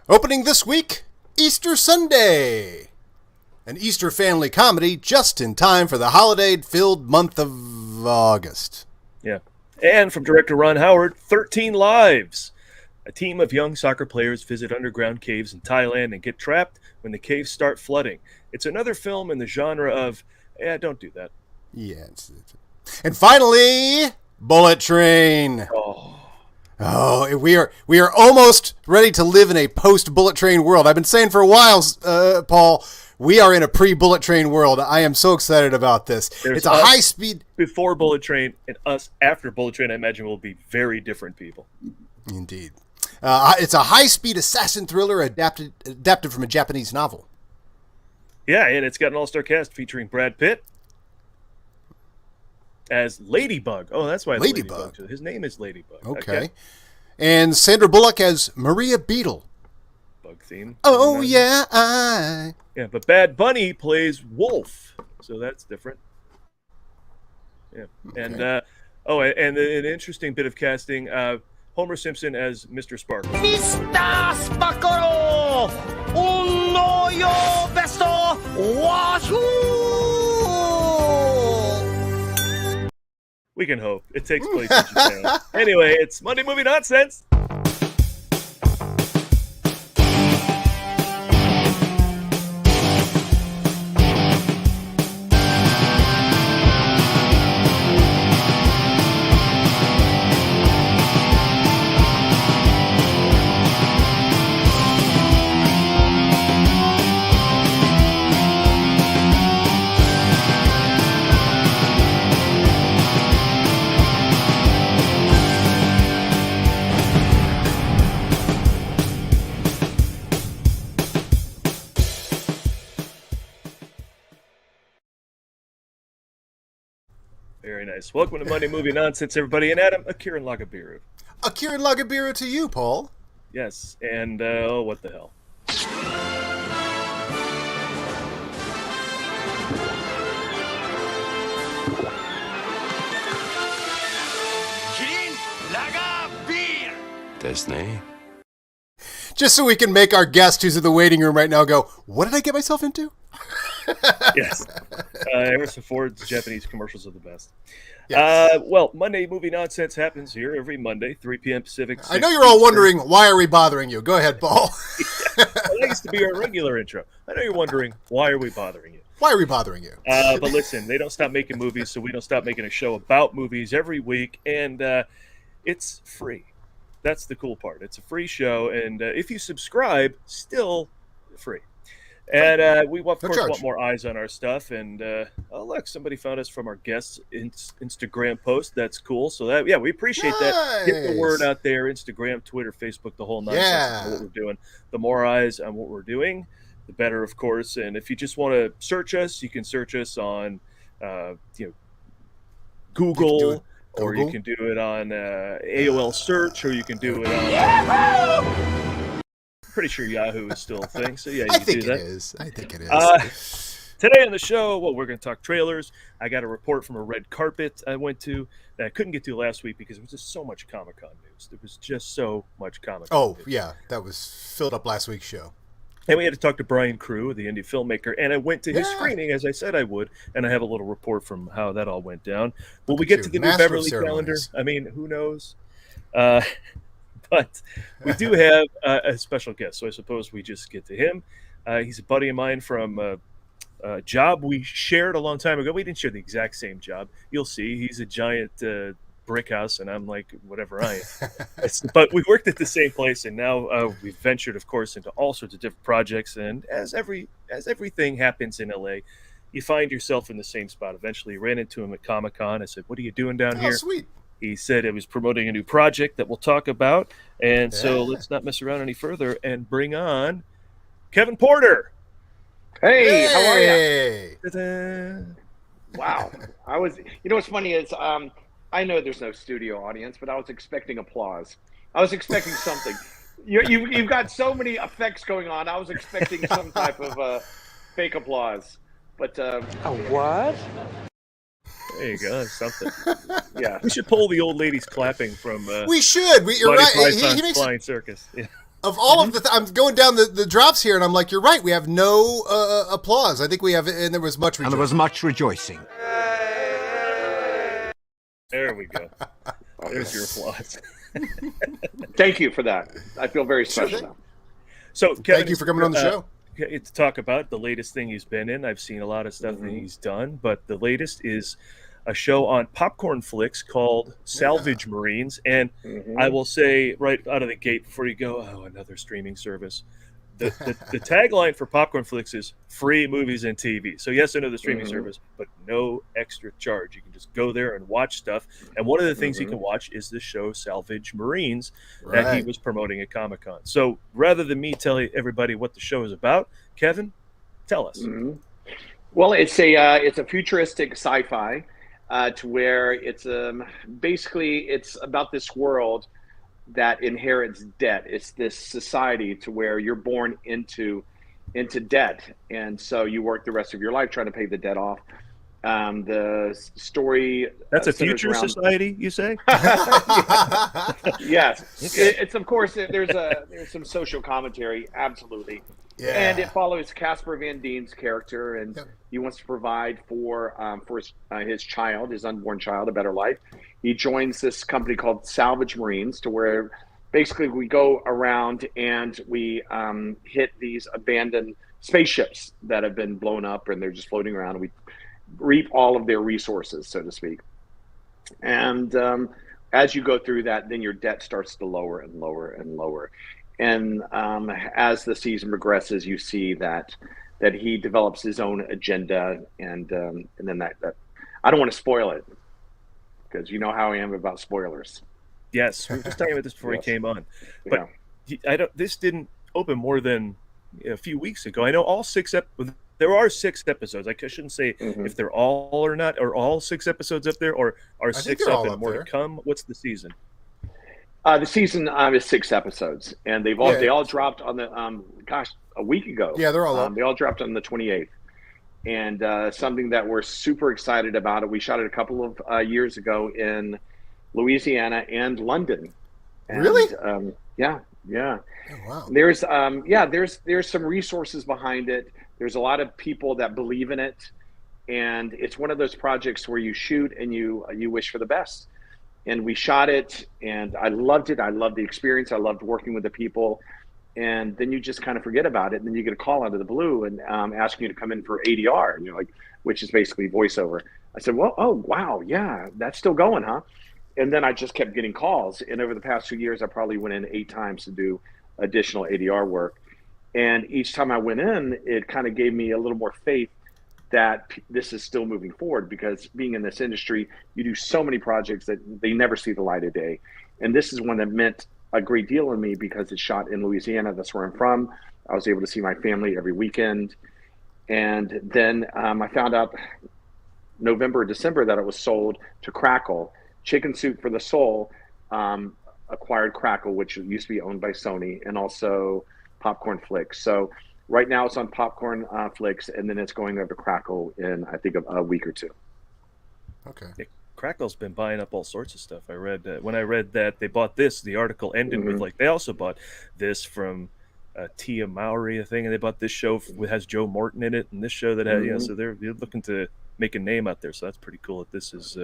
Opening this week, Easter Sunday. An Easter family comedy just in time for the holiday-filled month of August. Yeah. And from director Ron Howard, 13 Lives. A team of young soccer players visit underground caves in Thailand and get trapped when the caves start flooding. It's another film in the genre of, don't do that. Yeah. And finally, Bullet Train. Oh, we are almost ready to live in a post-Bullet Train world. I've been saying for a while, Paul, we are in a pre-Bullet Train world. I am so excited about this. It's a high-speed... Before Bullet Train and us after Bullet Train, I imagine will be very different people. Indeed. It's a high-speed assassin thriller adapted from a Japanese novel. Yeah, and it's got an all-star cast featuring Brad Pitt as Ladybug. Oh, that's why Ladybug. His name is Ladybug. Okay. And Sandra Bullock as Maria Beetle. Bug theme. Oh, yeah, Yeah, but Bad Bunny plays Wolf, so that's different. Yeah. Okay. And and an interesting bit of casting, Homer Simpson as Mr. Sparkle. Mr. Sparkle! Uno yo besto! Wahoo! We can hope. It takes place in Japan. Anyway, it's Monday Movie Nonsense. Very nice. Welcome to Monday Movie Nonsense, everybody. And Adam, Akira Lagabiru. Akira Lagabiru to you, Paul. Yes, and what the hell? Disney. Just so we can make our guest who's in the waiting room right now go, what did I get myself into? Yes. Harrison Ford's Japanese commercials are the best. Yes. Well, Monday Movie Nonsense happens here every Monday, 3 p.m. Pacific. I know you're all wondering, why are we bothering you? Go ahead, Paul. Well, that used to be our regular intro. I know you're wondering, why are we bothering you? Why are we bothering you? But listen, they don't stop making movies, so we don't stop making a show about movies every week, and it's free. That's the cool part. It's a free show, and if you subscribe, still free. And we, of course, want more eyes on our stuff. And, oh, look, somebody found us from our guest's Instagram post. That's cool. So, we appreciate that. Get the word out there. Instagram, Twitter, Facebook, the whole nonsense of what we're doing. The more eyes on what we're doing, the better, of course. And if you just want to search us, you can search us on, Google. Or you can do it on AOL search, or you can do it on... Yahoo! Pretty sure Yahoo is still a thing, so yeah, you can do that. I think it is. Today on the show, we're going to talk trailers. I got a report from a red carpet I went to that I couldn't get to last week because there was just so much Comic-Con news. There was just so much Comic-Con news. Yeah, that was filled up last week's show. And we had to talk to Brian Crew, the indie filmmaker, and I went to his screening, as I said I would, and I have a little report from how that all went down. Will we get to the new Beverly calendar? I mean, who knows? But we do have a special guest, so I suppose we just get to him. He's a buddy of mine from a job we shared a long time ago. We didn't share the exact same job. You'll see. He's a giant brick house, and I'm like whatever I am. But we worked at the same place, and now we've ventured, of course, into all sorts of different projects. And as everything happens in LA, you find yourself in the same spot. Eventually, ran into him at Comic-Con. I said, "What are you doing down here?" Sweet. He said it was promoting a new project that we'll talk about. And so let's not mess around any further and bring on Kevin Porter. Hey, how are you? Ta-da. Wow. What's funny is I know there's no studio audience, but I was expecting applause. I was expecting something. You've got so many effects going on. I was expecting some type of fake applause. But what? There you go. That's something. Yeah. We should pull the old ladies clapping from we should. You're Monty right. Python's Flying Circus. Yeah. of all of the, I'm going down the drops here, and I'm like, you're right. We have no applause. I think we have, and there was much rejoicing. There we go. There's your applause. Thank you for that. I feel very special now. So, Kevin, thank you for coming on the show. To talk about the latest thing he's been in. I've seen a lot of stuff that he's done, but the latest is a show on PopcornFlix called Salvage Marines. And I will say right out of the gate before you go, another streaming service. The tagline for PopcornFlix is free movies and TV. So yes, I know the streaming service, but no extra charge. You can just go there and watch stuff. And one of the things you can watch is the show Salvage Marines that he was promoting at Comic-Con. So rather than me telling everybody what the show is about, Kevin, tell us. Well, it's a futuristic sci-fi to where it's basically it's about this world that inherits debt. It's this society to where you're born into debt, and so you work the rest of your life trying to pay the debt off. The story that's a future society, you say? Yes, it's of course there's some social commentary, absolutely. And it follows Casper Van Dien's character, and he wants to provide for his child, his unborn child, a better life. He joins this company called Salvage Marines, to where basically we go around and we hit these abandoned spaceships that have been blown up and they're just floating around, and we reap all of their resources, so to speak. And as you go through that, then your debt starts to lower and lower and lower. And as the season progresses, you see that he develops his own agenda, and then that I don't want to spoil it, because you know how I am about spoilers. Yes, we were just talking about this before he came on, but this didn't open more than a few weeks ago. I know all there are 6 episodes. I shouldn't say if they're all or not, or all 6 episodes up there, or are 6 up and more to come. What's the season? The season is 6 episodes, and they all dropped on the a week ago. Yeah, they're all up. They all dropped on the 28th, and something that we're super excited about. We shot it a couple of years ago in Louisiana and London. And, really? Yeah. Oh, wow. There's some resources behind it. There's a lot of people that believe in it, and it's one of those projects where you shoot and you wish for the best. And we shot it, and I loved it. I loved the experience. I loved working with the people. And then you just kind of forget about it. And then you get a call out of the blue and asking you to come in for ADR, which is basically voiceover. I said, well, oh, wow, yeah, that's still going, huh? And then I just kept getting calls. And over the past 2 years, I probably went in 8 times to do additional ADR work. And each time I went in, it kind of gave me a little more faith that this is still moving forward, because being in this industry, you do so many projects that they never see the light of day. And this is one that meant a great deal to me because it's shot in Louisiana. That's where I'm from. I was able to see my family every weekend. And then I found out November or December that it was sold to Crackle. Chicken Soup for the Soul acquired Crackle, which used to be owned by Sony, and also PopcornFlix. So right now it's on PopcornFlix, and then it's going over to Crackle in, I think, a week or 2. Okay. Yeah, Crackle's been buying up all sorts of stuff. I read when I read that they bought this, the article ended with they also bought this from Tia Mowry, I think, and they bought this show that has Joe Morton in it, and this show that has so they're looking to make a name out there. So that's pretty cool that this is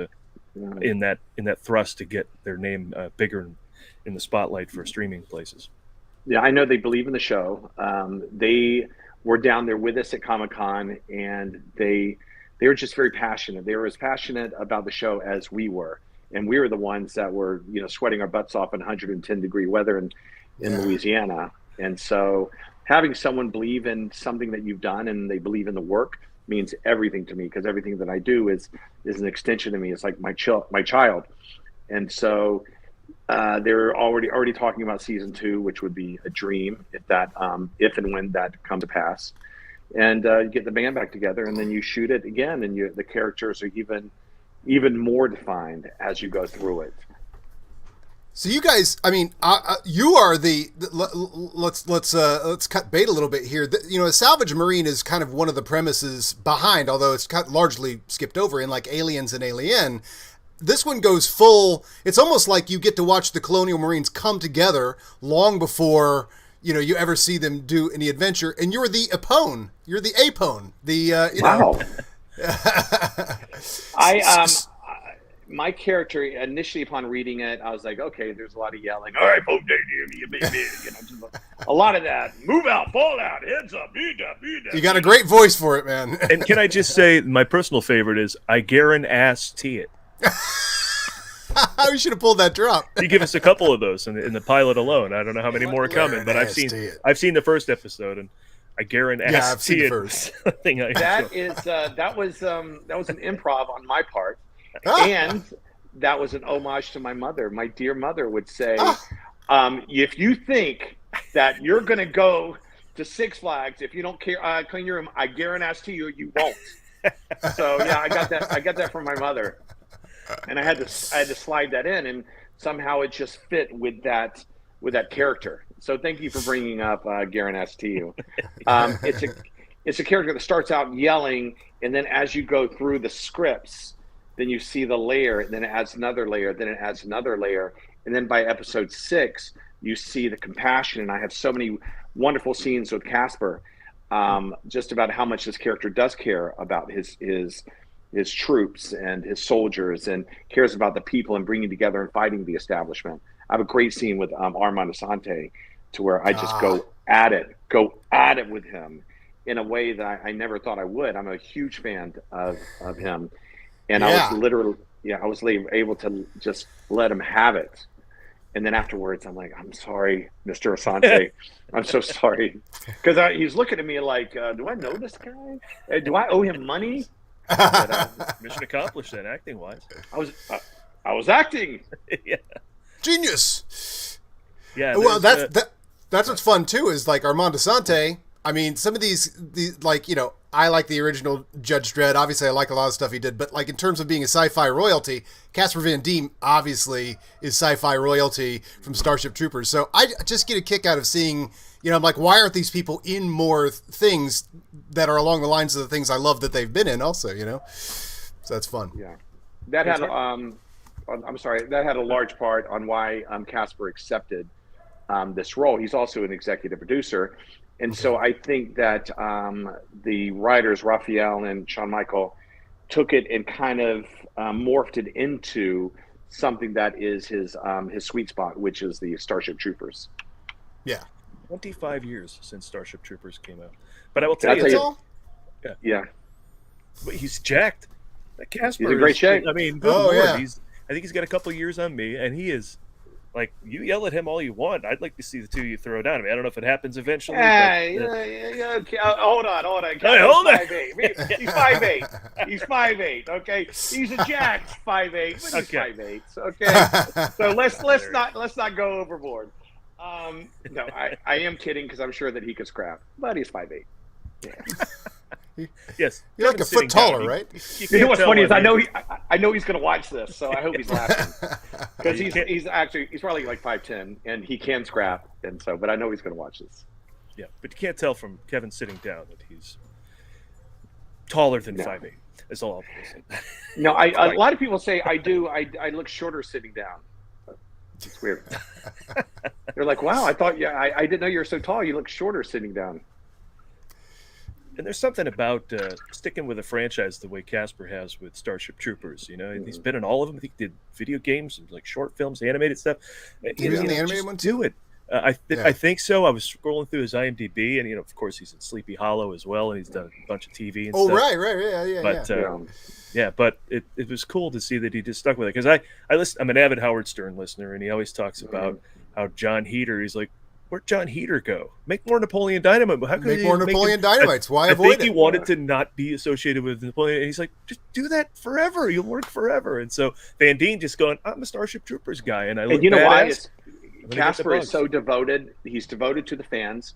in that thrust to get their name bigger in the spotlight for streaming places. Yeah, I know they believe in the show. They were down there with us at Comic-Con, and they were just very passionate. They were as passionate about the show as we were. And we were the ones that were, sweating our butts off in 110-degree weather in Louisiana. And so having someone believe in something that you've done and they believe in the work means everything to me, because everything that I do is an extension of me. It's like my child. And so they're already talking about season 2, which would be a dream if and when that comes to pass. And you get the band back together, and then you shoot it again, and the characters are even more defined as you go through it. So you guys, I mean, you are let's cut bait a little bit here. A Salvage Marine is kind of one of the premises behind, although it's largely skipped over in like Aliens and Alien. This one goes full. It's almost like you get to watch the Colonial Marines come together long before you ever see them do any adventure, and you're the Apone. You're the Apone. Wow. My character, initially upon reading it, I was like, okay, there's a lot of yelling. All right, folks, just a lot of that. Move out, fall out, heads up, beat up. You got a great voice for it, man. And can I just say, my personal favorite is I guarantee it. We should have pulled that drop. You give us a couple of those in the pilot alone. I don't know how many more are coming, but I've seen the first episode, and I guarantee I've seen it. the first. That was an improv on my part. And that was an homage to my mother. My dear mother would say, if you think that you're going to go to Six Flags, if you don't clean your room, I guarantee you won't. So yeah, I got that from my mother, and I had to slide that in, and somehow it just fit with that character. So thank you for bringing up guarantee. It's a character that starts out yelling, and then as you go through the scripts, then you see the layer, and then it adds another layer, then it adds another layer. And then by episode 6, you see the compassion. And I have so many wonderful scenes with Casper, just about how much this character does care about his troops and his soldiers, and cares about the people and bringing together and fighting the establishment. I have a great scene with Armand Asante, to where I just go at it with him in a way that I never thought I would. I'm a huge fan of him. And I was literally able to just let him have it. And then afterwards, I'm like, I'm sorry, Mr. Asante. I'm so sorry. Because he's looking at me like, do I know this guy? Do I owe him money? But, mission accomplished then, acting-wise. I was acting. Yeah. Genius. Yeah. Well, that's what's fun, too, is like Armand Asante. I mean, some of these like, I like the original Judge Dredd. Obviously, I like a lot of stuff he did. But like in terms of being a sci-fi royalty, Casper Van Dien obviously is sci-fi royalty from Starship Troopers. So I just get a kick out of seeing, I'm like, why aren't these people in more things that are along the lines of the things I love that they've been in also, So that's fun. Yeah. That had, that had a large part on why Casper accepted this role. He's also an executive producer. And so I think that the writers, Raphael and Sean Michael, took it and kind of morphed it into something that is his sweet spot, which is the Starship Troopers. Yeah. 25 years since Starship Troopers came out. But I will tell you. Yeah. But he's jacked. That Casper he's in great shape. I mean, good Lord. Yeah. I think he's got a couple years on me, and he is... Like, you yell at him all you want. I'd like to see the two of you throw down. I mean, I don't know if it happens eventually. Okay. Hold on. Hey, hold on. 5'8". He's 5'8". He's 5'8". Okay. He's a jacked 5'8", but he's 5'8". Okay. So let's not go overboard. No, I am kidding, because I'm sure that he could scrap, but he's 5'8". Yeah. Yes. You're like a foot taller, right? You know what's funny is I know he's going to watch this, so I hope he's laughing, because he's probably like 5'10", and he can scrap, and so, but I know he's going to watch this. Yeah, but you can't tell from Kevin sitting down that he's taller than 5'8". That's all I'll say. No, a lot of people say I do. I look shorter sitting down. It's weird. They're like, "Wow, I thought I didn't know you were so tall. You look shorter sitting down." And there's something about sticking with a franchise the way Casper has with Starship Troopers. He's been in all of them. I think he did video games, like short films, animated stuff. He was in the animated one too? Do it. I think so. I was scrolling through his IMDb, and of course, he's in Sleepy Hollow as well, and he's done a bunch of TV and stuff. Right, yeah. But it was cool to see that he just stuck with it, because I'm an avid Howard Stern listener, and he always talks about how John Heder. He's like, where'd John Heder go? Make more Napoleon Dynamite. How make more Napoleon Dynamites. Why avoid it? I think he wanted to not be associated with Napoleon. And he's like, just do that forever. You'll work forever. And so Van Dien just going, I'm a Starship Troopers guy, and I look. And you know why? Casper is so devoted. He's devoted to the fans,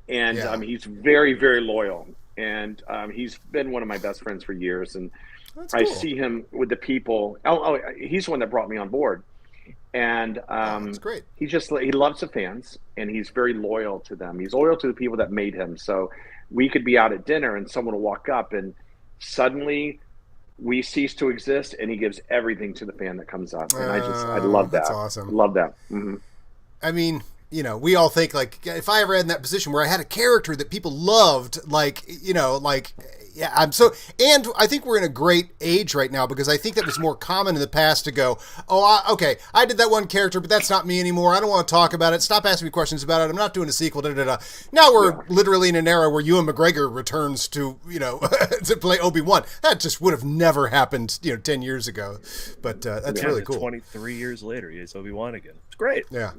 and he's very, very loyal. And he's been one of my best friends for years. And I see him with the people. He's the one that brought me on board. And that's great. He loves the fans, and he's very loyal to them. He's loyal to the people that made him. So we could be out at dinner, and someone will walk up, and suddenly we cease to exist, and he gives everything to the fan that comes up. And I love that. That's awesome. Love that. Mm-hmm. I mean, you know, we all think like, if I ever had in that position where I had a character that people loved, like, you know, like, yeah, and I think we're in a great age right now, because I think that was more common in the past to go, okay, I did that one character, but that's not me anymore. I don't want to talk about it. Stop asking me questions about it. I'm not doing a sequel. Now we're literally in an era where Ewan McGregor returns to, you know, to play Obi-Wan. That just would have never happened, you know, 10 years ago. But that's really cool. 23 years later, he is Obi-Wan again. It's great. Yeah.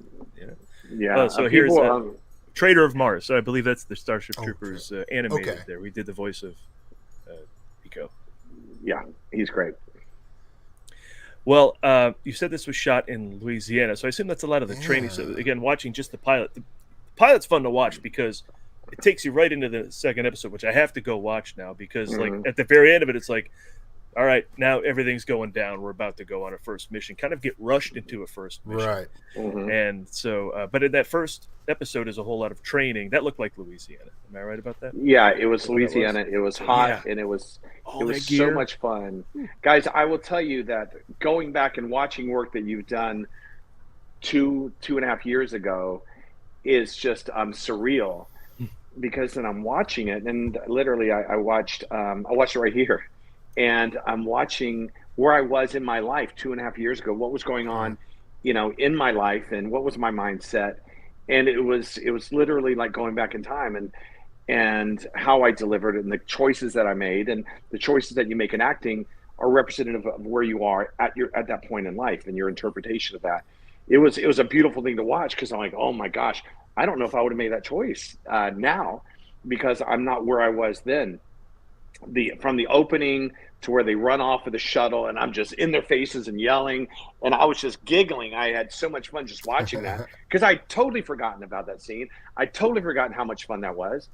Yeah. So here's Traitor of Mars. So I believe that's the Starship Troopers animated there. We did the voice of Pico. Yeah, he's great. Well, you said this was shot in Louisiana, so I assume that's a lot of the training. So again, watching just the pilot's fun to watch because it takes you right into the second episode, which I have to go watch now because like at the very end of it, it's like, all right, now everything's going down. We're about to go on a first mission. Kind of get rushed into a first mission. Right. And so, but in that first episode is a whole lot of training. That looked like Louisiana. Am I right about that? Yeah, it was Louisiana. It was hot, and it was so much fun. Guys, I will tell you that going back and watching work that you've done two and a half years ago is just surreal, because then I'm watching it, and literally I watched it right here. And I'm watching where I was in my life 2.5 years ago, what was going on, you know, in my life, and what was my mindset. And it was literally like going back in time, and how I delivered it, and the choices that I made, and the choices that you make in acting are representative of where you are at that point in life and your interpretation of that. It was a beautiful thing to watch, because I'm like, oh my gosh, I don't know if I would have made that choice now, because I'm not where I was then. From the opening to where they run off of the shuttle, and I'm just in their faces and yelling, and I was just giggling. I had so much fun just watching that, because I'd totally forgotten about that scene. I'd totally forgotten how much fun that was.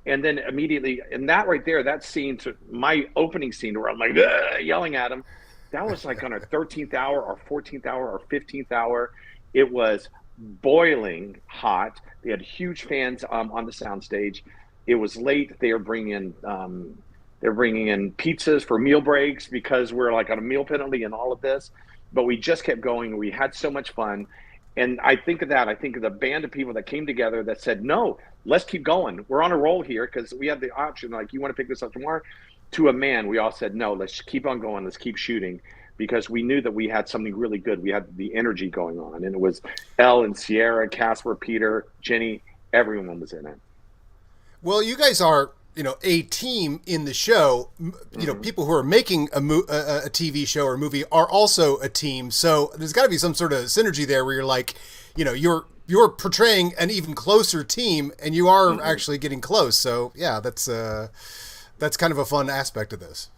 And then immediately, and that right there, that scene, to my opening scene where I'm like yelling at him, that was like on our 13th hour or 14th hour or 15th hour. It was boiling hot. They had huge fans on the soundstage. It was late. They were bringing in they're bringing in pizzas for meal breaks, because we're like on a meal penalty and all of this. But we just kept going. We had so much fun. And I think of that. I think of the band of people that came together that said, no, let's keep going. We're on a roll here, because we had the option, like, you want to pick this up tomorrow? To a man, we all said, no, let's keep on going. Let's keep shooting, because we knew that we had something really good. We had the energy going on. And it was Elle and Sierra, Casper, Peter, Jenny, everyone was in it. Well, you guys are, you know, a team in the show. You know, people who are making a TV show or a movie are also a team. So there's got to be some sort of synergy there where you're like, you know, you're portraying an even closer team, and you are actually getting close. So yeah, that's kind of a fun aspect of this.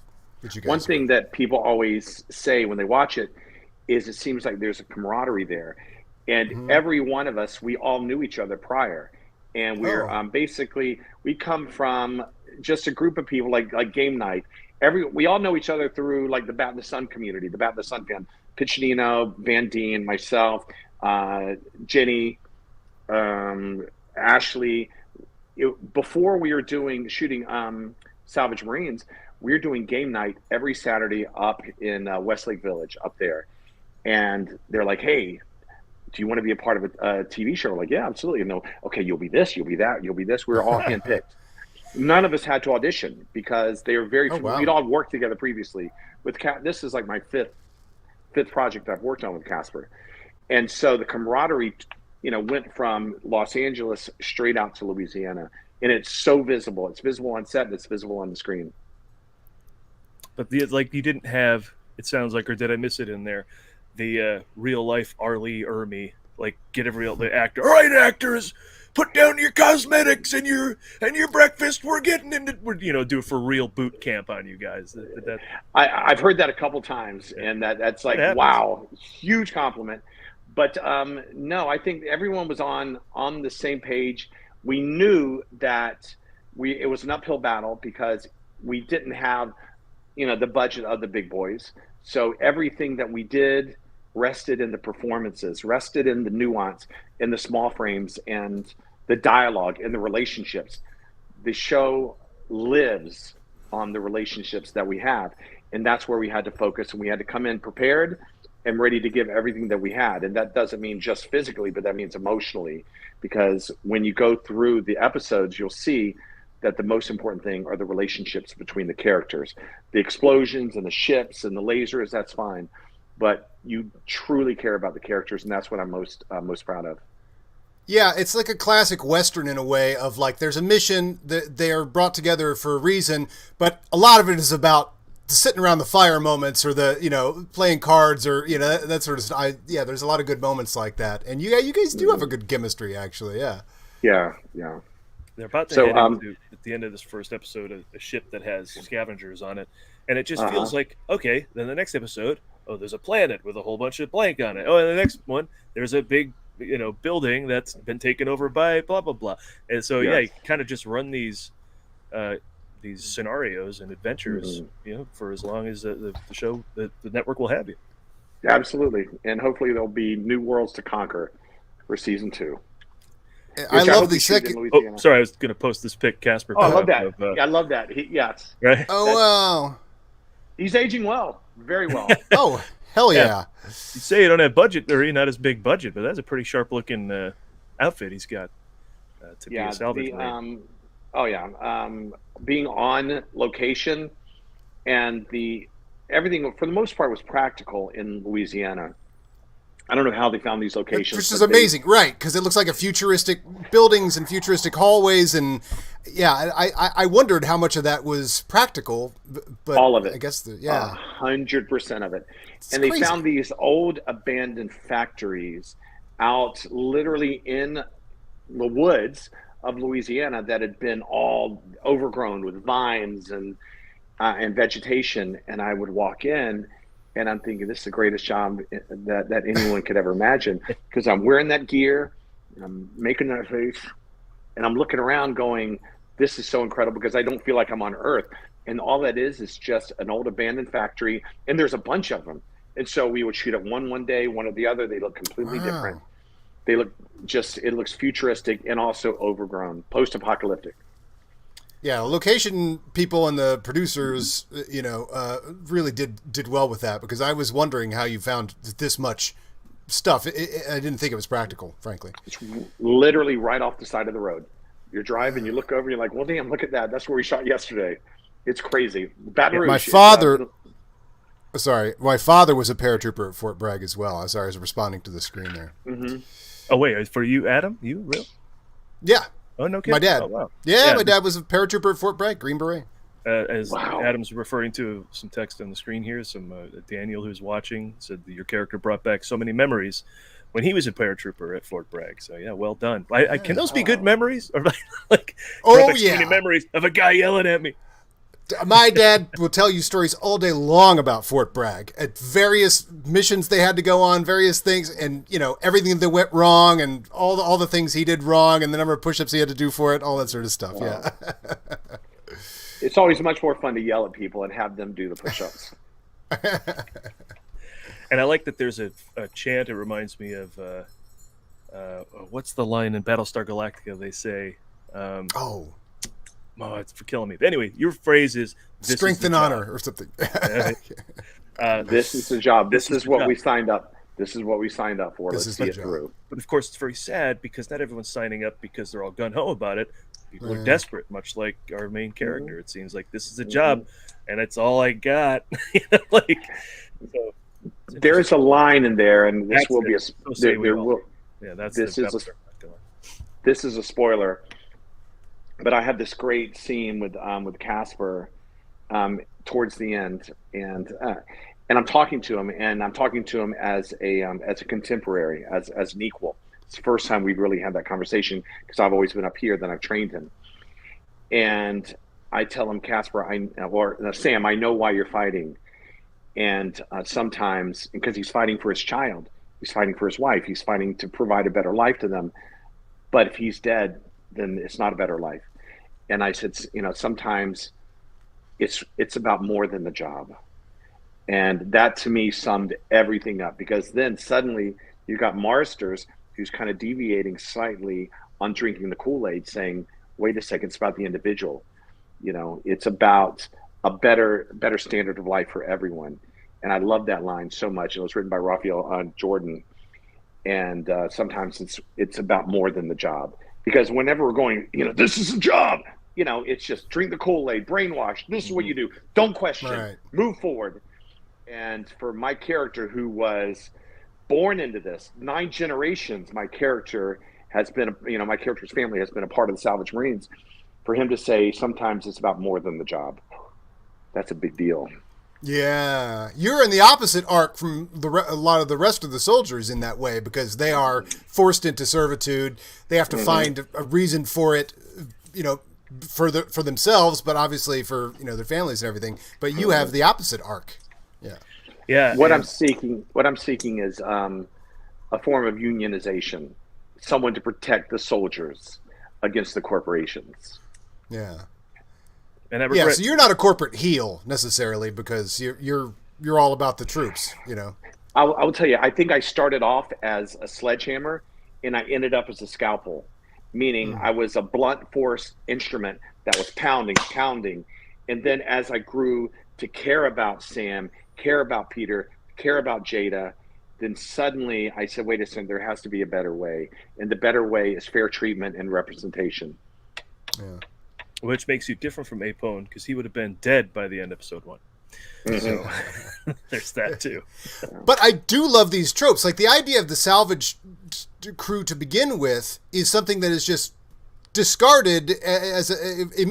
One thing that people always say when they watch it is, it seems like there's a camaraderie there, and every one of us, we all knew each other prior. And we're basically, we come from just a group of people like game night. We all know each other through like the Bat in the Sun community, the Bat in the Sun fan. Piccinino, Van Dien, myself, Jenny, Ashley. Before we were shooting Salvage Marines, we were doing game night every Saturday up in Westlake Village up there. And they're like, hey, do you want to be a part of a TV show? We're like, yeah, absolutely. No, okay, you'll be this, you'll be that, you'll be this. We were all handpicked. None of us had to audition, because they were very. We'd all worked together previously. This is like my fifth project I've worked on with Casper, and so the camaraderie, you know, went from Los Angeles straight out to Louisiana, and it's so visible. It's visible on set, and it's visible on the screen. But you didn't have. It sounds like, or did I miss it in there? The real life Arlie Ermy, like, get the actor. All right, actors, put down your cosmetics and your breakfast. We're getting into, do for real boot camp on you guys. I've heard that a couple times, and that's like, wow, huge compliment. But no, I think everyone was on the same page. We knew that it was an uphill battle, because we didn't have, the budget of the big boys. So everything that we did rested in the performances, rested in the nuance, in the small frames, and the dialogue, and the relationships. The show lives on the relationships that we have, and that's where we had to focus, and we had to come in prepared, and ready to give everything that we had. And that doesn't mean just physically, but that means emotionally, because when you go through the episodes, you'll see that the most important thing are the relationships between the characters. The explosions and the ships and the lasers, that's fine, but you truly care about the characters, and that's what I'm most proud of. Yeah, it's like a classic Western in a way of like there's a mission that they are brought together for a reason, but a lot of it is about sitting around the fire moments or the, you know, playing cards or, you know, that sort of stuff. Yeah, there's a lot of good moments like that. And you guys do have a good chemistry, actually, yeah. Yeah. They're about to head into, at the end of this first episode, a ship that has scavengers on it. And it just feels like, okay, then the next episode, oh, there's a planet with a whole bunch of blank on it. Oh, and the next one, there's a big, you know, building that's been taken over by blah blah blah. And so yeah, you kind of just run these scenarios and adventures, you know, for as long as the show, the network will have you. Absolutely, and hopefully there'll be new worlds to conquer for season 2. I love the second. Oh, sorry, I was going to post this pic, Casper. Oh, I love that. I love that. Yes. Right. Oh wow. He's aging well, very well. Oh. Hell yeah. You say you don't have budget, or not as big budget, but that's a pretty sharp looking outfit he's got to be a salvage marine. Being on location and everything for the most part was practical in Louisiana. I don't know how they found these locations. Which is amazing, right? Because it looks like a futuristic buildings and futuristic hallways, and yeah, I wondered how much of that was practical, but all of it. I guess 100% of it. It's and they crazy. found these old abandoned factories out literally in the woods of Louisiana that had been all overgrown with vines and vegetation. And I would walk in, and I'm thinking, this is the greatest job that anyone could ever imagine, because I'm wearing that gear, and I'm making that face, and I'm looking around going, this is so incredible, because I don't feel like I'm on Earth. And all that is just an old abandoned factory, and there's a bunch of them. And so we would shoot at one day, one at the other. They look completely different. They look it looks futuristic and also overgrown, post-apocalyptic. Yeah, location people and the producers, you know, really did well with that, because I was wondering how you found this much stuff. I didn't think it was practical, frankly. It's literally right off the side of the road. You're driving, you look over, you're like, well, damn, look at that. That's where we shot yesterday. It's crazy. Baton Rouge. My father was a paratrooper at Fort Bragg as well. I was responding to the screen there. Mm-hmm. Oh, wait, for you, Adam? You real? Yeah. Oh, no kidding? My dad. Oh, wow. Yeah, my dad was a paratrooper at Fort Bragg, Green Beret. As Adam's referring to some text on the screen here, some Daniel who's watching said that your character brought back so many memories when he was a paratrooper at Fort Bragg. So yeah, well done. Can those be good memories? Or like so many memories of a guy yelling at me. My dad will tell you stories all day long about Fort Bragg, at various missions they had to go on, various things, and you know, everything that went wrong, and all the things he did wrong, and the number of push-ups he had to do for it, all that sort of stuff. Wow. Yeah. It's always much more fun to yell at people and have them do the push-ups. And I like that there's a chant. It reminds me of what's the line in Battlestar Galactica? They say, Oh, it's for killing me. But anyway, your phrase is strength and honor or something. This is the job. This is what we signed up. This is what we signed up for. Let's see it through. But of course, it's very sad because not everyone's signing up because they're all gun-ho about it. People are desperate, much like our main character. Mm-hmm. It seems like this is a job, and it's all I got. There's a line in there, and this will be a. This is a spoiler. But I had this great scene with Casper towards the end, and I'm talking to him, and I'm talking to him as a contemporary, as an equal. It's the first time we've really had that conversation, because I've always been up here, then I've trained him, and I tell him, Casper, Sam, I know why you're fighting, and sometimes because he's fighting for his child, he's fighting for his wife, he's fighting to provide a better life to them, but if he's dead, then it's not a better life. And I said, sometimes it's about more than the job. And that to me summed everything up, because then suddenly you got Marsters, who's kind of deviating slightly on drinking the Kool-Aid, saying, wait a second, it's about the individual. It's about a better standard of life for everyone. And I love that line so much. It was written by Raphael Jordan. And sometimes it's about more than the job. Because whenever we're going, this is a job, it's just drink the Kool-Aid, brainwash. This is what you do. Don't question. Move forward. And for my character, who was born into this, 9 generations, my character's family has been a part of the Salvage Marines. For him to say sometimes it's about more than the job, that's a big deal. Yeah, you're in the opposite arc from a lot of the rest of the soldiers in that way, because they are forced into servitude. They have to find a reason for it, for themselves, but obviously for their families and everything. But you have the opposite arc. Yeah. What I'm seeking is a form of unionization, someone to protect the soldiers against the corporations. Yeah. And so you're not a corporate heel necessarily, because you're all about the troops, I will tell you, I think I started off as a sledgehammer and I ended up as a scalpel, meaning I was a blunt force instrument that was pounding. And then as I grew to care about Sam, care about Peter, care about Jada, then suddenly I said, wait a second, there has to be a better way. And the better way is fair treatment and representation. Yeah. Which makes you different from Apone, because he would have been dead by the end of episode 1. So there's that too. But I do love these tropes. Like the idea of the salvage crew to begin with is something that is just discarded as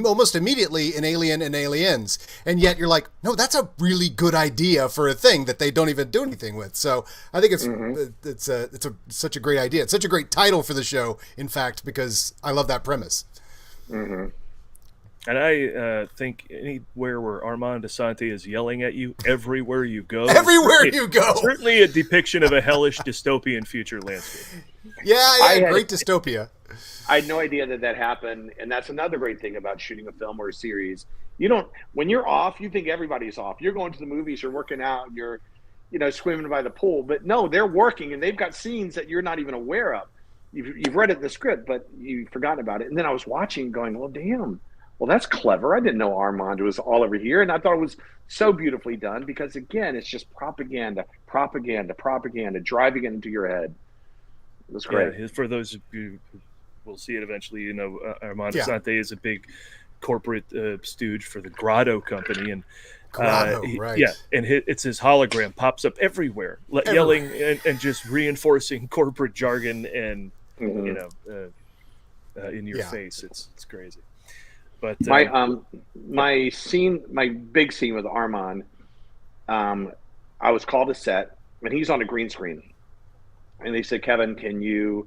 almost immediately in Alien and Aliens. And yet you're like, no, that's a really good idea for a thing that they don't even do anything with. So I think it's such a great idea. It's such a great title for the show, in fact, because I love that premise. Mm-hmm. And I think anywhere where Armand Asante is yelling at you, everywhere you go. Certainly a depiction of a hellish dystopian future landscape. Yeah, great dystopia. I had no idea that happened. And that's another great thing about shooting a film or a series. When you're off, you think everybody's off. You're going to the movies, you're working out, you're, swimming by the pool. But no, they're working and they've got scenes that you're not even aware of. You've read it in the script, but you've forgotten about it. And then I was watching going, well, damn. Well, that's clever. I didn't know Armand was all over here. And I thought it was so beautifully done because, again, it's just propaganda, driving it into your head. It was great. Yeah, for those of you who will see it eventually, Armand Asante is a big corporate stooge for the Grotto company. And right. Yeah, and it's his hologram pops up everywhere. Yelling and just reinforcing corporate jargon and, in your face. It's crazy. But my big scene with Armand, I was called to set, and he's on a green screen, and they said, Kevin, can you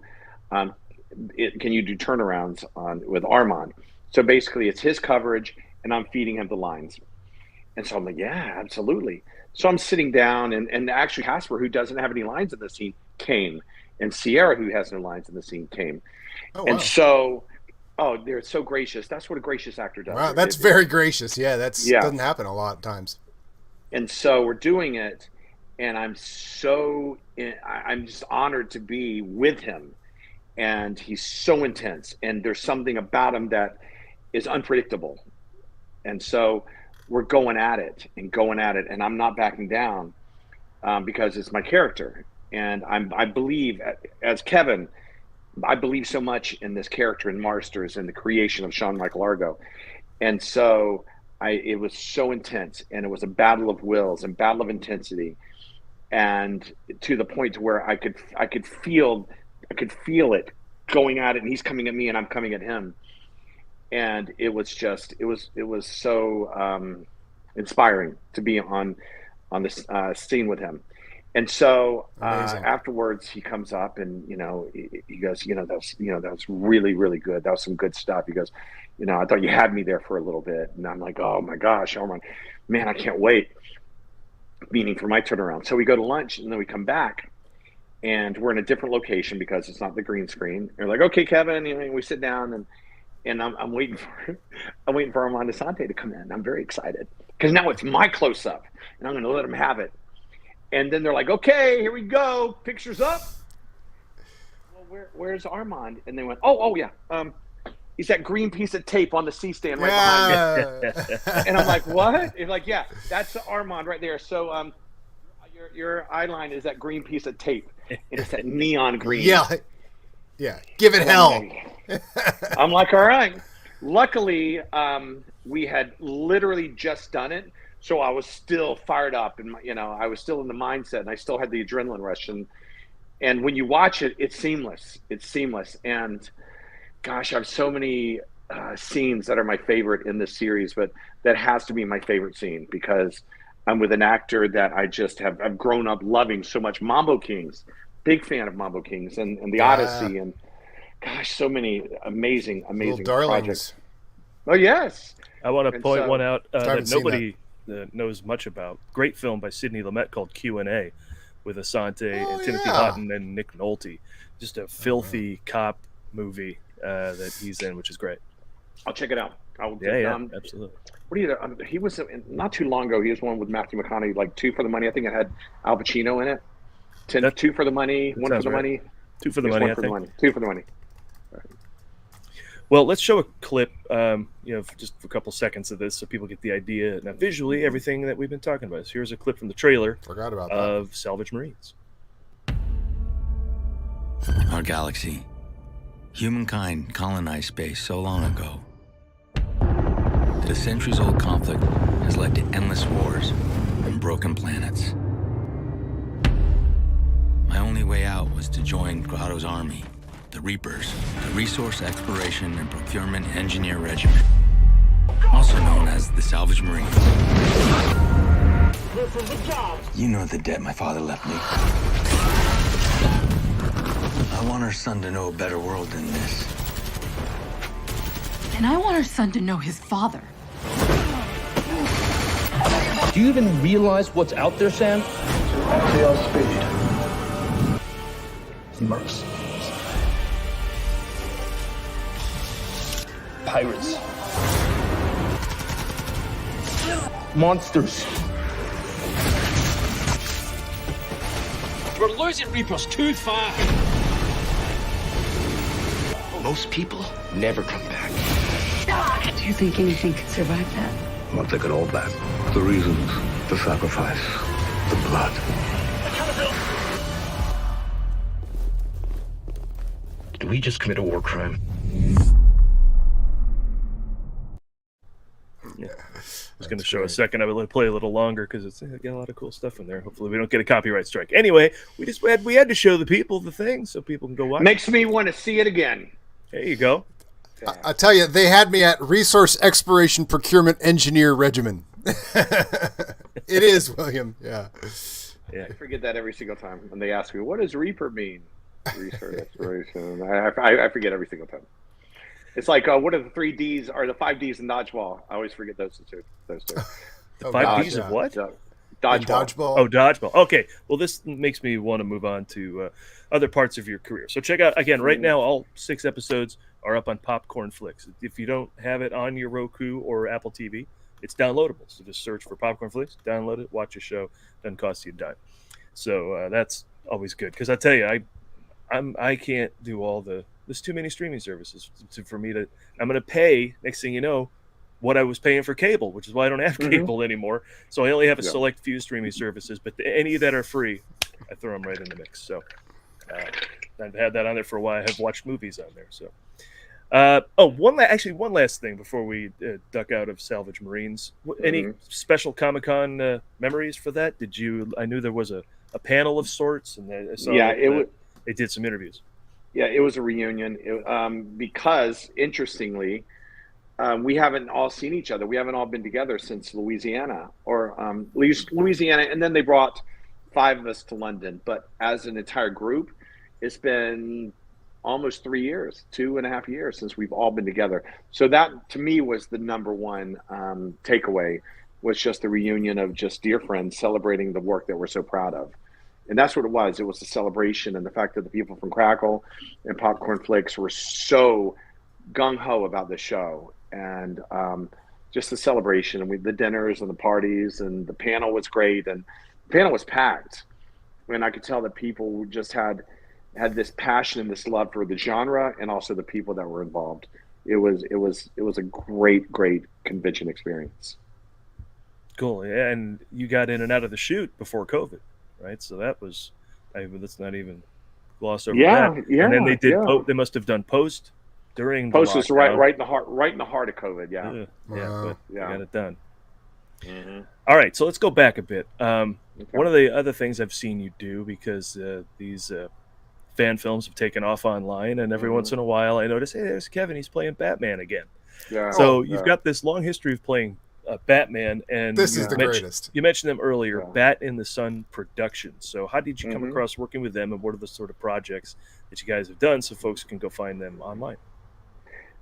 do turnarounds with Armand? So basically, it's his coverage, and I'm feeding him the lines. And so I'm like, yeah, absolutely. So I'm sitting down, and actually Casper, who doesn't have any lines in the scene, came, and Sierra, who has no lines in the scene, came. Oh, wow. And so. Oh, they're so gracious. That's what a gracious actor does. Wow, that's very gracious. Yeah, doesn't happen a lot of times. And so we're doing it, and I'm just honored to be with him. And he's so intense, and there's something about him that is unpredictable. And so we're going at it, and I'm not backing down because it's my character. And I believe, as Kevin, I believe so much in this character in Marsters and the creation of Sean Michael Argo. And so it was so intense, and it was a battle of wills and battle of intensity. And to the point to where I could feel it going at it, and he's coming at me and I'm coming at him. And it was so inspiring to be on this scene with him. And so afterwards, he comes up and he goes, that was really, really good. That was some good stuff. He goes, I thought you had me there for a little bit. And I'm like, oh my gosh, Armand, man, I can't wait. Meaning for my turnaround. So we go to lunch and then we come back, and we're in a different location because it's not the green screen. They're like, okay, Kevin, and we sit down and I'm waiting for Armand Asante to come in. I'm very excited because now it's my close up, and I'm going to let him have it. And then they're like, okay, here we go. Pictures up. Well, where's Armand? And they went, oh yeah. He's that green piece of tape on the C-stand right behind me. And I'm like, what? And like, yeah, that's Armand right there. So Your eye line is that green piece of tape. It's that neon green. Yeah. Give it hell. I'm like, all right. Luckily, we had literally just done it, so I was still fired up, and I was still in the mindset, and I still had the adrenaline rush. And when you watch it, it's seamless. It's seamless. And gosh, I have so many scenes that are my favorite in this series, but that has to be my favorite scene because I'm with an actor that I've grown up loving so much. Mambo Kings, big fan of Mambo Kings and the Odyssey, and gosh, so many amazing projects. Oh yes. I want to point one out that nobody knows much about. Great film by Sidney Lumet called Q&A with Asante and Timothy Hutton and Nick Nolte. Just a filthy cop movie that he's in, which is great. I'll check it out. Absolutely. What do you? He was not too long ago. He was one with Matthew McConaughey, like Two for the Money. I think it had Al Pacino in it. Two for the Money, One for the Money. Two for the Money. Two for the Money. Right. Well, let's show a clip, just for a couple seconds of this so people get the idea. Now, visually, everything that we've been talking about. So here's a clip from the trailer of Salvage Marines. Our galaxy. Humankind colonized space so long ago. The centuries-old conflict has led to endless wars and broken planets. My only way out was to join Grotto's army, the Reapers, the Resource Exploration and Procurement Engineer Regiment, also known as the Salvage Marines. This is the job. You know the debt my father left me. I want our son to know a better world than this. And I want our son to know his father. Do you even realize what's out there, Sam? Axial speed. Mercs. Pirates. Monsters. We're losing Reapers too fast. Most people never come back. Do you think anything could survive that? Once they get all back, the reasons, the sacrifice, the blood. Did we just commit a war crime? Yeah. I was going to show a second. I would play a little longer because it's got a lot of cool stuff in there. Hopefully, we don't get a copyright strike. Anyway, we had to show the people the thing so people can go watch. Makes me want to see it again. There you go. I tell you, they had me at Resource Exploration Procurement Engineer Regimen. It is, William. Yeah. I forget that every single time when they ask me, what does Reaper mean? Resource Exploration. I forget every single time. It's like, what are the 3 Ds or the 5 Ds in Dodgeball? I always forget those two. Five Ds of what? Dodgeball. Oh, Dodgeball. Okay. Well, this makes me want to move on to other parts of your career. So check out, again, right now, all 6 episodes are up on PopcornFlix. If you don't have it on your Roku or Apple TV, it's downloadable. So just search for PopcornFlix, download it, watch a show. Doesn't cost you a dime. So that's always good. Because I tell you, I can't do all there's too many streaming services for me to, I'm going to pay, next thing you know, what I was paying for cable, which is why I don't have cable anymore. So I only have a select few streaming services, but any that are free, I throw them right in the mix. So I've had that on there for a while. I have watched movies on there. So, one last thing before we duck out of Salvage Marines. Any special Comic-Con memories for that? I knew there was a panel of sorts, and I saw they did some interviews. Yeah, it was a reunion because, interestingly, we haven't all seen each other. We haven't all been together since Louisiana, or Louisiana, and then they brought 5 of us to London. But as an entire group, it's been almost 3 years, 2.5 years since we've all been together. So that, to me, was the number one takeaway, was just the reunion of just dear friends celebrating the work that we're so proud of. And that's what it was. It was a celebration, and the fact that the people from Crackle and PopcornFlix were so gung-ho about the show, and just the celebration, and the dinners and the parties, and the panel was great, and the panel was packed. And I could tell that people just had this passion and this love for the genre, and also the people that were involved. It was a great convention experience. Cool. And you got in and out of the shoot before COVID. right? So that was, let's not even gloss over Yeah, that. yeah. And then they did. yeah. They must have done post during Post the was right in the heart of COVID. Yeah. Yeah, Wow. but they got it done. Mhm. All right, so let's go back a bit. Okay. One of the other things I've seen you do, because these fan films have taken off online, and every once in a while I notice, hey, there's Kevin. He's playing Batman again. Yeah. So you've got this long history of playing Batman, and This is the greatest. You mentioned them earlier, Yeah. Bat in the Sun Productions. So how did you come across working with them, and what are the sort of projects that you guys have done so folks can go find them online?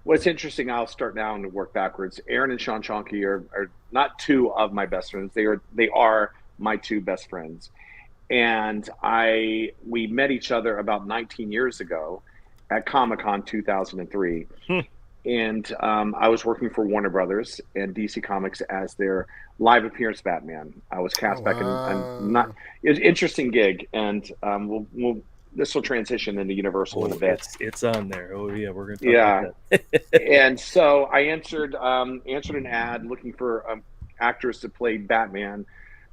What's interesting, I'll start now and work backwards. Aaron and Sean Chonky are not two of my best friends. They are my two best friends. And we met each other about 19 years ago at Comic-Con 2003. And I was working for Warner Brothers and DC Comics as their live appearance Batman. I was cast back in it was an interesting gig, and this will transition into Universal in a bit. It's on there. Oh yeah, we're going to talk about that. And so I answered an ad looking for actors to play Batman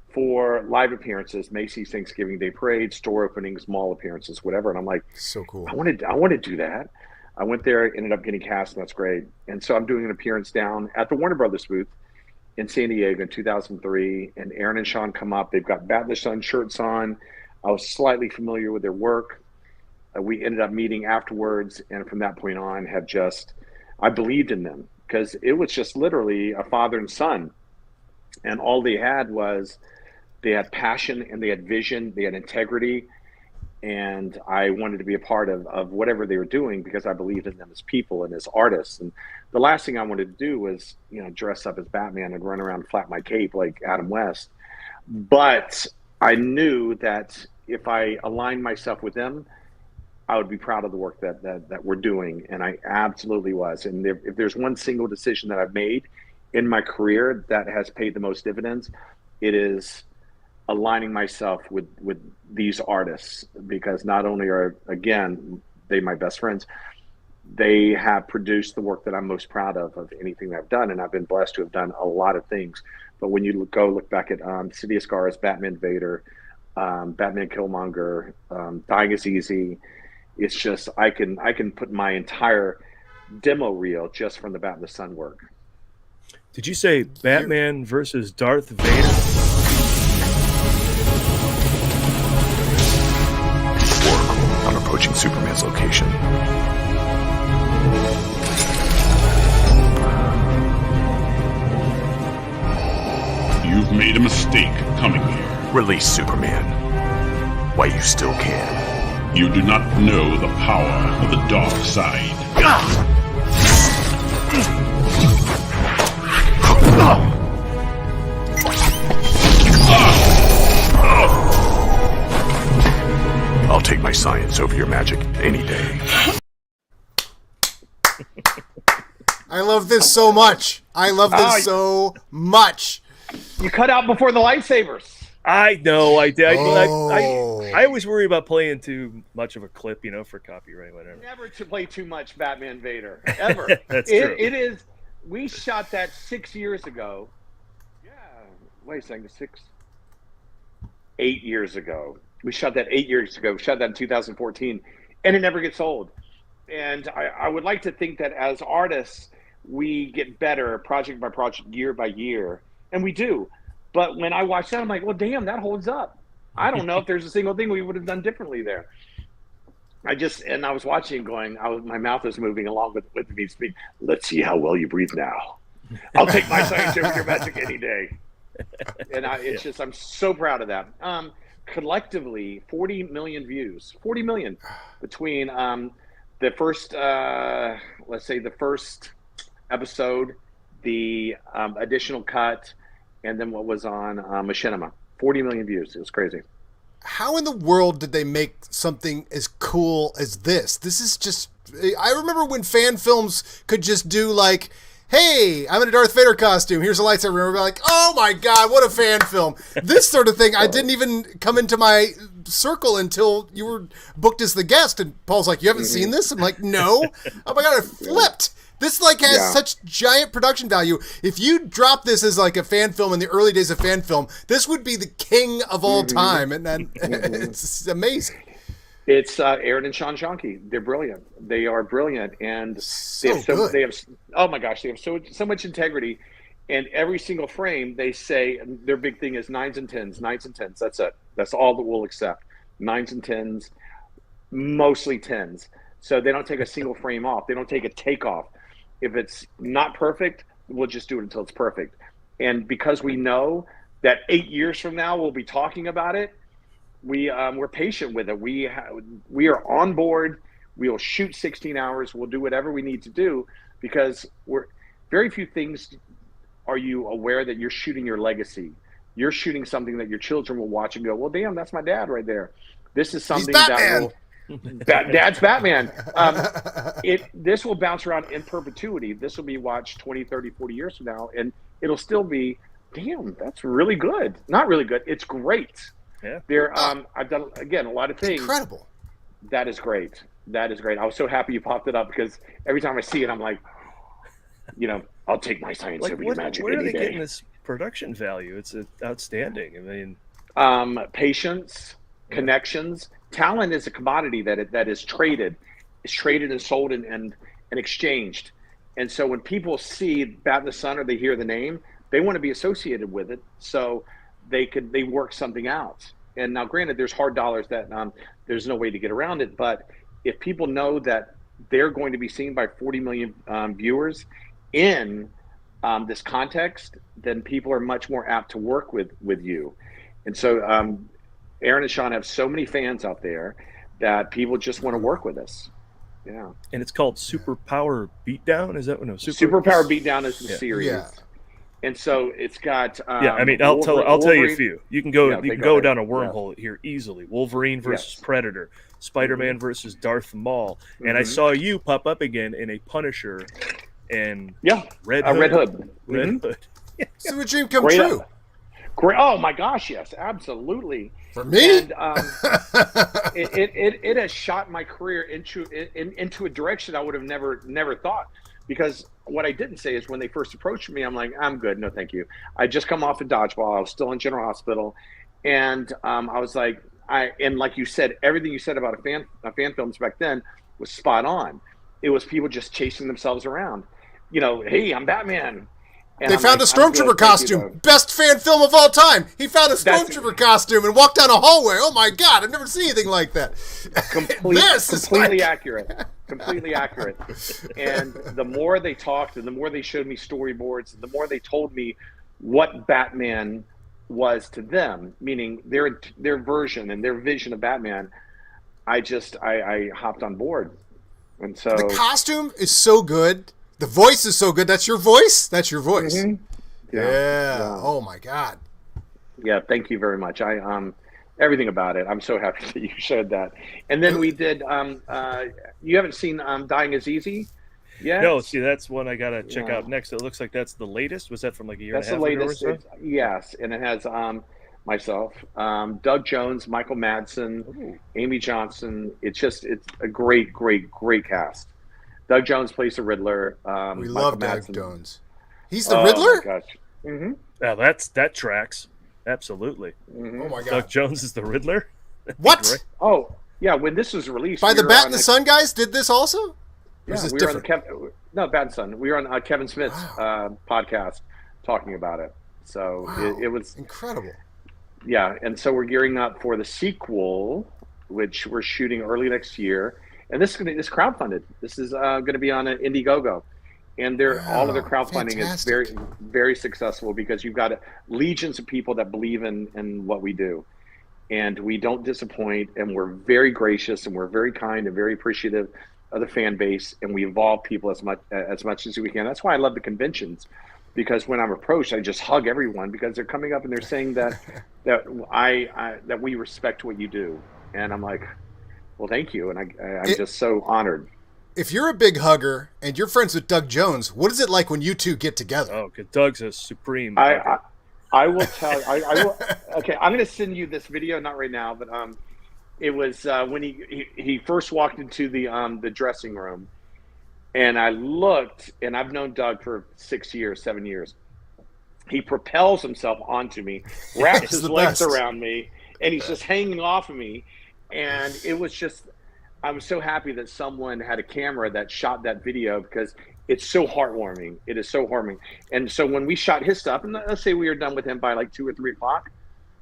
for live appearances, Macy's Thanksgiving Day Parade, store openings, mall appearances, whatever. And I'm like, so cool. I want to do that. I went there, ended up getting cast, and that's great. And so I'm doing an appearance down at the Warner Brothers booth in San Diego in 2003. And Aaron and Sean come up. They've got Bat in the Sun shirts on. I was slightly familiar with their work. We ended up meeting afterwards, and from that point on, I believed in them, because it was just literally a father and son, and all they had was they had passion, and they had vision, they had integrity, and I wanted to be a part of whatever they were doing because I believed in them as people and as artists. And the last thing I wanted to do was, dress up as Batman and run around and flap my cape like Adam West. But I knew that if I aligned myself with them, I would be proud of the work that we're doing, and I absolutely was. And if there's one single decision that I've made in my career that has paid the most dividends, it is aligning myself with these artists, because not only are, again, they my best friends, they have produced the work that I'm most proud of anything that I've done, and I've been blessed to have done a lot of things. But when you look back at City of Scars, Batman Vader, Batman Killmonger, Dying is Easy, it's just I can put my entire demo reel just from the Bat in the Sun work. Did you say Batman versus Darth Vader? Oracle, I'm approaching Superman's location. You've made a mistake coming here. Release Superman while you still can. You do not know the power of the dark side. I'll take my science over your magic any day. I love this so much. So much. You cut out before the lightsabers. I know, I did. I always worry about playing too much of a clip, for copyright, whatever. Never to play too much Batman Vader, ever. That's true. It is. We shot that 6 years ago. Yeah. Wait a second. 8 years ago. We shot that 8 years ago. We shot that in 2014, and it never gets old. And I would like to think that as artists, we get better project by project, year by year, and we do. But when I watch that, I'm like, well, damn, that holds up. I don't know if there's a single thing we would have done differently there. I was watching going, my mouth was moving along with me speaking. Let's see how well you breathe now. I'll take my science over your magic any day. And I'm so proud of that. Collectively, 40 million views, 40 million between the first, let's say the first episode, the additional cut, and then what was on Machinima. 40 million views. It was crazy. How in the world did they make something as cool as this? This is just... I remember when fan films could just do like, hey, I'm in a Darth Vader costume. Here's a lightsaber. And we're like, oh my God, what a fan film. This sort of thing, I didn't even come into my circle until you were booked as the guest. And Paul's like, you haven't seen this? I'm like, no. Oh my God, I flipped. This like has such giant production value. If you drop this as like a fan film in the early days of fan film, this would be the king of all time, and then it's amazing. It's Aaron and Sean Jonke. They're brilliant. They are brilliant, and they have oh my gosh, they have so much integrity. And every single frame, they say their big thing is 9s and 10s, 9s and 10s. That's it. That's all that we'll accept. 9s and 10s, mostly 10s. So they don't take a single frame off. They don't take a take off. If it's not perfect, we'll just do it until it's perfect. And because we know that 8 years from now we'll be talking about it, we're patient with it. We are on board. We'll shoot 16 hours. We'll do whatever we need to do, because we're very few things are you aware that you're shooting your legacy. You're shooting something that your children will watch and go, well, damn, that's my dad right there. This is something that will. Dad's Batman. This will bounce around in perpetuity. This will be watched 20, 30, 40 years from now, and it'll still be, damn, that's really good. Not really good. It's great. Yeah. I've done, again, a lot of things. Incredible. That is great. That is great. I was so happy you popped it up, because every time I see it, I'm like, I'll take my science over your magic. Where are they getting this production value? It's outstanding. I mean, patience, connections. Talent is a commodity that is traded. It's traded and sold and exchanged. And so when people see Bat in the Sun or they hear the name, they want to be associated with it, so they work something out. And now, granted, there's hard dollars that there's no way to get around it. But if people know that they're going to be seen by 40 million viewers in this context, then people are much more apt to work with you. And so Aaron and Sean have so many fans out there that people just want to work with us. Yeah. And it's called Superpower Beatdown? Is that what? No, Superpower Beatdown is the series. Yeah. And so it's got I mean, I'll tell you a few. You can go down a wormhole here easily. Wolverine versus Predator, Spider-Man versus Darth Maul. And I saw you pop up again in a Punisher and Red Hood. Red Hood. So a dream come true. Great. Oh my gosh, yes, absolutely. For me, and, it has shot my career into a direction I would have never thought. Because what I didn't say is, when they first approached me, I'm like, I'm good, no thank you. I just come off of Dodgeball. I was still in General Hospital, and I was like, and like you said, everything you said about a fan films back then was spot on. It was people just chasing themselves around. Hey, I'm Batman. And they found a Stormtrooper costume. Best fan film of all time. He found a Stormtrooper costume and walked down a hallway. Oh my God, I've never seen anything like that. Completely accurate. Completely accurate. And the more they talked, and the more they showed me storyboards, and the more they told me what Batman was to them, meaning their version and their vision of Batman, I hopped on board. And so the costume is so good. The voice is so good. That's your voice? That's your voice. Mm-hmm. Yeah. Oh my God. Yeah, thank you very much. Everything about it. I'm so happy that you showed that. And then we did you haven't seen Dying is Easy yet? No, see, that's one I gotta check out next. It looks like that's the latest. Was that from like a year and a half ago or so? That's the latest. Yes, and it has myself, Doug Jones, Michael Madsen, Amy Johnson. It's a great cast. Doug Jones plays the Riddler. We love Doug Jones. He's the Riddler? Oh, my gosh. Mm-hmm. Yeah, that tracks. Absolutely. Mm-hmm. Oh, my God. Doug Jones is the Riddler? What? Oh, yeah, when this was released. By the Bat and the Sun guys did this also? Yeah, we were on Bat and Sun. We were on Kevin Smith's podcast talking about it. So it was incredible. Yeah, and so we're gearing up for the sequel, which we're shooting early next year. And this is crowdfunded. This is going to be on an Indiegogo, and all of their crowdfunding is very, very successful, because you've got legions of people that believe in what we do, and we don't disappoint, and we're very gracious, and we're very kind and very appreciative of the fan base, and we involve people as much as we can. That's why I love the conventions, because when I'm approached, I just hug everyone, because they're coming up and they're saying that that we respect what you do, and I'm like, well, thank you, and I'm just so honored. If you're a big hugger and you're friends with Doug Jones, what is it like when you two get together? Oh, because Doug's a supreme. I will tell. I will. Okay, I'm going to send you this video, not right now, but it was when he first walked into the dressing room, And I looked, and I've known Doug for 6 years, 7 years. He propels himself onto me, wraps his legs around me, and he's just hanging off of me. And it was just, I was so happy that someone had a camera that shot that video, because it's so heartwarming. It is so heartwarming. And so when we shot his stuff, and let's say we were done with him by like 2 or 3 o'clock,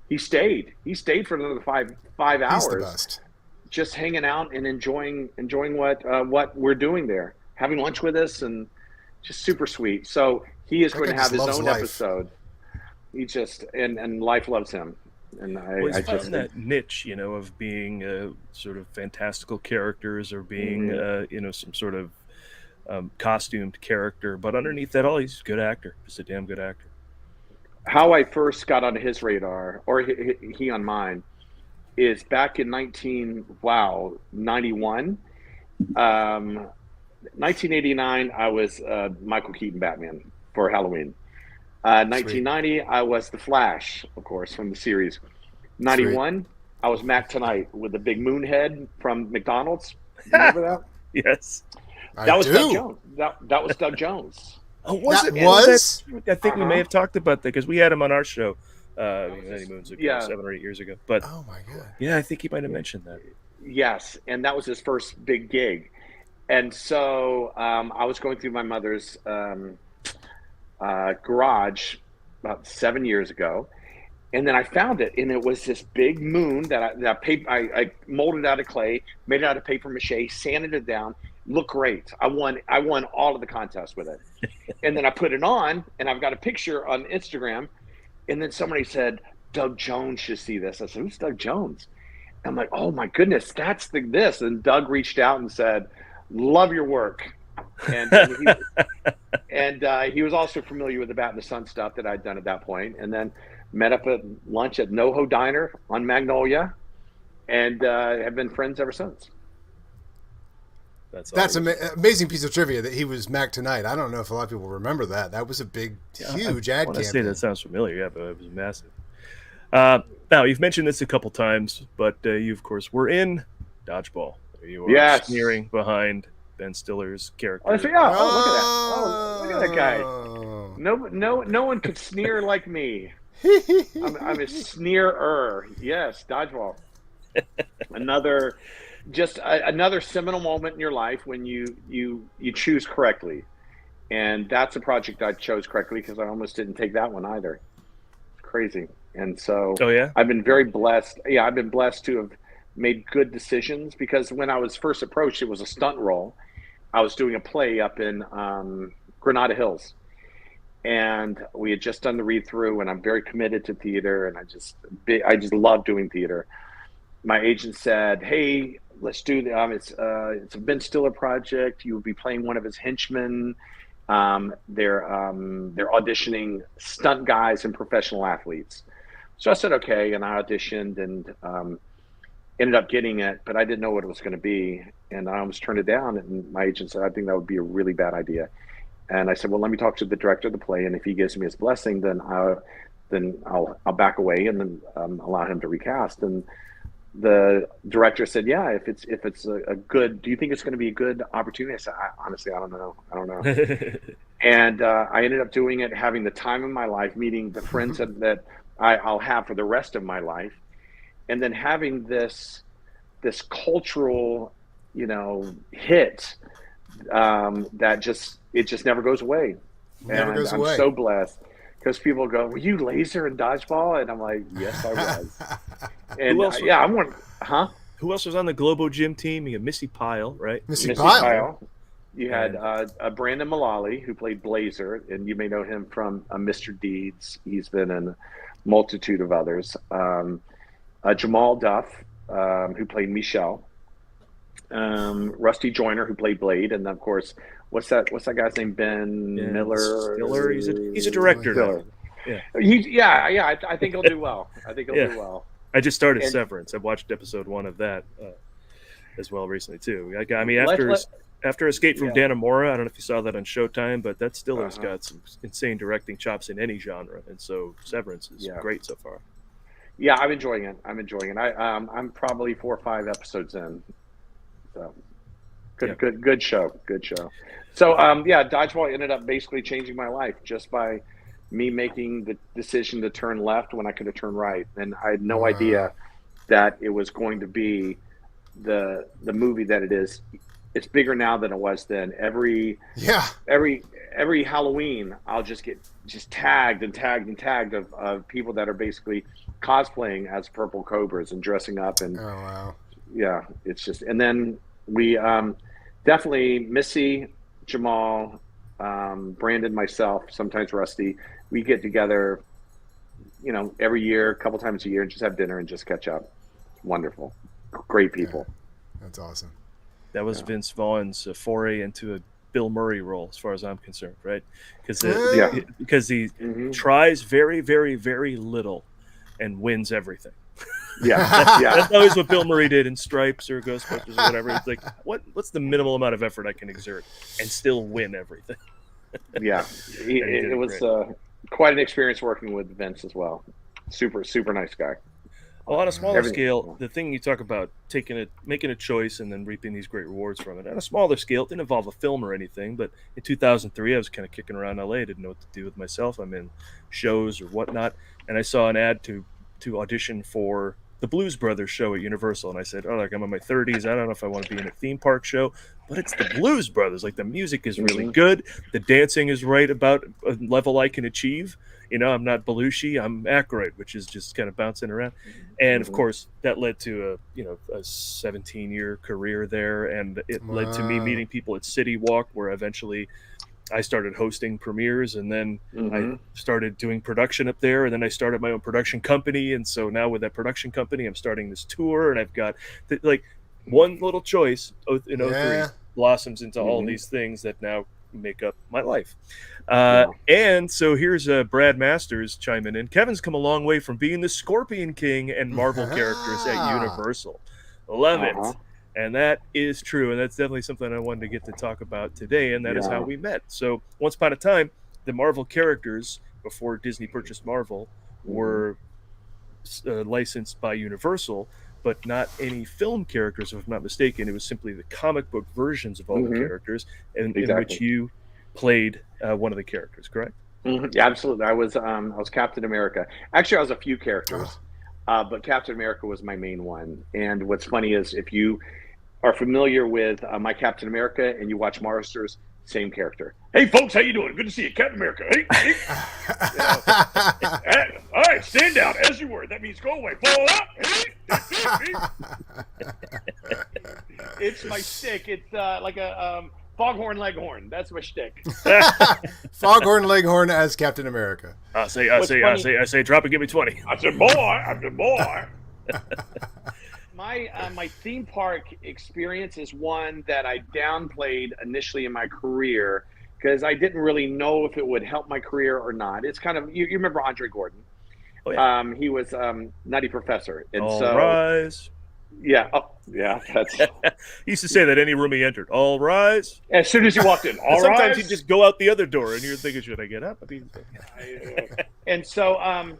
he stayed. He stayed for another five hours. He's the best. Just hanging out and enjoying what we're doing there, having lunch with us, and just super sweet. So he is going to have his own episode. He just and life loves him. And I just that niche, of being sort of fantastical characters, or being some sort of costumed character. But underneath that all, he's a good actor. Just a damn good actor. How I first got on his radar, or he on mine, is back in 91. 1989, I was Michael Keaton Batman for Halloween. 1990, I was the Flash, of course, from the series. 91, I was Mac Tonight with the big moon head from McDonald's. Remember that? Yes. That was Doug Jones. That was Doug Jones. Oh, was it? Was? I think we may have talked about that, because we had him on our show many moons ago, 7 or 8 years ago. But oh my god, yeah, I think he might have mentioned that. Yes, and that was his first big gig. And so I was going through my mother's garage about 7 years ago, and then I found it, and it was this big moon that I molded out of clay, made it out of paper mache, sanded it down. Looked great. I won all of the contests with it. And then I put it on, and I've got a picture on Instagram, and then somebody said, Doug Jones should see this. I said, who's Doug Jones? I'm like, oh my goodness, that's this. And Doug reached out and said, love your work. And he was also familiar with the Bat in the Sun stuff that I'd done at that point. And then met up at lunch at NoHo Diner on Magnolia, and have been friends ever since. That's an amazing piece of trivia that he was Mac Tonight. I don't know if a lot of people remember that. That was a big, huge ad campaign. I say that sounds familiar, yeah, but it was massive. Now, you've mentioned this a couple times, but you, of course, were in Dodgeball. You were sneering behind Ben Stiller's character. Oh, look at that. Oh, look at that guy. No one could sneer like me. I'm a sneerer. Yes, Dodgeball. Another seminal moment in your life when you choose correctly. And that's a project I chose correctly, because I almost didn't take that one either. It's crazy. And so I've been very blessed. Yeah, I've been blessed to have made good decisions, because when I was first approached, it was a stunt role. I was doing a play up in Granada Hills, and we had just done the read through, and I'm very committed to theater, and I just love doing theater. My agent said, hey, let's do it's a Ben Stiller project. You will be playing one of his henchmen. They're auditioning stunt guys and professional athletes. So I said, okay. And I auditioned and ended up getting it, but I didn't know what it was going to be. And I almost turned it down. And my agent said, I think that would be a really bad idea. And I said, well, let me talk to the director of the play. And if he gives me his blessing, then I'll back away and then allow him to recast. And the director said, yeah, if it's a good, do you think it's going to be a good opportunity? I said, honestly, I don't know. And I ended up doing it, having the time of my life, meeting the friends that I'll have for the rest of my life. And then having this cultural, hit that just never goes away. I'm so blessed. Because people go, were you laser in Dodgeball? And I'm like, yes, I was. And I'm one. Huh? Who else was on the Globo Gym team? You had Missy Pyle, right? Missy Pyle. You had Brandon Mullally, who played Blazer, and you may know him from Mr. Deeds. He's been in a multitude of others. Jamal Duff, who played Michelle. Rusty Joyner, who played Blade, and of course, what's that guy's name? Ben Miller. Stiller. He's a director. Stiller. Yeah. I think he'll do well. Do well. I just started Severance. I've watched episode 1 of that as well recently too. I mean, after Escape from Dannemora, I don't know if you saw that on Showtime, but that Stiller's got some insane directing chops in any genre, and so Severance is great so far. Yeah, I'm enjoying it. I'm probably 4 or 5 episodes in. So Good show. So Dodgeball ended up basically changing my life just by me making the decision to turn left when I could have turned right, and I had no idea that it was going to be the movie that it is. It's bigger now than it was then. Every Halloween, I'll just get tagged of people that are basically cosplaying as Purple Cobras and dressing up, and it's just. And then we definitely Missy, Jamal, Brandon, myself, sometimes Rusty. We get together, every year, a couple times a year, and just have dinner and just catch up. Wonderful, great people. That's awesome. That was Vince Vaughn's foray into a Bill Murray role, as far as I'm concerned, right? Because he tries very, very, very little and wins everything. That's always what Bill Murray did in Stripes or Ghostbusters or whatever. It's like, what's the minimal amount of effort I can exert and still win everything? It was quite an experience working with Vince as well. Super, super nice guy. Well, on a smaller scale, the thing you talk about, making a choice and then reaping these great rewards from it. On a smaller scale, it didn't involve a film or anything, but in 2003, I was kind of kicking around LA. I didn't know what to do with myself. I'm in shows or whatnot, and I saw an ad to audition for the Blues Brothers show at Universal, and I said, I'm in my 30s. I don't know if I want to be in a theme park show, but it's the Blues Brothers. Like, the music is really good. The dancing is right about a level I can achieve. I'm not Belushi, I'm Aykroyd, which is just kind of bouncing around. And of course, that led to a 17-year career there, and it led to me meeting people at City Walk, where eventually I started hosting premieres, and then I started doing production up there, and then I started my own production company. And so now with that production company, I'm starting this tour, and I've got one little choice in 03 blossoms into all these things that now make up my life. And so here's Brad Masters chiming in. Kevin's come a long way from being the Scorpion King and Marvel characters at Universal. Love it. And that is true, and that's definitely something I wanted to get to talk about today, and that is how we met. So once upon a time, the Marvel characters, before Disney purchased Marvel, were licensed by Universal, but not any film characters, if I'm not mistaken. It was simply the comic book versions of all the characters, in which you played one of the characters, correct? Yeah, absolutely. I was Captain America. Actually, I was a few characters, but Captain America was my main one. And what's funny is, if you are familiar with my Captain America and you watch Monsters, same character. Hey, folks, how you doing? Good to see you, Captain America. Hey. All right, stand down as you were. That means go away. Fall out. Hey. It's my stick. It's like a Foghorn Leghorn. That's my shtick. Foghorn Leghorn as Captain America. I say, drop and give me 20. I said, boy. My theme park experience is one that I downplayed initially in my career because I didn't really know if it would help my career or not. It's kind of, you remember Andre Gordon? Oh, yeah. He was Nutty Professor. And All rise. Yeah. Oh, yeah. That's. He used to say that any room he entered. All rise. As soon as you walked in. All sometimes rise. he'd just go out the other door, and you're thinking, should I get up? And so,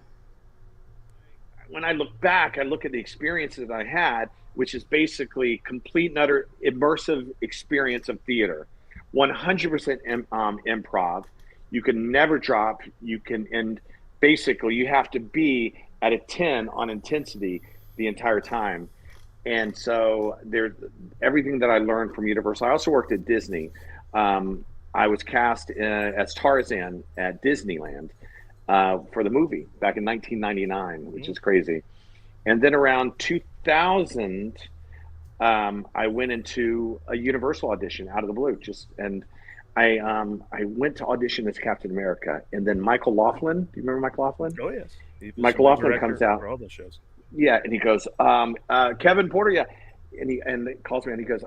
when I look back, I look at the experiences that I had, which is basically complete and utter immersive experience of theater, 100% improv. You can never drop. And basically you have to be at a 10 on intensity the entire time. And so there's everything that I learned from Universal. I also worked at Disney. I was cast as Tarzan at Disneyland for the movie back in 1999, which is crazy. And then around 2000, I went into a Universal audition out of the blue. I went to audition as Captain America, and then Michael Laughlin. Do you remember Michael Laughlin? Oh yes. Michael Laughlin comes out for all those shows. Yeah, and he goes, Kevin Porter, yeah, and he calls me and he goes,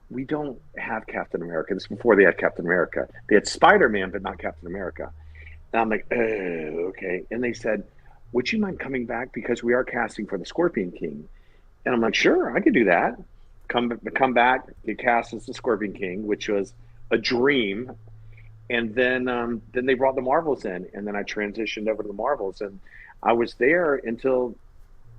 we don't have Captain America. This is before they had Captain America. They had Spider-Man, but not Captain America. And I'm like, okay. And they said, would you mind coming back because we are casting for the Scorpion King? And I'm like, sure, I could do that. Come back, get cast as the Scorpion King, which was a dream. And then they brought the Marvels in, and then I transitioned over to the Marvels, and I was there until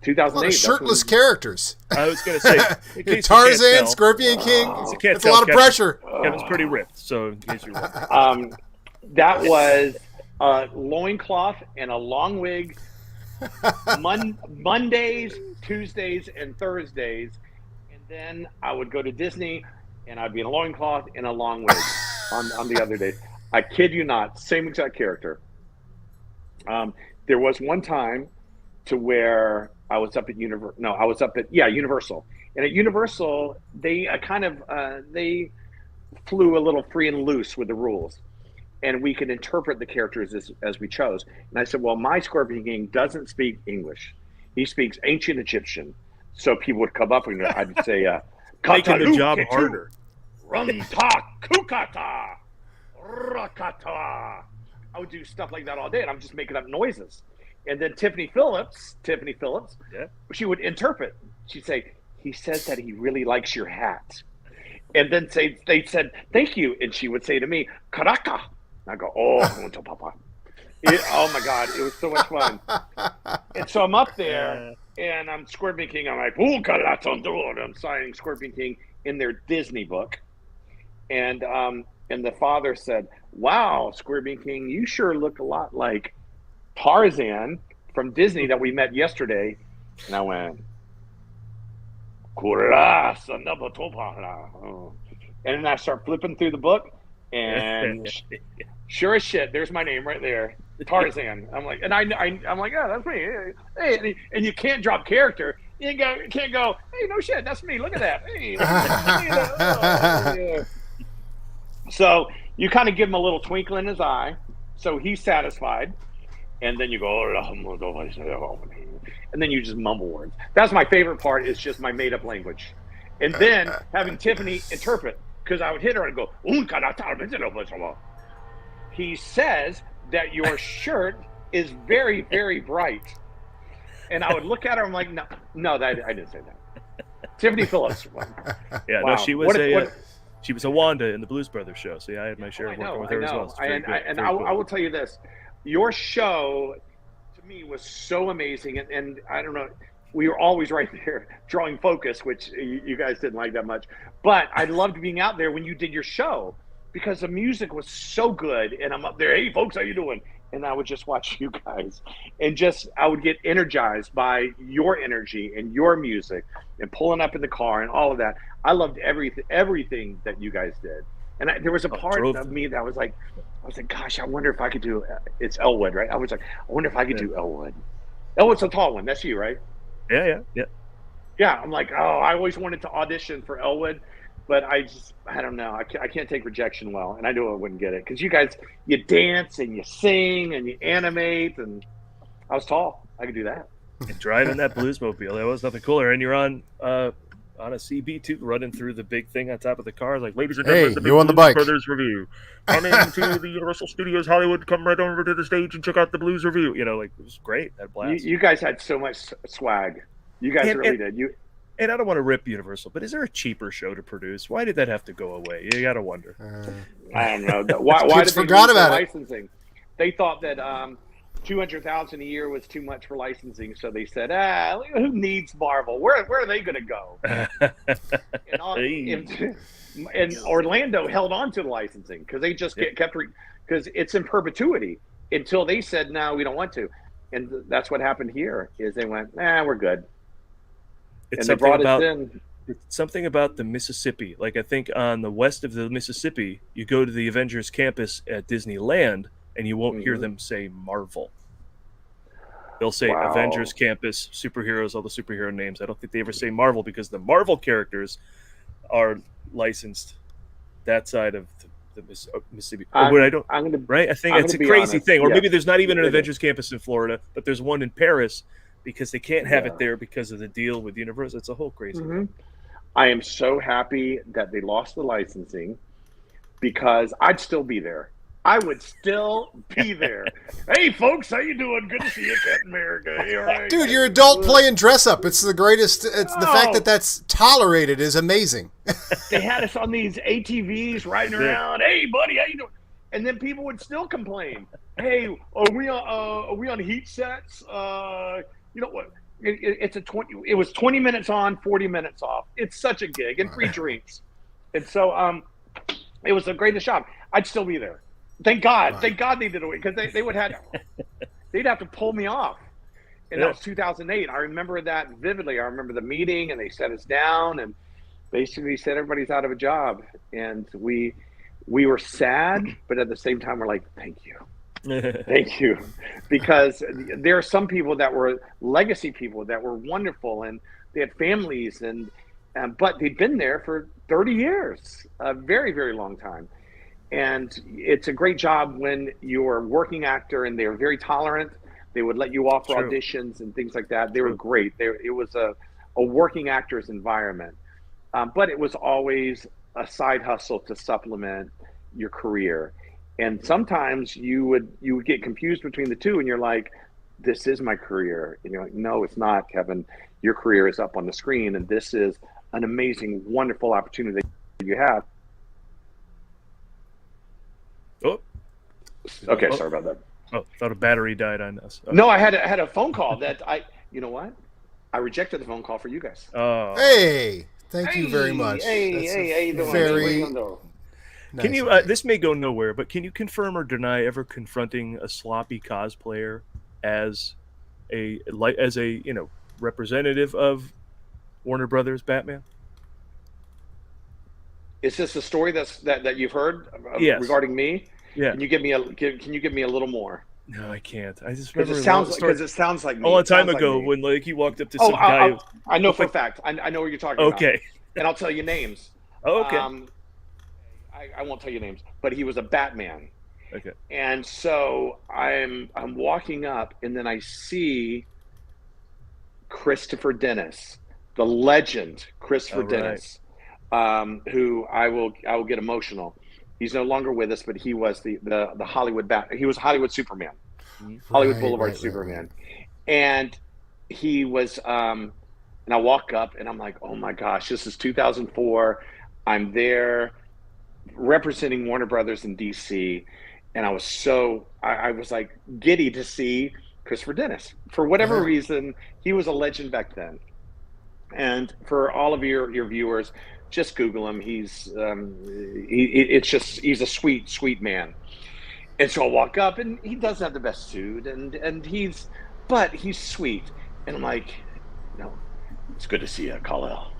2008. Shirtless characters. I was going to say Tarzan, Scorpion King. It's a lot of pressure. Kevin's pretty ripped, so in case you're wondering. That was a loincloth and a long wig. Mondays, Tuesdays, and Thursdays, and then I would go to Disney, and I'd be in a loincloth and a long wig on the other days. I kid you not, same exact character. There was one time to where I was up at Universal, and at Universal they they flew a little free and loose with the rules, and we could interpret the characters as we chose. And I said, well, my Scorpion King doesn't speak English; he speaks Ancient Egyptian. So people would come up and I'd say, making the job harder. Rumta kukata rakata. I would do stuff like that all day, and I'm just making up noises. And then Tiffany Phillips, she would interpret. She'd say, he says that he really likes your hat. And then they said, thank you. And she would say to me, Karaka. And I go, oh, papa. Oh my God, it was so much fun. And so I'm up there, and I'm Scorpion King. I'm like, I'm signing Scorpion King in their Disney book. And the father said, wow, Scorpion King, you sure look a lot like Tarzan from Disney that we met yesterday. And I went, and then I start flipping through the book, and sure as shit, there's my name right there, Tarzan. I'm like, and I'm like, oh, that's me. Hey, and you can't drop character. You can't go, hey, no shit, that's me. Look at that. Hey, yeah. So you kind of give him a little twinkle in his eye, so he's satisfied, and then you go, and then you just mumble words. That's my favorite part. Is just my made-up language, and then having Tiffany interpret, because I would hit her and go, he says that your shirt is very, very bright, and I would look at her. I'm like, no, I didn't say that. Tiffany Phillips. Yeah, wow. No, she was she was a Wanda in the Blues Brothers show, so yeah, I had my share of working with her as well. I will tell you this: your show to me was so amazing, and I don't know, we were always right there drawing focus, which you guys didn't like that much, but I loved being out there when you did your show because the music was so good, and I'm up there, hey folks, how you doing? And I would just watch you guys, and I would get energized by your energy and your music, and pulling up in the car and all of that. I loved everything that you guys did. And there was a part of me that was like, gosh, I wonder if I could do. It's Elwood, right? I was like, I wonder if I could do Elwood. Elwood's a tall one. That's you, right? Yeah. Yeah, I'm like, oh, I always wanted to audition for Elwood, but I don't know. I can't take rejection well, and I knew I wouldn't get it because you guys, you dance and you sing and you animate, and I was tall. I could do that. And driving that Bluesmobile, there was nothing cooler. And you're on a CB too, running through the big thing on top of the car, like, ladies and gentlemen, the Blues Brothers review. Coming to the Universal Studios Hollywood. Come right over to the stage and check out the Blues review. You know, like, it was great. That blast. You guys had so much swag. You guys really did. And I don't want to rip Universal, but is there a cheaper show to produce? Why did that have to go away? You got to wonder. I don't know. Why did they forgot about licensing? They thought that $200,000 a year was too much for licensing, so they said, who needs Marvel? Where are they going to go? and Orlando held on to the licensing because they just because it's in perpetuity until they said, no, we don't want to. And that's what happened here is they went, we're good. It's something about the Mississippi. Like, I think on the west of the Mississippi, you go to the Avengers campus at Disneyland, and you won't hear them say Marvel. They'll say Avengers campus, superheroes, all the superhero names. I don't think they ever say Marvel because the Marvel characters are licensed that side of the Mississippi. I think it's a crazy thing. Or maybe there's not even an Avengers campus in Florida, but there's one in Paris because they can't have it there because of the deal with Universal. It's a whole crazy thing. I am so happy that they lost the licensing because I'd still be there. I would still be there. Hey, folks, how you doing? Good to see you, Captain America. Hey, all right. Dude, you're adult playing dress up. It's the greatest. It's the fact that that's tolerated is amazing. They had us on these ATVs riding around. Hey, buddy, how you doing? And then people would still complain. Hey, are we on heat sets? You know what? It was 20 minutes on, 40 minutes off. It's such a gig and free drinks. And so it was the greatest job. I'd still be there. Thank God. Right. Thank God they did it, because they'd have to pull me off. And that was 2008. I remember that vividly. I remember the meeting, and they set us down and basically said everybody's out of a job. And we were sad, but at the same time, we're like, thank you. Thank you. Because there are some people that were legacy people that were wonderful, and they had families, but they'd been there for 30 years, a very, very long time. And it's a great job when you're a working actor, and they're very tolerant. They would let you off for auditions and things like that. They were great. It was a working actor's environment. But it was always a side hustle to supplement your career. And sometimes you would get confused between the two, and you're like, this is my career. And you're like, no, it's not, Kevin. Your career is up on the screen, and this is an amazing, wonderful opportunity that you have. Oh. Okay, sorry about that. Oh, thought a battery died on us. Oh. No, I had a phone call that you know what? I rejected the phone call for you guys. Oh. Hey, thank you very much. Hey, very nice. Can you? This may go nowhere, but can you confirm or deny ever confronting a sloppy cosplayer as a representative of Warner Brothers Batman? Is this a story that you've heard regarding me? Yeah. Can you give me a little more? No, I can't. I just remember because it sounds like me. A long time ago when he walked up to some guy. I know for a fact. I know what you're talking about. Okay. And I'll tell you names. Oh, okay. I won't tell you names, but he was a Batman. Okay. And so I'm walking up, and then I see Christopher Dennis, the legend Christopher Dennis, who I will get emotional. He's no longer with us, but he was the Hollywood he was Hollywood Superman, Hollywood Boulevard Superman. And he was, and I walk up, and I'm like, oh my gosh, this is 2004. I'm there representing Warner Brothers in DC. And I was I was like giddy to see Christopher Dennis. For whatever reason, he was a legend back then. And for all of your viewers, just Google him. He's a sweet, sweet man. And so I walk up, and he doesn't have the best suit, and he's sweet. And I'm like, no, it's good to see you, Kal-El.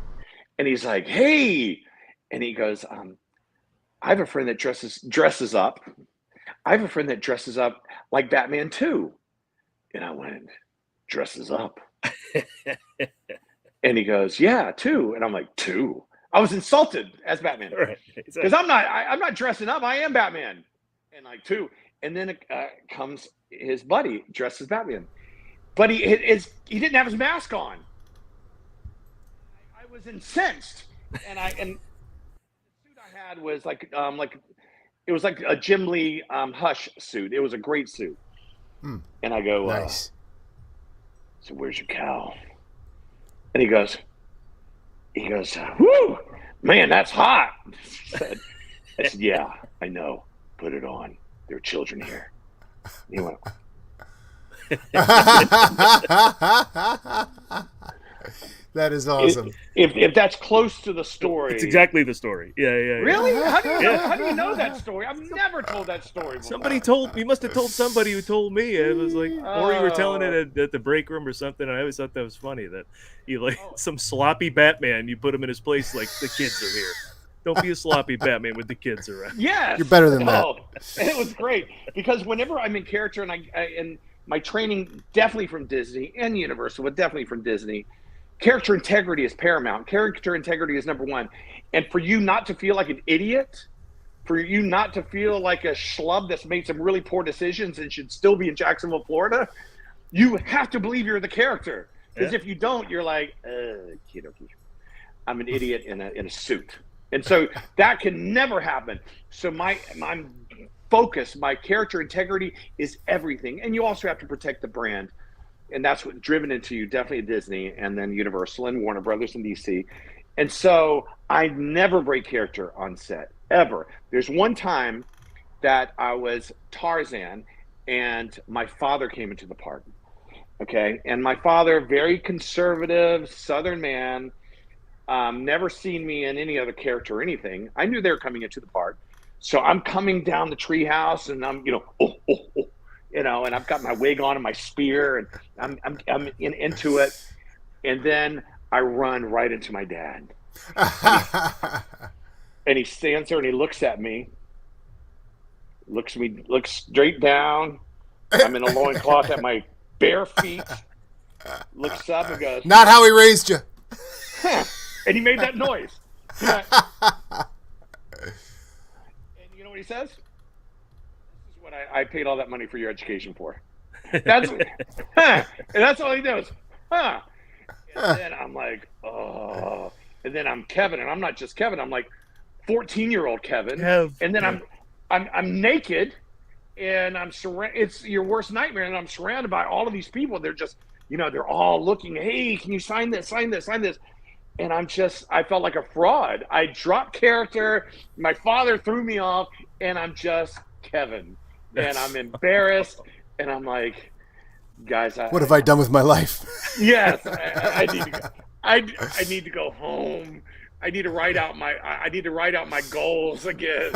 And he's like, hey, and he goes, I have a friend that dresses up. I have a friend that dresses up like Batman too. And I went, dresses up. And he goes, yeah, too. And I'm like, too? I was insulted as Batman. Because I'm not dressing up. I am Batman. And like, too. And then comes his buddy dressed as Batman. But he didn't have his mask on. I was incensed. And the suit I had was like it was like a Jim Lee Hush suit. It was a great suit. And I go, nice. So where's your cowl? And he goes, whoo, man, that's hot. I said, yeah, I know. Put it on. There are children here. And he went, that is awesome. If that's close to the story. It's exactly the story. Yeah. Really? How do you know that story? I've never told that story before. You must have told somebody who told me. It was like, or you were telling it at the break room or something. And I always thought that was funny that you some sloppy Batman, you put him in his place like the kids are here. Don't be a sloppy Batman with the kids around. Yes. You're better than that. It was great because whenever I'm in character and my training definitely from Disney and Universal, but definitely from Disney, character integrity is paramount. Character integrity is number one. And for you not to feel like an idiot, for you not to feel like a schlub that's made some really poor decisions and should still be in Jacksonville, Florida, you have to believe you're the character. Because if you don't, you're like, kiddo-key. I'm an idiot in a suit. And so that can never happen. So my focus, my character integrity is everything. And you also have to protect the brand. And that's what driven into you, definitely Disney, and then Universal and Warner Brothers and DC. And so I never break character on set, ever. There's one time that I was Tarzan, and my father came into the park. Okay, and my father, very conservative Southern man, never seen me in any other character or anything. I knew they were coming into the park, so I'm coming down the treehouse, and I'm, and I've got my wig on and my spear, and I'm into it, and then I run right into my dad, and he stands there and he looks at me, looks straight down. I'm in a loincloth at my bare feet, looks up and goes, "Not how he raised you." And he made that noise. And you know what he says? This is what I paid all that money for your education for. That's and that's all he does. And then I'm like, oh. And then I'm Kevin, and I'm not just Kevin. I'm like 14-year-old Kevin. And then I'm naked. And I'm surrounded. It's your worst nightmare, and I'm surrounded by all of these people. They're just, they're all looking. Hey, can you sign this? Sign this? Sign this? And I felt like a fraud. I dropped character. My father threw me off, and I'm just Kevin, and I'm embarrassed, and I'm like, guys, what have I done with my life? Yes, I need to go. I need to go home. I need to write out my goals again.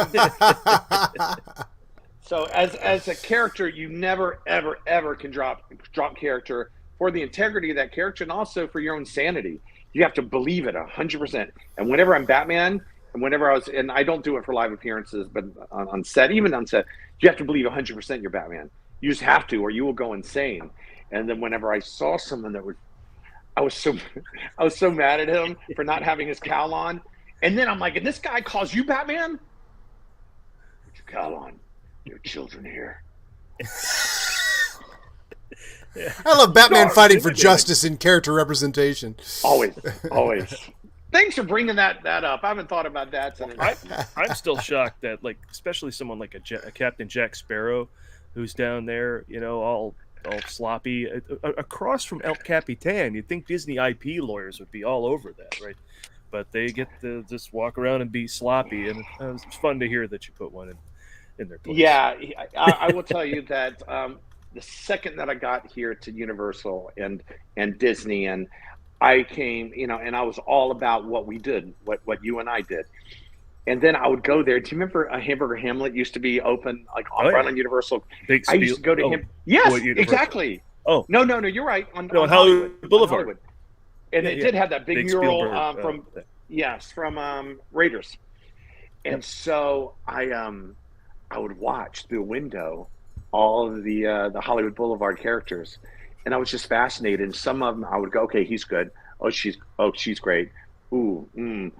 So as a character, you never, ever, ever can drop character for the integrity of that character and also for your own sanity. You have to believe it 100%. And whenever I'm Batman, and whenever and I don't do it for live appearances, but on set, even on set, you have to believe 100% you're Batman. You just have to, or you will go insane. And then whenever I saw someone that I was so mad at him for not having his cowl on. And then I'm like, and this guy calls you Batman? Put your cowl on. There are children here. I love Batman fighting for justice in character representation. Always. Thanks for bringing that up. I haven't thought about that since. I'm still shocked that, especially someone like a Captain Jack Sparrow, who's down there, all sloppy, across from El Capitan. You'd think Disney IP lawyers would be all over that, right? But they get to just walk around and be sloppy, and it's fun to hear that you put one in their place. Yeah, I will tell you that the second that I got here to Universal and Disney, and I came, and I was all about what we did, what you and I did. And then I would go there. Do you remember Hamburger Hamlet used to be open right on Universal? I used to go to him. Yes, exactly. Oh, no, you're right. On Hollywood Boulevard. Hollywood. And it did have that big mural from Raiders. And so I would watch through a window all of the Hollywood Boulevard characters, and I was just fascinated. And some of them I would go, okay, he's good. Oh, she's great. Ooh.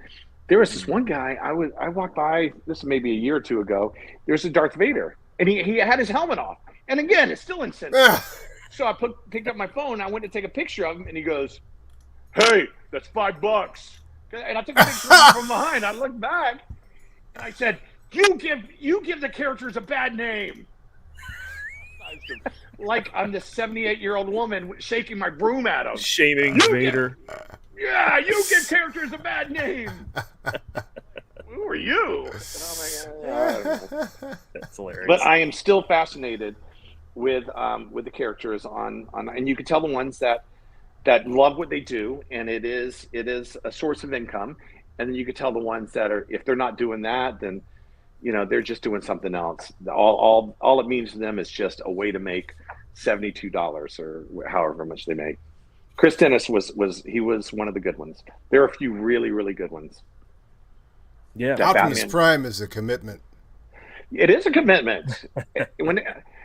There was this one guy I walked by. This is maybe a year or two ago. There's a Darth Vader, and he had his helmet off. And again, it's still insensitive. So I picked up my phone. I went to take a picture of him, and he goes, "Hey, that's $5." And I took a picture of him from behind. I looked back, and I said, You give the characters a bad name. Like I'm this 78-year-old woman shaking my broom at them. Shaming Vader. You give characters a bad name. Who are you? That's hilarious. But I am still fascinated with the characters on, and you can tell the ones that love what they do, and it is a source of income, and then you can tell the ones that are, if they're not doing that, then they're just doing something else. All it means to them is just a way to make $72 or however much they make. Chris Dennis was one of the good ones. There are a few really, really good ones. Yeah, Optimus Prime is a commitment. It is a commitment.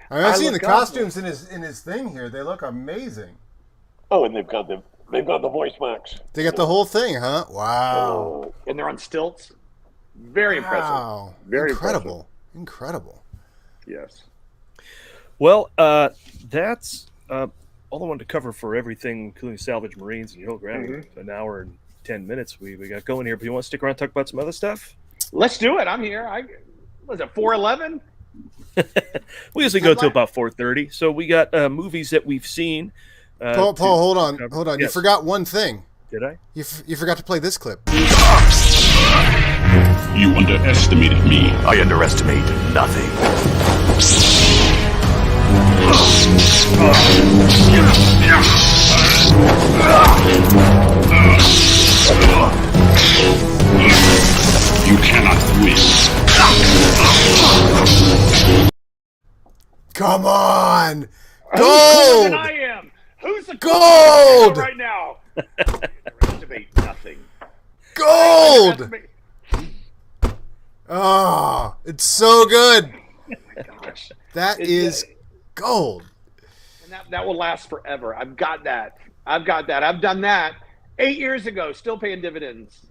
I've seen the costumes in his thing here. They look amazing. Oh, and they've got the voice box. They got the whole thing, huh? Wow. Oh, and they're on stilts. Very impressive. Very incredible. Yes. Well, that's all I wanted to cover for everything, including Salvage Marines and Hill Ground. An hour and 10 minutes we got going here. But you want to stick around and talk about some other stuff? Let's do it. I'm here. Was it 4:11? We usually go to about 4:30. So we got movies that we've seen. Paul, hold on. Yes. You forgot one thing. Did I? You forgot to play this clip. You underestimated me. I underestimate nothing. You cannot win. Come on! Who's cooler than Gold! I am? Who's the Gold! right now? Underestimate nothing. Gold! Oh, it's so good. Oh my gosh. That is gold. And that will last forever. I've got that. I've done that 8 years ago, still paying dividends.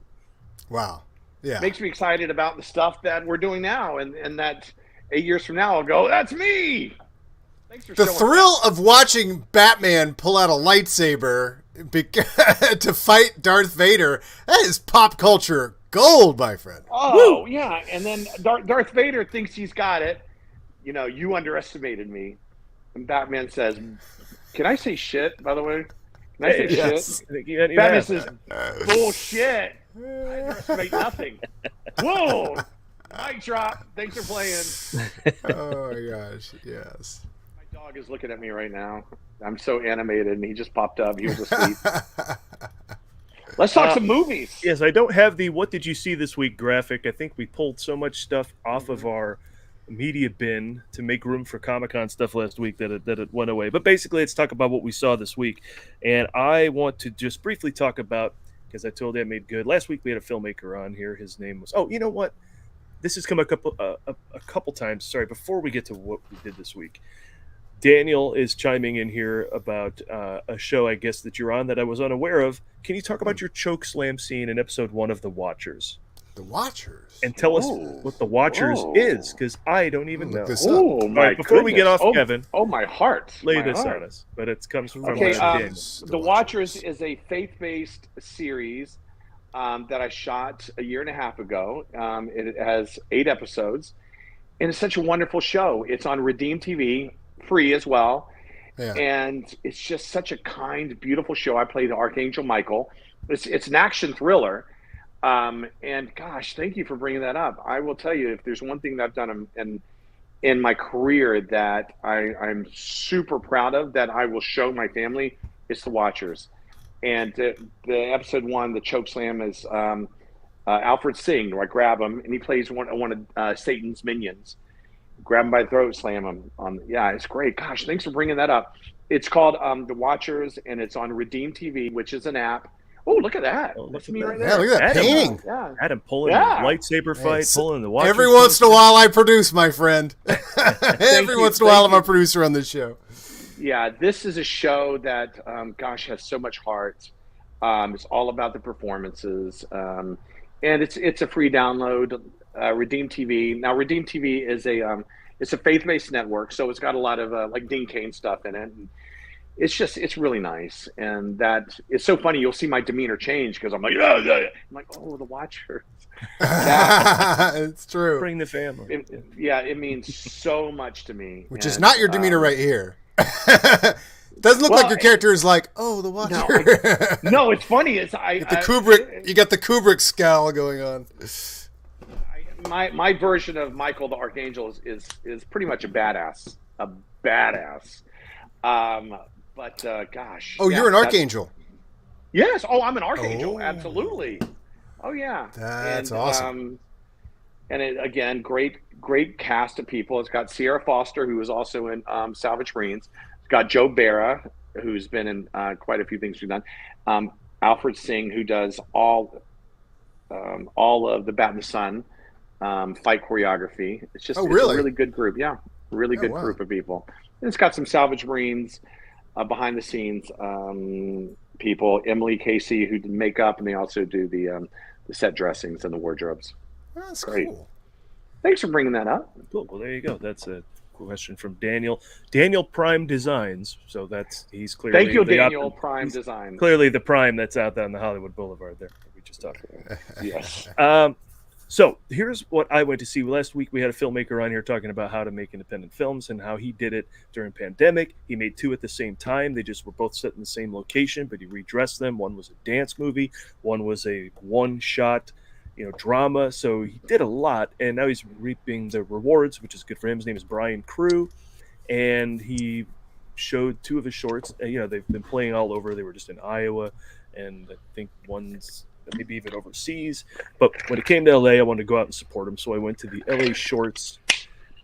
Wow. Yeah. Makes me excited about the stuff that we're doing now, and that 8 years from now I'll go, that's me. Thanks for the showing thrill that. of watching Batman pull out a lightsaber to fight Darth Vader, that is pop culture gold, my friend. Oh, woo! Yeah. And then Darth Vader thinks he's got it. You know, you underestimated me. And Batman says, can I say shit, by the way? Can I say shit? Batman says, bullshit. I underestimate nothing. Whoa! Mic drop. Thanks for playing. Oh, my gosh. Yes. My dog is looking at me right now. I'm so animated, and he just popped up. He was asleep. Let's talk some movies. Yes, I don't have the "What did you see this week" graphic. I think we pulled so much stuff off of our media bin to make room for Comic-Con stuff last week that it went away. But basically, let's talk about what we saw this week. And I want to just briefly talk about, because I told you I made good. Last week we had a filmmaker on here. His name was, oh, you know what? This has come a couple times. Sorry, before we get to what we did this week. Daniel is chiming in here about a show, I guess, that you're on that I was unaware of. Can you talk about your choke slam scene in episode 1 of The Watchers? The Watchers? And tell us what The Watchers is, because I don't even know. Oh, my right, before we get off, Kevin. Oh, my heart. Lay this on us. But it comes from Daniel. The Watchers is a faith-based series that I shot a year and a half ago. It has 8 episodes. And it's such a wonderful show. It's on Redeem TV. Free as well. Yeah. And it's just such a kind, beautiful show. I play the Archangel Michael. It's an action thriller. And gosh, thank you for bringing that up. I will tell you, if there's one thing that I've done in my career that I'm super proud of, that I will show my family, it's The Watchers. And the episode 1, the choke slam, is Alfred Singh, where I grab him, and he plays one of Satan's minions. Grab him by the throat, slam him on. Yeah, it's great. Gosh, thanks for bringing that up. It's called The Watchers, and it's on Redeem TV, which is an app. Oh, look at that. That's me right there. Yeah, look at that painting. Adam pulling the lightsaber fight, pulling the Watchers. Every once in a while I produce, my friend. Every once in a while I'm a producer on this show. Yeah, this is a show that, gosh, has so much heart. It's all about the performances. And it's a free download. Redeem TV. Now, Redeem TV is it's a faith-based network, so it's got a lot of like Dean Cain stuff in it. And it's really nice, and that it's so funny. You'll see my demeanor change because I'm like, I'm like, oh, The Watchers. It's true. Bring the family. It means so much to me. Which is not your demeanor right here. Doesn't look like your character is like, oh, The Watcher. No, it's funny. It's You got the Kubrick scowl going on. My version of Michael the Archangel is pretty much a badass. But gosh. Oh, you're an Archangel. Yes. Oh, I'm an Archangel. Absolutely. Oh, yeah. That's awesome. And it, again, great cast of people. It's got Sierra Foster, who was also in Salvage Marines. It's got Joe Barra, who's been in quite a few things we've done. Alfred Singh, who does all of the Bat in the Sun fight choreography. It's just really? It's a really good group. Yeah, really good group of people. And it's got some Salvage Marines behind the scenes people. Emily Casey, who did makeup, and they also do the set dressings and the wardrobes. That's great. Cool. Thanks for bringing that up. Cool. Well, there you go. That's a question from Daniel. Daniel Prime Designs. So he's clearly. Thank you, Daniel Prime Designs. Clearly the Prime that's out there on the Hollywood Boulevard there. We just talked about. Yes. So here's what I went to see. Last week we had a filmmaker on here talking about how to make independent films and how he did it during pandemic. He made 2 at the same time. They just were both set in the same location, but he redressed them. One was a dance movie. One was a one-shot, drama. So he did a lot, and now he's reaping the rewards, which is good for him. His name is Brian Crew, and he showed 2 of his shorts. They've been playing all over. They were just in Iowa, and I think one's maybe even overseas. But when it came to LA, I wanted to go out and support them, so I went to the LA Shorts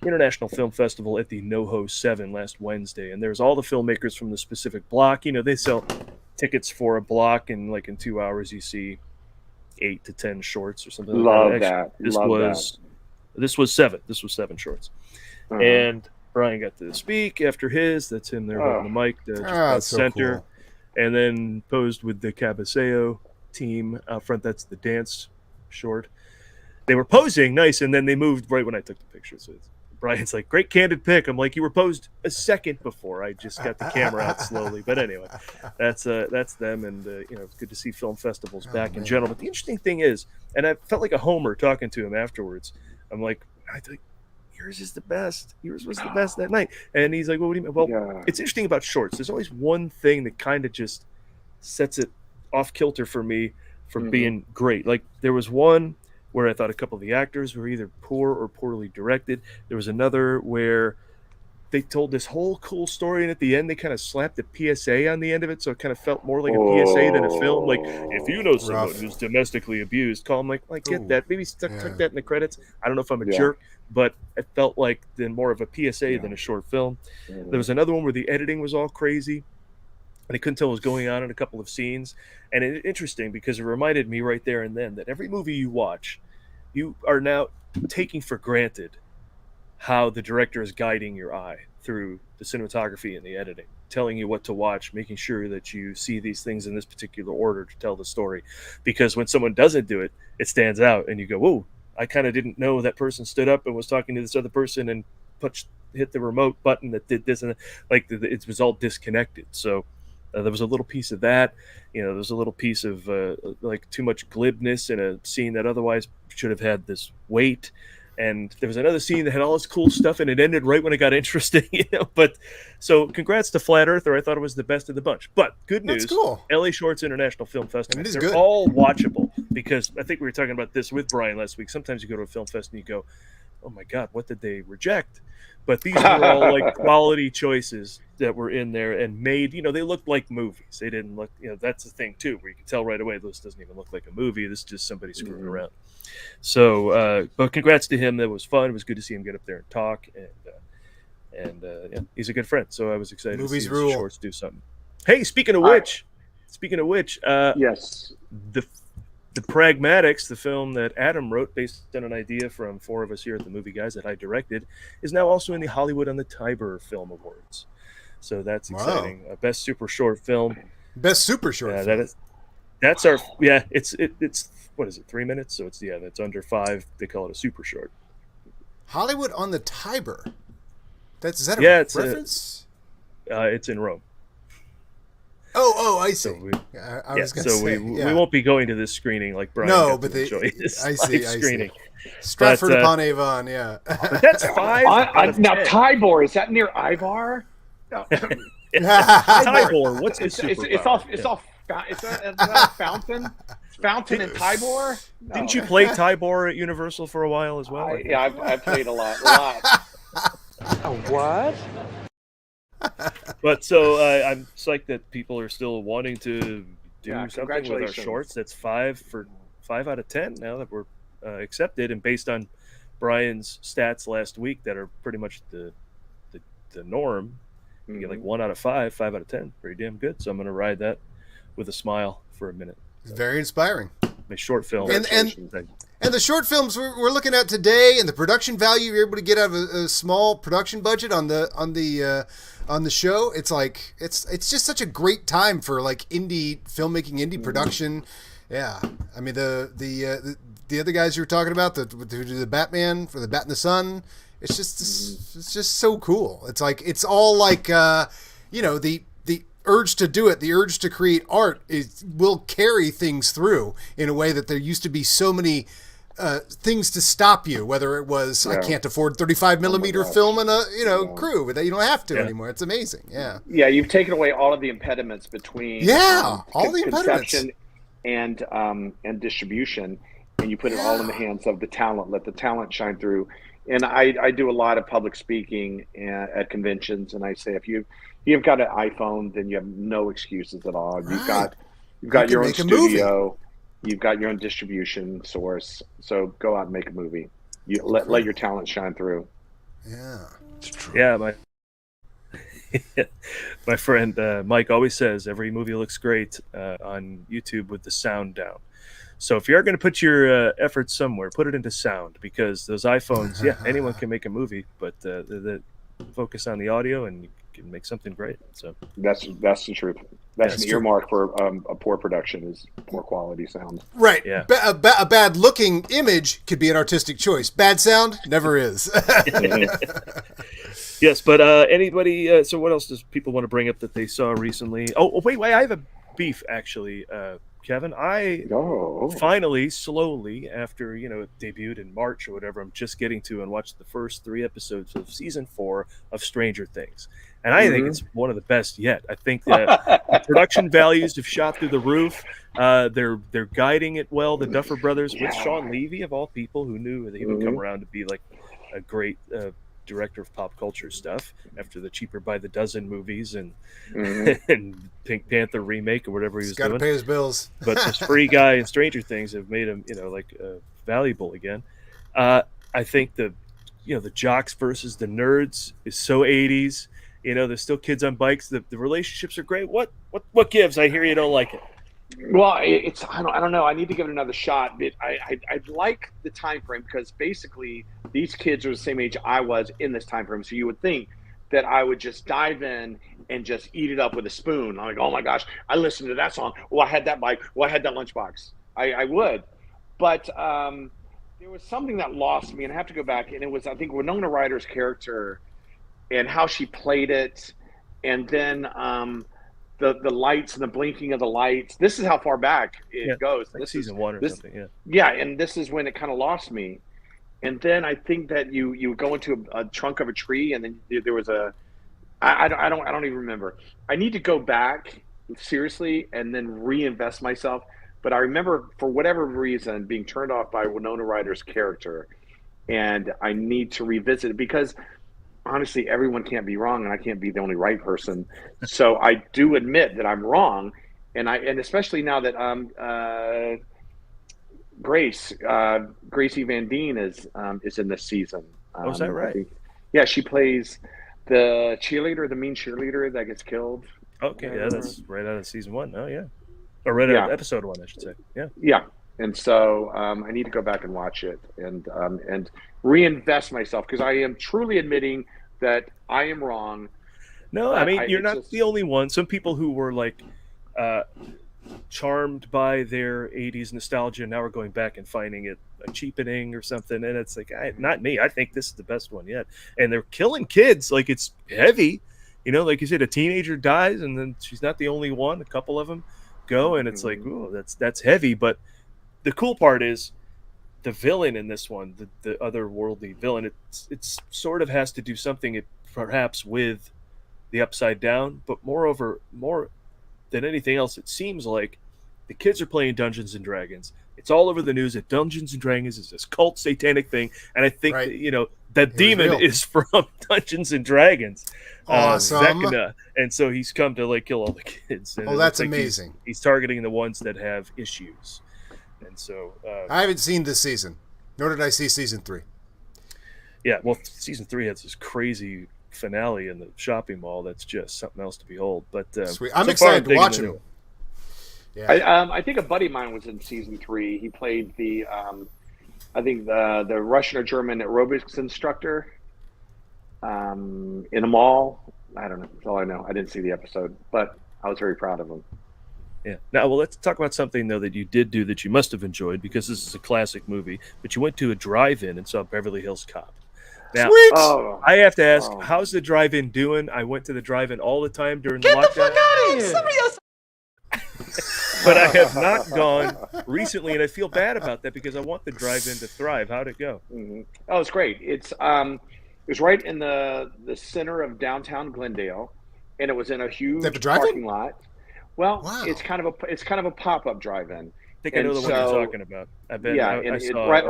International Film Festival at the NoHo 7 last Wednesday, and there's all the filmmakers from the specific block. They sell tickets for a block, and like in 2 hours you see 8 to 10 shorts or something. Love like that. This was 7. This was 7 shorts. And Brian got to speak after his. That's him there holding the mic, just about center. Cool. And then posed with the Cabaseo team out front. That's the dance short. They were posing nice, and then they moved right when I took the picture. So Brian's like, great candid pic. I'm like, you were posed a second before. I just got the camera out slowly. But anyway, that's them. And, it's good to see film festivals back in general. But the interesting thing is, and I felt like a homer talking to him afterwards. I'm like, I think yours is the best. Yours was the best that night. And he's like, well, what do you mean? Well, It's interesting about shorts. There's always one thing that kind of just sets it off kilter for me from being great. Like there was one where I thought a couple of the actors were either poor or poorly directed. There was another where they told this whole cool story, and at the end they kind of slapped a PSA on the end of it, so it kind of felt more like a PSA than a film. Like, if you know someone who's domestically abused, call them. Like, I get that. Maybe tuck that in the credits. I don't know if I'm a jerk, but it felt like then more of a PSA than a short film. There was another one where the editing was all crazy, and I couldn't tell what was going on in a couple of scenes. And it's interesting because it reminded me right there and then that every movie you watch, you are now taking for granted how the director is guiding your eye through the cinematography and the editing, telling you what to watch, making sure that you see these things in this particular order to tell the story. Because when someone doesn't do it, it stands out and you go, whoa, I kind of didn't know that person stood up and was talking to this other person and hit the remote button that did this, and it was all disconnected. So there was a little piece of that. There was a little piece of like too much glibness in a scene that otherwise should have had this weight. And there was another scene that had all this cool stuff, and it ended right when it got interesting. But so congrats to Flat Earther. I thought it was the best of the bunch. But good news, that's cool. LA Shorts International Film Festival. They're good. all watchable, because I think we were talking about this with Brian last week. Sometimes you go to a film fest and you go, oh my God, what did they reject? But these were all like quality choices that were in there and made, they looked like movies. They didn't look, that's the thing too, where you can tell right away, this doesn't even look like a movie. This is just somebody screwing around. So, but congrats to him. That was fun. It was good to see him get up there and talk. And he's a good friend. So I was excited Movies to see rule. Shorts do something. Hey, speaking of which, yes, the Pragmatics, the film that Adam wrote based on an idea from 4 of us here at the Movie Guys that I directed, is now also in the Hollywood on the Tiber Film Awards. So that's exciting. Best Super Short Film. Best Super Short film. That's our it's what is it, 3 minutes? So it's under 5. They call it a super short. Hollywood on the Tiber. Is that a reference? It's in Rome. Oh, I see. So I was going to say. We won't be going to this screening like Brian. No, but I see. Stratford upon Avon, yeah. But that's 5. Now, Tybor, is that near Ivar? No. Tybor, what's his superpower? Is that a fountain? Fountain and Tybor? No. Didn't you play Tybor at Universal for a while as well? I played a lot. What? But so I'm psyched that people are still wanting to do something with our shorts. That's 5 out of 10 now that we're accepted, and based on Brian's stats last week that are pretty much the norm. You get like 1 out of 5, 5 out of 10. Pretty damn good. So I'm going to ride that with a smile for a minute. It's very inspiring. My short film. And the short films we're looking at today, and the production value you're able to get out of a small production budget on the show, it's like it's just such a great time for like indie filmmaking, indie production. Yeah, I mean the other guys you were talking about, who do the Batman for the Bat in the Sun. It's just so cool. It's like it's all like the urge to do it, the urge to create art will carry things through in a way that there used to be so many things to stop you, whether it was I can't afford 35 millimeter film and a crew that you don't have to anymore. It's amazing. Yeah, you've taken away all of the impediments between all the conception and distribution, and you put it all in the hands of the talent. Let the talent shine through, And I do a lot of public speaking at conventions, and I say if you've got an iPhone, then you have no excuses at all. You've got your own studio, you've got your own distribution source. So go out and make a movie. You let your talent shine through. Yeah, it's true. Yeah, my friend Mike always says every movie looks great on YouTube with the sound down. So if you are going to put your efforts somewhere, put it into sound, because those iPhones, anyone can make a movie, but the focus on the audio and you can make something great. So that's the truth. That's an earmark for a poor production is poor quality sound. Right. Yeah. A bad looking image could be an artistic choice. Bad sound never is. Yes, but anybody? So what else does people want to bring up that they saw recently? Oh, wait, I have a beef actually. Kevin, I finally, slowly, after it debuted in March or whatever, I'm just getting to and watched the first 3 episodes of season 4 of Stranger Things, and I think it's one of the best yet. I think that the production values have shot through the roof. They're guiding it well. The Duffer Brothers with Sean Levy of all people, who knew that he would come around to be like a great director of pop culture stuff after the Cheaper by the Dozen movies and and Pink Panther remake or whatever he was doing. Got to pay his bills. But this free guy in Stranger Things have made him, valuable again. I think the jocks versus the nerds is so 80s. There's still kids on bikes. The relationships are great. What gives? I hear you don't like it. Well, I don't know. I need to give it another shot, but I like the time frame because basically these kids are the same age I was in this time frame. So you would think that I would just dive in and just eat it up with a spoon. I'm like, oh my gosh, I listened to that song. Well, I had that bike. Well, I had that lunchbox. I would, but there was something that lost me, and I have to go back. And it was, I think, Winona Ryder's character and how she played it, and then the lights and the blinking of the lights. This is how far back it goes. Like season 1 or something. Yeah, and this is when it kind of lost me. And then I think that you go into a trunk of a tree, and then there was I don't even remember. I need to go back seriously and then reinvest myself. But I remember, for whatever reason, being turned off by Winona Ryder's character, and I need to revisit it because honestly, everyone can't be wrong, and I can't be the only right person. So I do admit that I'm wrong, and especially now that Gracie Van Dien is in this season. Is that right? Yeah, she plays the cheerleader, the mean cheerleader that gets killed. Okay, yeah, that's right out of season 1. Oh yeah, or right out of episode 1, I should say. Yeah. Yeah. And so I need to go back and watch it and reinvest myself because I am truly admitting that I am wrong. No, I mean, you're not the only one. Some people who were like charmed by their 80s nostalgia now are going back and finding it a cheapening or something. And it's like, not me. I think this is the best one yet. And they're killing kids. Like, it's heavy. Like you said, a teenager dies and then she's not the only one. A couple of them go and it's like, ooh, that's heavy. But the cool part is the villain in this one, the otherworldly villain, it's sort of has to do something perhaps with the Upside Down, but more than anything else, it seems like the kids are playing Dungeons and Dragons. It's all over the news that Dungeons and Dragons is this cult satanic thing, and I think that demon is from Dungeons and Dragons. Awesome. Vecna. And so he's come to kill all the kids. And that's amazing. He's targeting the ones that have issues. And so I haven't seen this season, nor did I see season 3. Yeah, well, season 3 has this crazy finale in the shopping mall that's just something else to behold. But sweet. I'm excited to watch it. Yeah. I think a buddy of mine was in season 3. He played the Russian or German aerobics instructor in a mall. I don't know. That's all I know. I didn't see the episode, but I was very proud of him. Yeah. Now, well, let's talk about something, though, that you did do that you must have enjoyed because this is a classic movie, but you went to a drive-in and saw Beverly Hills Cop. Now, I have to ask, how's the drive-in doing? I went to the drive-in all the time during the lockdown. Get the fuck out of here! Somebody else. But I have not gone recently, and I feel bad about that because I want the drive-in to thrive. How'd it go? Mm-hmm. Oh, it's great. It was right in the center of downtown Glendale, and it was in a huge parking lot. Well, wow. It's kind of a pop-up drive-in. I think I know the one you're talking about. I bet. Yeah, I saw right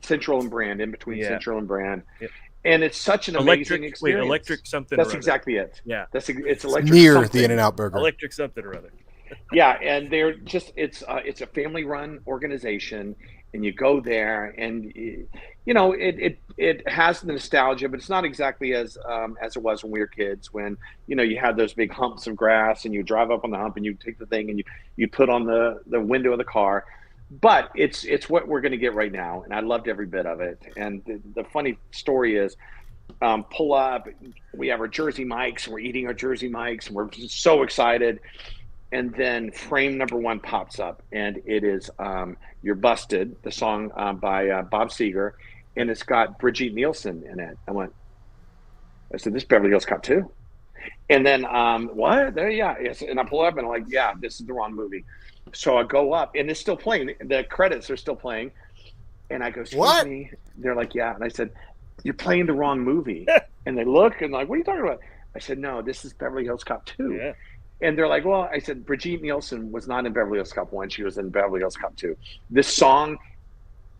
Central and Brand, in between Yeah. Central and Brand. Yep. And it's such an amazing experience. Wait, electric something. That's or other. exactly it. Yeah, it's electric. Near something. the In-N-Out Burger. Electric something or other. Yeah, and they're just it's a family-run organization, and you go there, and you know it has the nostalgia, but it's not exactly as it was when we were kids. When you know you had those big humps of grass, and you drive up on the hump, and you take the thing, and you put on the window of the car. But it's what we're going to get right now, and I loved every bit of it. And the funny story is, pull up, we have our Jersey Mikes, and we're eating our Jersey Mikes, and we're so excited. And then frame number 1 pops up, and it is "You're Busted," the song by Bob Seger, and it's got Brigitte Nielsen in it. I said, "This is Beverly Hills Cop 2." And then what? There, yeah, yes. And I pull up, and I'm like, "Yeah, this is the wrong movie." So I go up, and it's still playing. The credits are still playing, and I go, "Excuse me?" They're like, "Yeah," and I said, "You're playing the wrong movie." And they look, and like, "What are you talking about?" I said, "No, this is Beverly Hills Cop 2." Yeah. And they're like, "Well," I said, "Brigitte Nielsen was not in Beverly Hills Cop 1. She was in Beverly Hills Cop 2. This song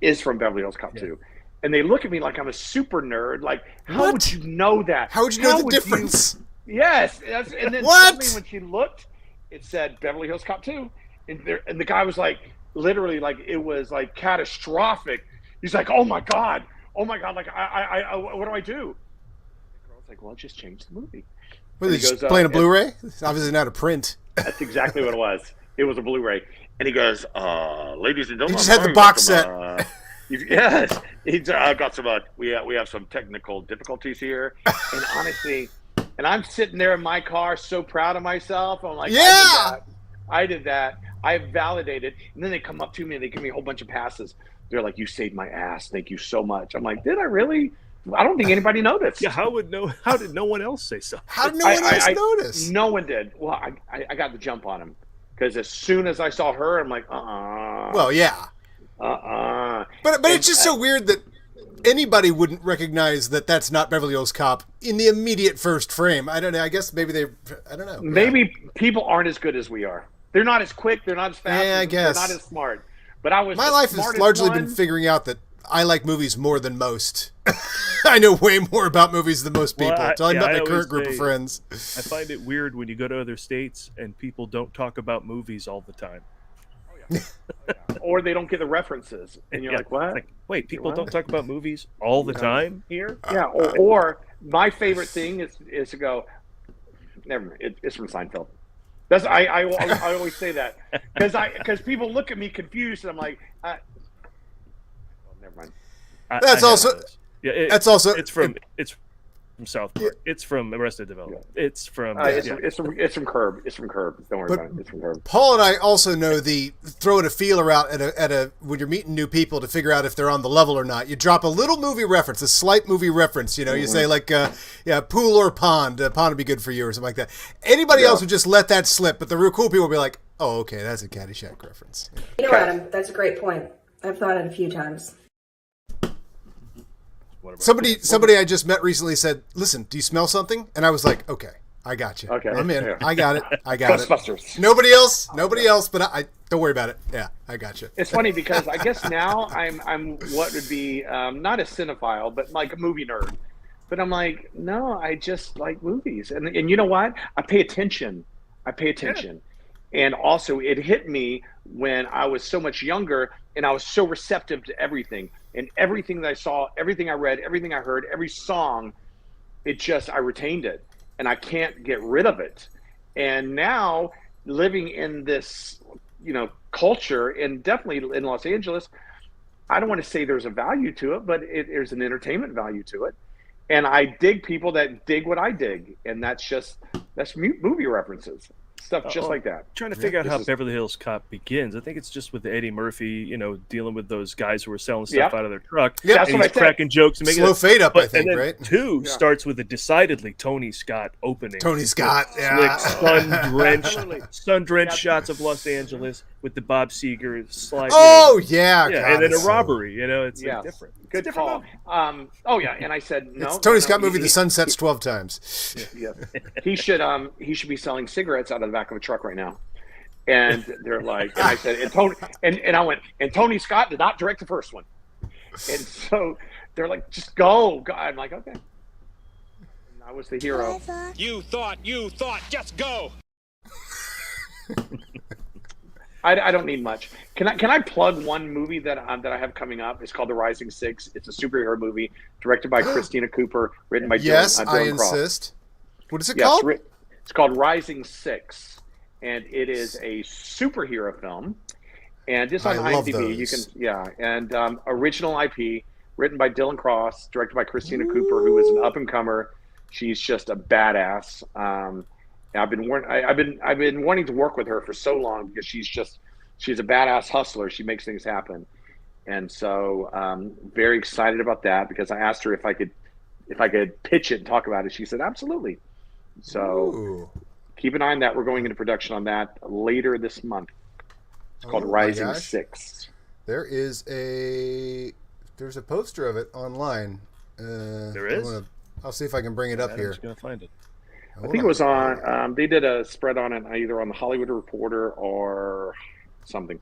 is from Beverly Hills Cop 2. And they look at me like I'm a super nerd. Like, how would you know that? How would you know the difference? Yes. And then suddenly when she looked, it said Beverly Hills Cop 2. And the guy was like, literally, like, it was like catastrophic. He's like, oh my God, like, I what do I do? The girl's like, well, just change the movie. Well, they just playing a Blu-ray? It's obviously not a print. That's exactly what it was. It was a Blu-ray. And he goes, ladies and gentlemen. He just had the box set. Yes. He's got some, we have some technical difficulties here. And honestly, and I'm sitting there in my car so proud of myself. I'm like, yeah, I did that. I validated. And then they come up to me and they give me a whole bunch of passes. They're like, you saved my ass. Thank you so much. I'm like, did I really? I don't think anybody noticed. Yeah, how did no one else say so? How did no one else notice? No one did. Well, I got the jump on him because as soon as I saw her, I'm like, Well, yeah. But it's just so weird that anybody wouldn't recognize that that's not Beverly Hills Cop in the immediate first frame. I don't know. I guess maybe I don't know. Maybe people aren't as good as we are. They're not as quick. They're not as fast. Yeah, I guess. They're not as smart. But I was. My life has largely been figuring out that I like movies more than most. I know way more about movies than most people. Until I met my current group of friends. I find it weird when you go to other states and people don't talk about movies all the time. Or they don't get the references, and you're like, "What? Like, wait, people don't talk about movies all the time here?" Yeah. Or my favorite thing is to go. Never mind. It's from Seinfeld. That's I always say that because people look at me confused, and I'm like, never mind. That's also from South Park. It's from Arrested Development. It's from it's from Curb. It's from Curb. Don't worry about it. It's from Curb. Paul and I also know the throwing a feeler out at a when you're meeting new people to figure out if they're on the level or not. You drop a little movie reference, a slight movie reference. You know, you say like, pool or pond. Pond would be good for you or something like that. Anybody else would just let that slip, but the real cool people would be like, oh, okay, that's a Caddyshack reference. You know, Adam, that's a great point. I've thought it a few times. Somebody I just met recently said, listen, do you smell something? And I was like, okay, I got you. Okay. I'm in. Yeah. I got it. Ghostbusters. Nobody else, but I don't worry about it. Yeah, I got you. It's funny because I guess now I'm what would be not a cinephile, but like a movie nerd. But I'm like, no, I just like movies. And you know what? I pay attention. Yeah. And also it hit me when I was so much younger and I was so receptive to everything. And everything that I saw, everything I read, everything I heard, every song, I retained it. And I can't get rid of it. And now living in this, culture, and definitely in Los Angeles, I don't want to say there's a value to it, but there's an entertainment value to it. And I dig people that dig what I dig. And that's movie references. Stuff just like that. Trying to figure out how Beverly Hills Cop begins. I think it's just with Eddie Murphy, dealing with those guys who were selling stuff out of their truck. Yeah, and he's cracking jokes and making slow fade up. I think, right? 2 starts with a decidedly Tony Scott opening. Tony Scott, yeah. Slick, sun-drenched shots of Los Angeles with the Bob Seger slide. Oh yeah, God, and then a robbery. It's like different. Good call. And I said no. It's Tony Scott movie. The sun sets 12 times. Yeah. He should be selling cigarettes out of the back of a truck right now. And they're like, and I said, and I went, and Tony Scott did not direct the first one. And so they're like, just go. I'm like, okay. And I was the hero. You thought, just go. I don't need much. Can I plug one movie that I have coming up? It's called The Rising Six. It's a superhero movie directed by Christina Cooper, written by Dylan I Cross. insist. What is it called? It's called Rising Six, and it is a superhero film. And just on IMDb, you can and original IP, written by Dylan Cross, directed by Christina Cooper, who is an up and comer. She's just a badass. I've been wanting to work with her for so long because she's a badass hustler. She makes things happen, and so very excited about that because I asked her if I could pitch it and talk about it. She said absolutely. So keep an eye on that. We're going into production on that later this month. It's called Rising Six. There's a poster of it online. There is. I'll see if I can bring it up here. I'm gonna find it. I think it was on. They did a spread on it either on the Hollywood Reporter or something.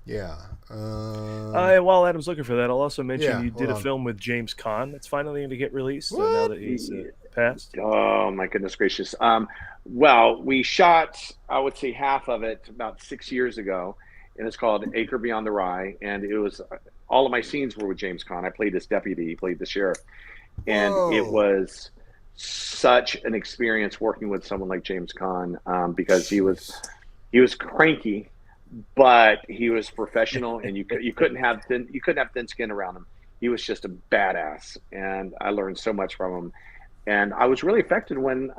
Yeah. While Adam's looking for that, I'll also mention you did a film with James Caan that's finally going to get released now that he's passed. Oh my goodness gracious! Well, we shot, I would say, half of it about 6 years ago, and it's called Acre Beyond the Rye, and it was all of my scenes were with James Caan. I played his deputy, he played the sheriff, and it was such an experience working with someone like James Caan because he was cranky, but he was professional, and you couldn't have thin skin around him. He was just a badass, and I learned so much from him. And I was really affected when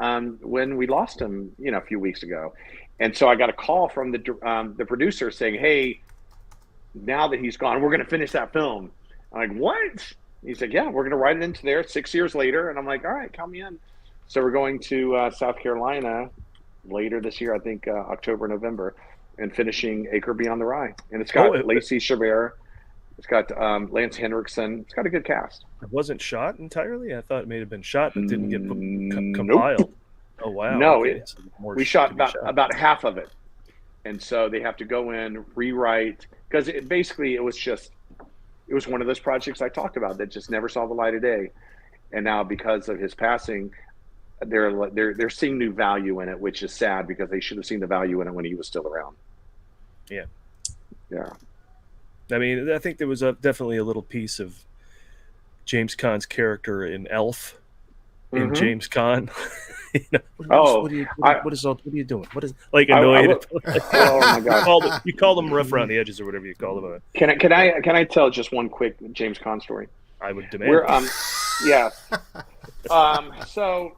we lost him, a few weeks ago. And so I got a call from the producer saying, "Hey, now that he's gone, we're going to finish that film." I'm like, "What?" He's like, "Yeah, we're going to write it into there 6 years later." And I'm like, "All right, count me in." So we're going to South Carolina later this year, I think October, November, and finishing Acre Beyond the Rye. And it's got Lacey Chabert. It's got Lance Henriksen. It's got a good cast. It wasn't shot entirely? I thought it may have been shot, but didn't get compiled. Nope. Oh, wow. No, okay. We shot about half of it. And so they have to go in, rewrite, because it was one of those projects I talked about that just never saw the light of day. And now because of his passing, they're seeing new value in it, which is sad because they should have seen the value in it when he was still around. Yeah. Yeah. I mean, I think there was definitely a little piece of James Caan's character in Elf in James Caan. What are you doing? What is annoyed? Oh my god! You call them rough around the edges or whatever you call them. Can I tell just one quick James Caan story? I would demand. So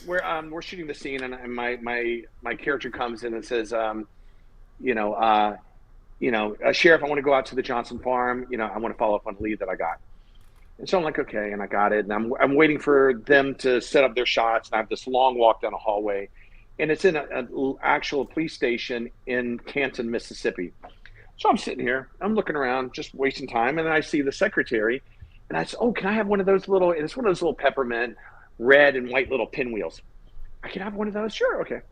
we're shooting the scene, and my character comes in and says, Sheriff, I want to go out to the Johnson farm. I want to follow up on a lead that I got. And so I'm like, okay, and I got it. And I'm waiting for them to set up their shots. And I have this long walk down a hallway. And it's in an actual police station in Canton, Mississippi. So I'm sitting here. I'm looking around, just wasting time. And then I see the secretary. And I said, oh, can I have one of those little – it's one of those little peppermint red and white little pinwheels. I can have one of those? Sure, okay.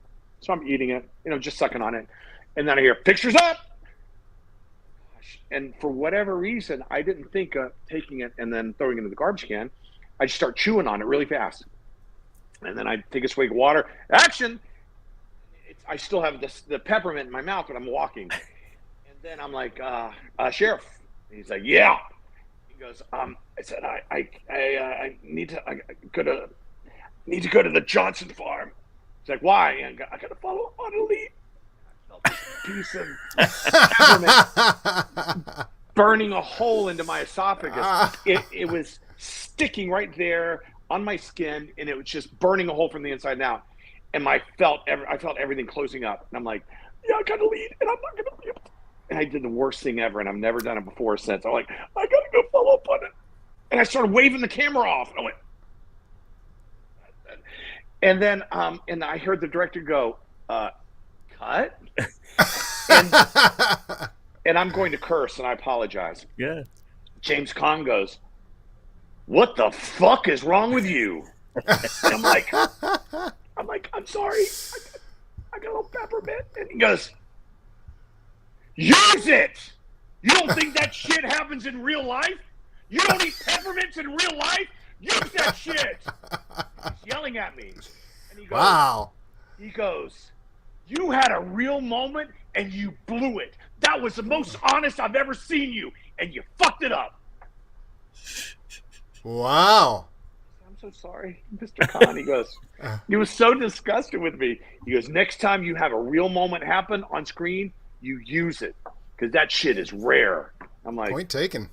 So I'm eating it, just sucking on it. And then I hear, pictures up! And for whatever reason, I didn't think of taking it and then throwing it into the garbage can. I just start chewing on it really fast. And then I take a swig of water. Action! I still have the peppermint in my mouth when I'm walking. And then I'm like, Sheriff. And he's like, yeah. He goes, I said, I need to go to the Johnson farm. He's like, why? And I got to follow up on a lead. Piece of peppermint burning a hole into my esophagus. It was sticking right there on my skin, and it was just burning a hole from the inside out. And I felt everything closing up. And I'm like, yeah, I got to lead, and I'm not going to be able to. And I did the worst thing ever, and I've never done it before since. I'm like, I got to go follow up on it. And I started waving the camera off. And I went, and then and I heard the director go, cut? And I'm going to curse, and I apologize. Yeah. James Caan goes, what the fuck is wrong with you? And I'm like, I'm sorry. I got a little peppermint. And he goes, use it! You don't think that shit happens in real life? You don't eat peppermints in real life? Use that shit! He's yelling at me. And he goes, wow. He goes, you had a real moment and you blew it. That was the most honest I've ever seen you, and you fucked it up. Wow. I'm so sorry, Mr. Khan. He goes, he was so disgusted with me. He goes, next time you have a real moment happen on screen, you use it, because that shit is rare. I'm like, point taken.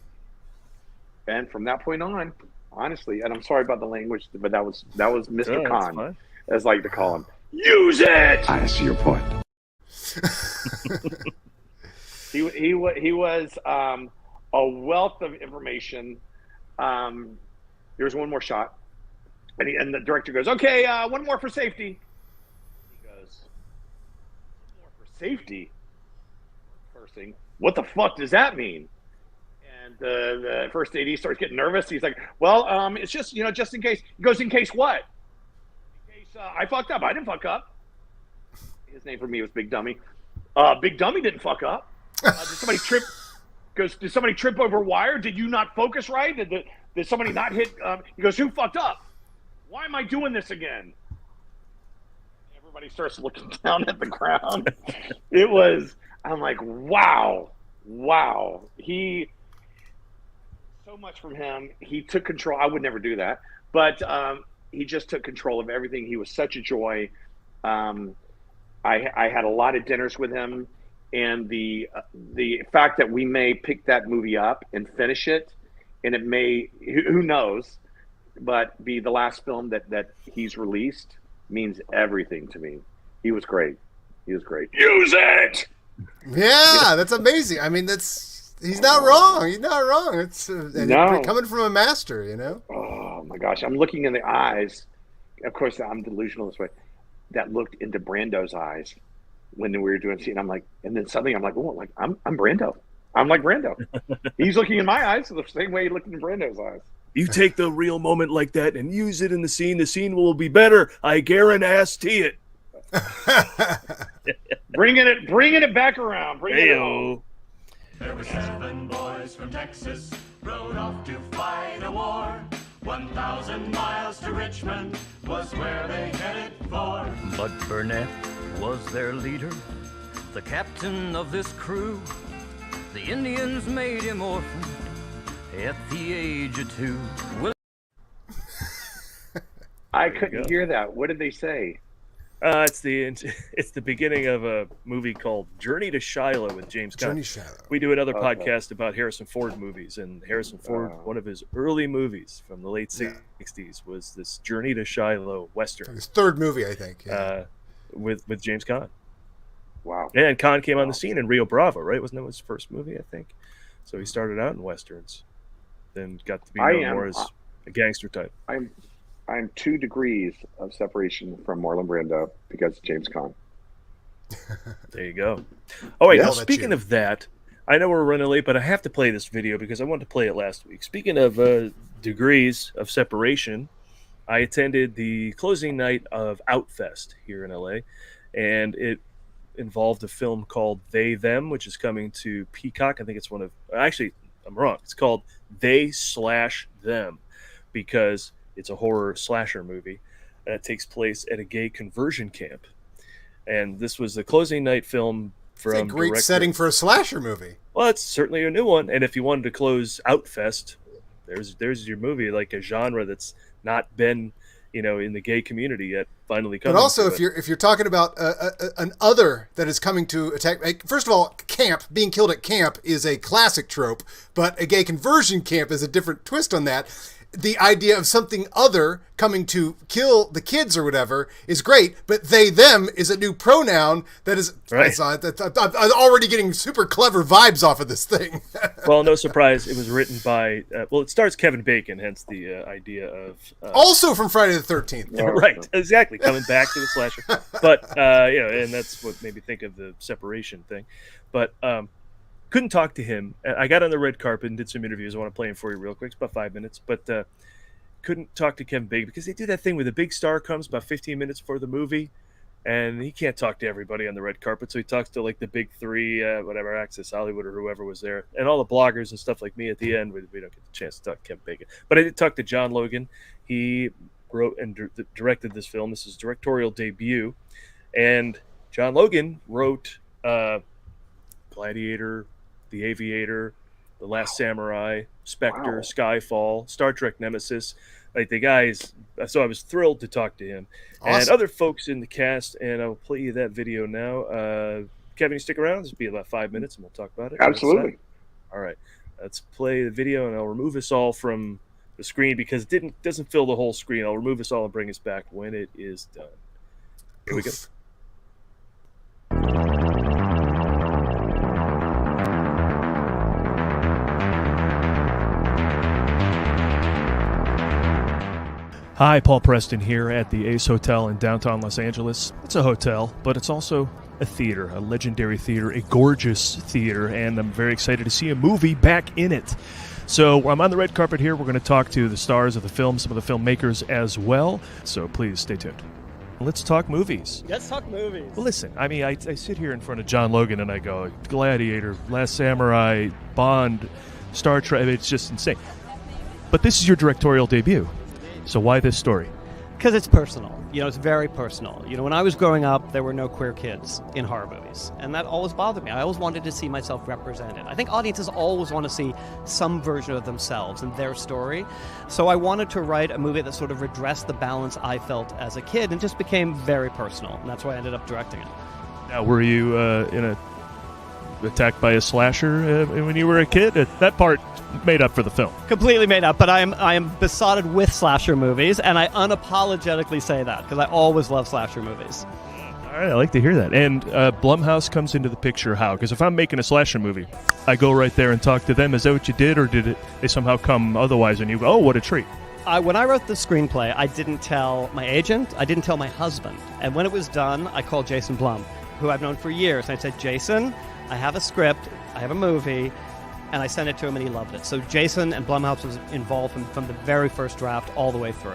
And from that point on, honestly, and I'm sorry about the language, but that was Mr. Khan, as I like to call him. Use it. I see your point. He was a wealth of information. There's one more shot, and the director goes, "Okay, one more for safety." He goes, "One more for safety." Cursing. What the fuck does that mean? And the first AD starts getting nervous. He's like, "Well, it's just just in case." He goes, "In case what?" "In case I fucked up. I didn't fuck up." His name for me was Big Dummy. Big Dummy didn't fuck up. Did somebody trip? Goes, did somebody trip over wire? Did you not focus right? Did somebody not hit? He goes, who fucked up? Why am I doing this again? Everybody starts looking down at the ground. I'm like, wow. So much from him. He took control. I would never do that, but he just took control of everything. He was such a joy. I had a lot of dinners with him. And the fact that we may pick that movie up and finish it, and it may, who knows, but be the last film that he's released means everything to me. He was great. Use it! Yeah, that's amazing. I mean, he's not wrong. He's not wrong. It's coming from a master, Oh, my gosh. I'm looking in the eyes. Of course, I'm delusional this way. That looked into Brando's eyes. When we were doing scene, I'm like, and then suddenly I'm like, oh, like I'm Brando. I'm like Brando. He's looking in my eyes the same way he looked in Brando's eyes. You take the real moment like that and use it in the scene. The scene will be better. I guarantee it. Bringing it back around. Bring it home. There were 7 boys from Texas rode off to fight a war. 1,000 miles to Richmond was where they headed for. Bud Burnett was their leader, the captain of this crew. The Indians made him orphan at the age of 2. I couldn't hear that. What did they say? It's the beginning of a movie called Journey to Shiloh with James Gunn. Journey to Shiloh. We do another podcast about Harrison Ford movies, and Harrison Ford, one of his early movies from the late 60s was this Journey to Shiloh Western. His third movie, I think. Yeah. With James Caan. Wow. And Caan came on the scene in Rio Bravo, right? Wasn't that his first movie, I think? So he started out in Westerns, then got to be known more as a gangster type. I'm 2 degrees of separation from Marlon Brando because of James Caan. There you go. Oh, wait, now, speaking of that, I know we're running late, but I have to play this video because I wanted to play it last week. Speaking of degrees of separation, I attended the closing night of Outfest here in LA, and it involved a film called They Them, which is coming to Peacock. I think it's actually, I'm wrong. It's called They/Them because it's a horror slasher movie, and it takes place at a gay conversion camp. And this was the closing night film from it's a great setting for a slasher movie. Well, it's certainly a new one. And if you wanted to close Outfest, there's your movie, like a genre that's not been, in the gay community yet, finally coming. But also, if you're talking about an other that is coming to attack, first of all, being killed at camp is a classic trope, but a gay conversion camp is a different twist on that. The idea of something other coming to kill the kids or whatever is great, but they, them is a new pronoun that is, right. I'm already getting super clever vibes off of this thing. Well, no surprise. It was written by, it stars Kevin Bacon, hence the idea of... also from Friday the 13th. Right, exactly. Coming back to the slasher. But, and that's what made me think of the separation thing. But, couldn't talk to him. I got on the red carpet and did some interviews. I want to play him for you real quick. It's about 5 minutes. But couldn't talk to Kevin Bacon because they do that thing where the big star comes about 15 minutes before the movie And he can't talk to everybody on the red carpet, so he talks to like the big three, whatever, Access Hollywood or whoever was there, and all the bloggers and stuff like me. At the end, we don't get the chance to talk to Kevin Bacon, but I did talk to John Logan. He wrote and directed this film. This is his directorial debut, and John Logan wrote Gladiator, The Aviator, The Last Samurai, Spectre, Skyfall, Star Trek Nemesis. Like the guys, so I was thrilled to talk to him. Awesome. And other folks in the cast, and I'll play you that video now. Kevin, you stick around. This will be about 5 minutes, and we'll talk about it. Absolutely. All right. Let's play the video, and I'll remove us all from the screen because it doesn't fill the whole screen. I'll remove us all and bring us back when it is done. Here we go. Hi, Paul Preston here at the Ace Hotel in downtown Los Angeles. It's a hotel, but it's also a theater, a legendary theater, a gorgeous theater, and I'm very excited to see a movie back in it. So I'm on the red carpet here. We're going to talk to the stars of the film, some of the filmmakers as well. So please stay tuned. Let's talk movies. Let's talk movies. Well, listen, I mean, I sit here in front of John Logan and I go, Gladiator, Last Samurai, Bond, Star Trek. I mean, it's just insane. But this is your directorial debut. So why this story? Because it's personal. You know, it's very personal. You know, when I was growing up, there were no queer kids in horror movies. And that always bothered me. I always wanted to see myself represented. I think audiences always want to see some version of themselves and their story. So I wanted to write a movie that sort of redressed the balance I felt as a kid and just became very personal. And that's why I ended up directing it. Now, were you attacked by a slasher when you were a kid? That part made up for the film. Completely made up, but I am besotted with slasher movies, and I unapologetically say that because I always love slasher movies. All right, I like to hear that. And Blumhouse comes into the picture how? Because if I'm making a slasher movie, I go right there and talk to them. Is that what you did, or did they somehow come otherwise and you go, oh, what a treat? When I wrote the screenplay, I didn't tell my agent, I didn't tell my husband. And when it was done, I called Jason Blum, who I've known for years, and I said, Jason, I have a script, I have a movie, and I sent it to him, and he loved it. So Jason and Blumhouse was involved from the very first draft all the way through.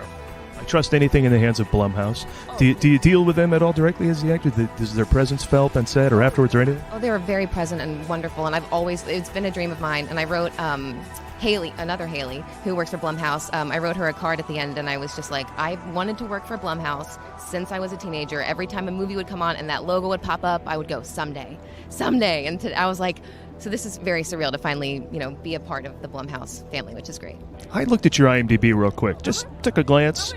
I trust anything in the hands of Blumhouse. Oh. Do you deal with them at all directly as the actor? Does their presence felt on set or afterwards or anything? Oh, they were very present and wonderful, and it's been a dream of mine. And I wrote another Haley, who works for Blumhouse. I wrote her a card at the end, and I was just like, I wanted to work for Blumhouse since I was a teenager. Every time a movie would come on and that logo would pop up, I would go, someday. And I was like, so this is very surreal to finally, be a part of the Blumhouse family, which is great. I looked at your IMDb real quick. Just took a glance.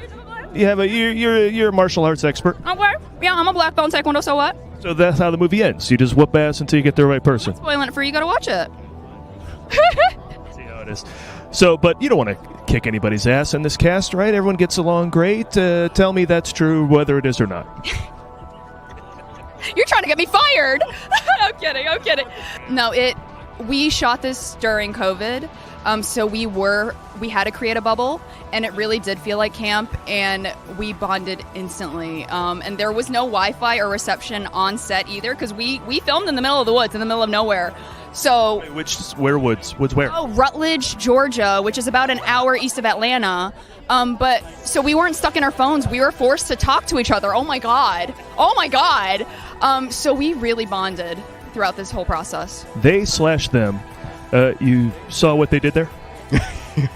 You're a martial arts expert. Okay. Yeah, I'm a black belt in Taekwondo, so what? So that's how the movie ends. You just whoop ass until you get the right person. I'm spoiling it for you. You got to watch it. See how it is. So, but you don't want to kick anybody's ass in this cast, right? Everyone gets along great. Tell me that's true, whether it is or not. You're trying to get me fired. I'm kidding. No, we shot this during COVID. So we had to create a bubble, and it really did feel like camp, and we bonded instantly. And there was no Wi-Fi or reception on set either, because we filmed in the middle of the woods, in the middle of nowhere. So where woods? Woods where? Oh, Rutledge, Georgia, which is about an hour east of Atlanta. But so we weren't stuck in our phones. We were forced to talk to each other. Oh my God. So we really bonded throughout this whole process. They/them. You saw what they did there?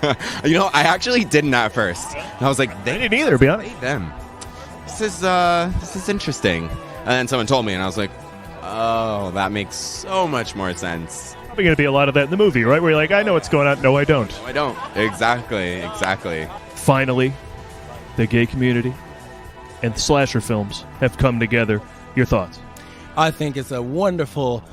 I actually didn't at first. And I was like, they didn't either, be honest. Them. This is interesting. And then someone told me, and I was like, oh, that makes so much more sense. Probably going to be a lot of that in the movie, right? Where you're like, I know what's going on. No, I don't. No, I don't. Exactly. Finally, the gay community and slasher films have come together. Your thoughts? I think it's a wonderful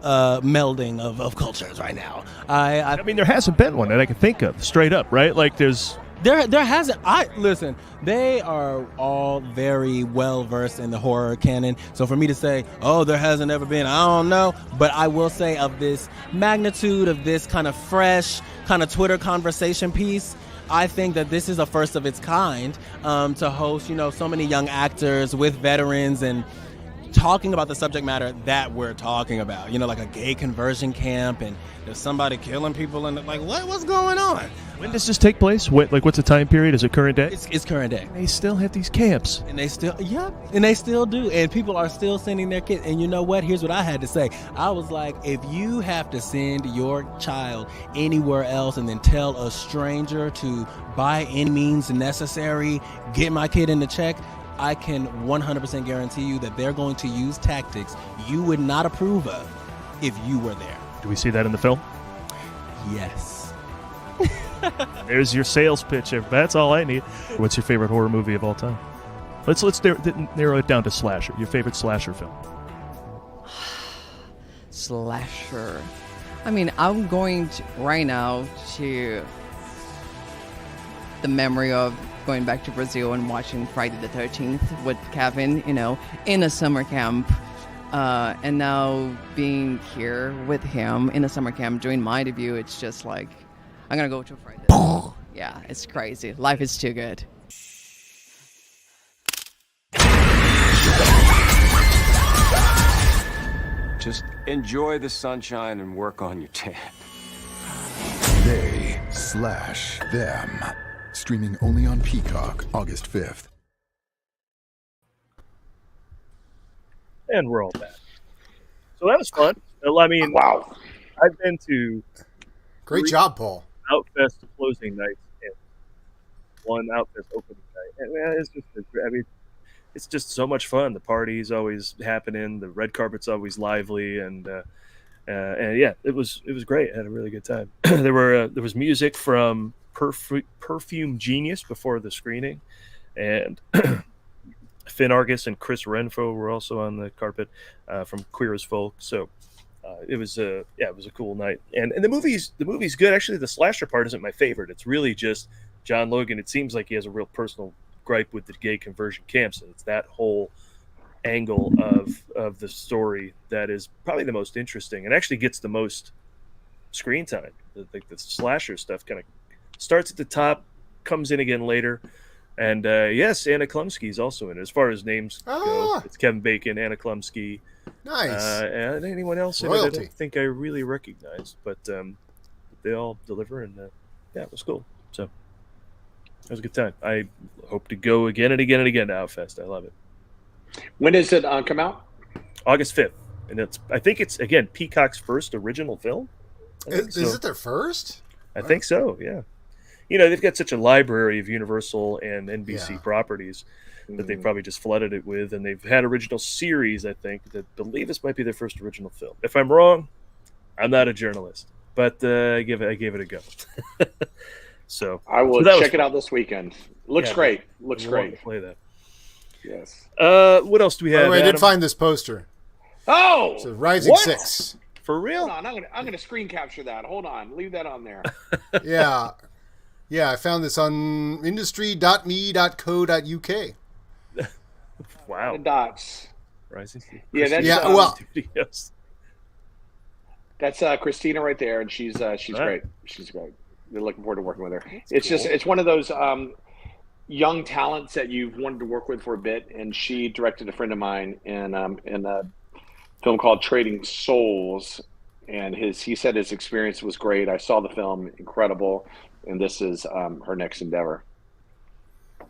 melding of cultures right now. I mean, there hasn't been one that I can think of, straight up, right? Like, There hasn't. Listen, they are all very well versed in the horror canon. So for me to say, oh, there hasn't ever been, I don't know. But I will say, of this magnitude, of this kind of fresh kind of Twitter conversation piece, I think that this is a first of its kind to host, so many young actors with veterans and talking about the subject matter that we're talking about. You know, like a gay conversion camp, and there's somebody killing people, and like, what's going on? When does this take place? What's the time period? Is it current day? It's current day. They still have these camps. And they still do. And people are still sending their kids. And you know what? Here's what I had to say. I was like, if you have to send your child anywhere else and then tell a stranger to, by any means necessary, get my kid in the check, I can 100% guarantee you that they're going to use tactics you would not approve of if you were there. Do we see that in the film? Yes. There's your sales pitch. That's all I need. What's your favorite horror movie of all time? Let's narrow it down to slasher. Your favorite slasher film? Slasher. I mean, I'm going right now to the memory of going back to Brazil and watching Friday the 13th with Kevin, in a summer camp. And now being here with him in a summer camp doing my debut, it's just like, I'm going to go to Friday. Yeah, it's crazy. Life is too good. Just enjoy the sunshine and work on your tan. They/them. Streaming only on Peacock, August 5th. And we're all back. So that was fun. I mean, wow. I've been to great job, Paul. Outfest closing nights and one Outfest opening night. And it's just so much fun. The party's always happening. The red carpet's always lively, and yeah, it was great. I had a really good time. There was music from Perfume Genius before the screening, and Finn Argus and Chris Renfro were also on the carpet from Queer as Folk. So it was a cool night. And the movie's good. Actually, the slasher part isn't my favorite. It's really just John Logan. It seems like he has a real personal gripe with the gay conversion camps, and it's that whole angle of the story that is probably the most interesting and actually gets the most screen time. The slasher stuff kind of starts at the top, comes in again later. And yes, Anna Klumsky's also in it. As far as names go, it's Kevin Bacon, Anna Klumsky. Nice. And anyone else in it I don't think I really recognize, but they all deliver, and yeah, it was cool. So it was a good time. I hope to go again and again and again to Outfest. I love it. When does it come out? August 5th. And I think it's, again, Peacock's first original film. Is it their first? I think so, yeah. They've got such a library of Universal and NBC properties that they probably just flooded it with, and they've had original series, I think, that believe this might be their first original film. If I'm wrong, I'm not a journalist, but I gave it a go. So I will check it out this weekend. Looks great. Looks great. Play that. Yes. What else do we have? I did find this poster. Oh, it's Rising 6. For real? Hold on, I'm gonna screen capture that. Hold on, leave that on there. Yeah, I found this on industry.me.co.uk. Wow. The dots. Rising. Yeah, that's Studios. That's Christina right there, and she's great. She's great. We're looking forward to working with her. It's cool. It's one of those young talents that you've wanted to work with for a bit, and she directed a friend of mine in a film called Trading Souls, and he said his experience was great. I saw the film, incredible, and this is her next endeavor.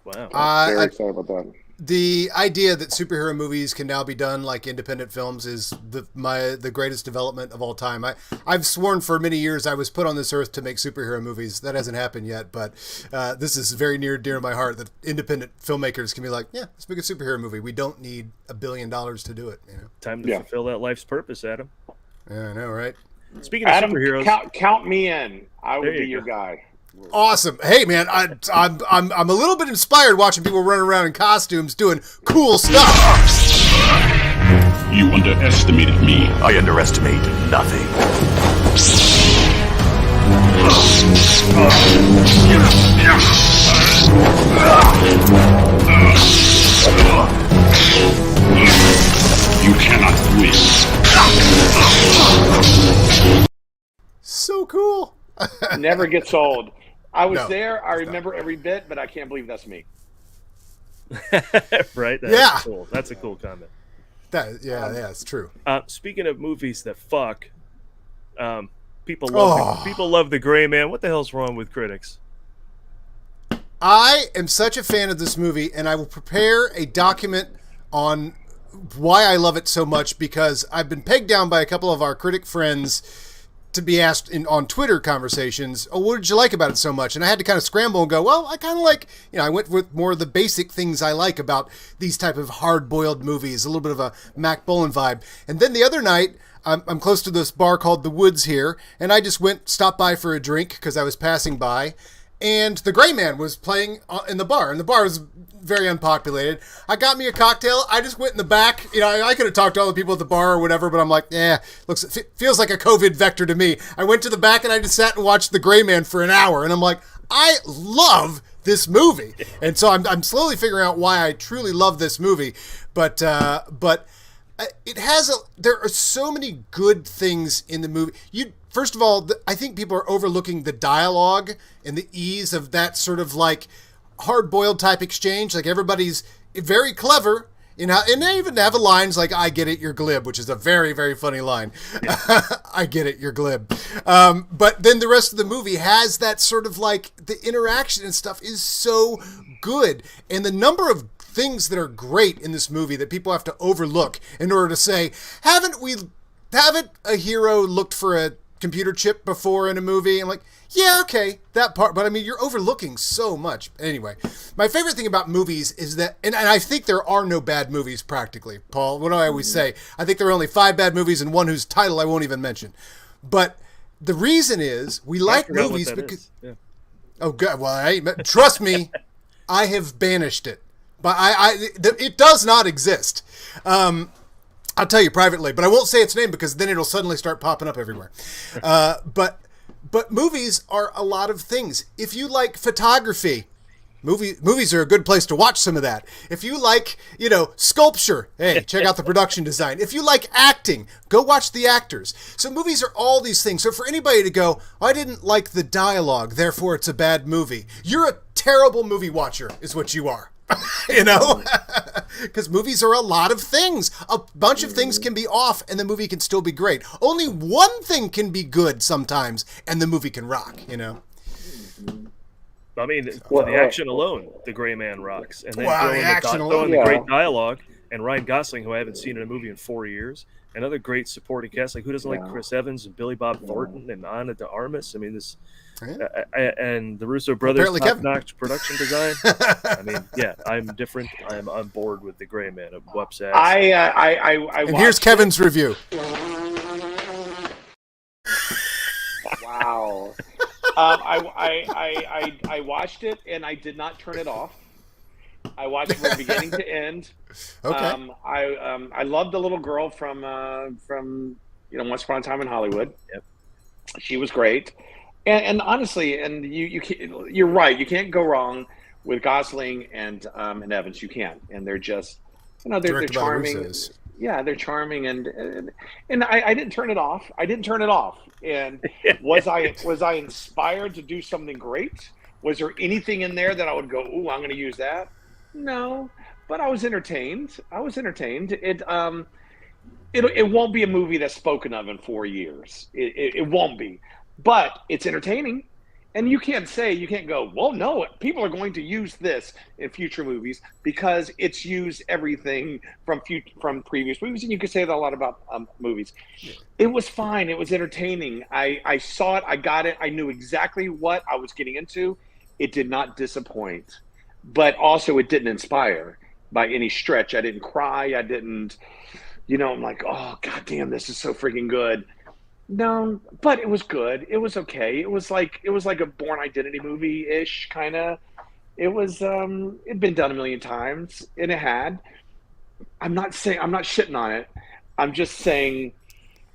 Wow. Very excited about that. The idea that superhero movies can now be done like independent films is the greatest development of all time. I've sworn for many years I was put on this earth to make superhero movies. That hasn't happened yet, but this is very near and dear to my heart that independent filmmakers can be like, yeah, let's make a superhero movie. We don't need $1 billion to do it. Time to fulfill that life's purpose, Adam. Yeah, I know, right? Speaking of superheroes, count me in. I will be your guy. Awesome. Hey, man, I'm a little bit inspired watching people run around in costumes doing cool stuff. You underestimated me. I underestimated nothing. You cannot win. So cool. Never gets old. I was there. I remember every bit, but I can't believe that's me. Right? That's cool. That's a cool comment. Yeah, it's true. Speaking of movies that fuck, people love The Gray Man. What the hell's wrong with critics? I am such a fan of this movie, and I will prepare a document on why I love it so much, because I've been pegged down by a couple of our critic friends to be asked on Twitter conversations, oh, what did you like about it so much? And I had to kind of scramble and go, well, I kind of like, I went with more of the basic things I like about these type of hard-boiled movies, a little bit of a Mac Bolan vibe. And then the other night, I'm close to this bar called The Woods here, and I just stopped by for a drink because I was passing by, and The Gray Man was playing in the bar, and the bar was very unpopulated. I got me a cocktail. I just went in the back. I could have talked to all the people at the bar or whatever, but I'm like, feels like a COVID vector to me. I went to the back and I just sat and watched The Gray Man for an hour, and I'm like, I love this movie. And so I'm slowly figuring out why I truly love this movie, but it has there are so many good things in the movie. First of all, I think people are overlooking the dialogue and the ease of that sort of like hard-boiled type exchange. Like, everybody's very clever, and they even have lines like, I get it, you're glib, which is a very, very funny line. I get it, you're glib. But then the rest of the movie has that sort of like, the interaction and stuff is so good. And the number of things that are great in this movie that people have to overlook in order to say, haven't a hero looked for a computer chip before in a movie? I'm like, yeah, okay, that part, but I mean, you're overlooking so much. Anyway, my favorite thing about movies is that, and I think there are no bad movies practically, Paul. What do I always say? I think there are only 5 bad movies and one whose title I won't even mention. But the reason is we like movies because, oh god, well, trust me, I have banished it, but it does not exist. I'll tell you privately, but I won't say its name because then it'll suddenly start popping up everywhere. But movies are a lot of things. If you like photography, movies are a good place to watch some of that. If you like, sculpture, hey, check out the production design. If you like acting, go watch the actors. So movies are all these things. So for anybody to go, I didn't like the dialogue, therefore it's a bad movie. You're a terrible movie watcher is what you are. Because movies are a lot of things. A bunch of things can be off and the movie can still be great. Only one thing can be good sometimes and the movie can rock, I mean, for the action alone, The Gray Man rocks. And then throwing the great dialogue, and Ryan Gosling, who I haven't seen in a movie in 4 years. Another great supporting cast. Like, who doesn't like Chris Evans and Billy Bob Thornton and Ana de Armas? I mean, this... and the Russo brothers, top-notch production design. I mean, yeah, I'm different. I'm on board with The Gray Man. It whoops ass. And here's Kevin's review. Wow. I watched it and I did not turn it off. I watched it from beginning to end. Okay. I loved the little girl from Once Upon a Time in Hollywood. Yep. She was great. And honestly, and you're right. You can't go wrong with Gosling and Evans. You can't, and they're just, they're charming. Yeah, they're charming, and I didn't turn it off. And was I inspired to do something great? Was there anything in there that I would go, ooh, I'm going to use that? No, but I was entertained. It won't be a movie that's spoken of in 4 years. It won't be. But it's entertaining, and you can't go, well, no, people are going to use this in future movies because it's used everything from previous movies, and you can say that a lot about movies. Yeah. It was fine. It was entertaining. I saw it. I got it. I knew exactly what I was getting into. It did not disappoint, but also it didn't inspire by any stretch. I didn't cry. I didn't, I'm like, oh, goddamn, this is so freaking good. No, but it was good. It was okay. It was like a Bourne Identity movie-ish kind of. It was it'd been done a million times, and it had. I'm not shitting on it. I'm just saying,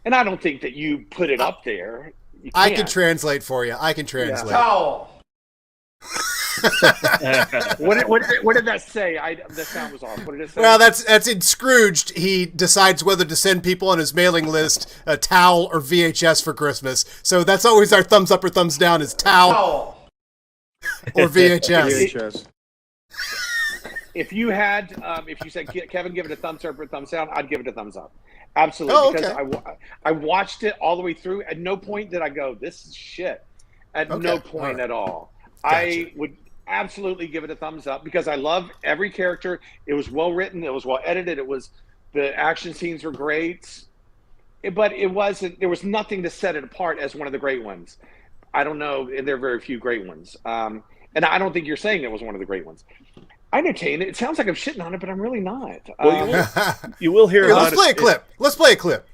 and I don't think that you put it up there. I can translate for you. I can translate. Yeah. Towel. What did that say? The sound was off. What did it say? Well, that's in Scrooged. He decides whether to send people on his mailing list a towel or VHS for Christmas. So that's always our thumbs up or thumbs down is towel or VHS. if you said, Kevin, give it a thumbs up or a thumbs down, I'd give it a thumbs up. Absolutely. Oh, because okay. I watched it all the way through. At no point did I go, this is shit. At no point at all. Gotcha. I would absolutely give it a thumbs up because I love every character. It was well written. It was well edited. The action scenes were great. But there was nothing to set it apart as one of the great ones. I don't know. And there are very few great ones. And I don't think you're saying it was one of the great ones. I entertain it. It sounds like I'm shitting on it, but I'm really not. Well, you will hear about it. Let's play a clip.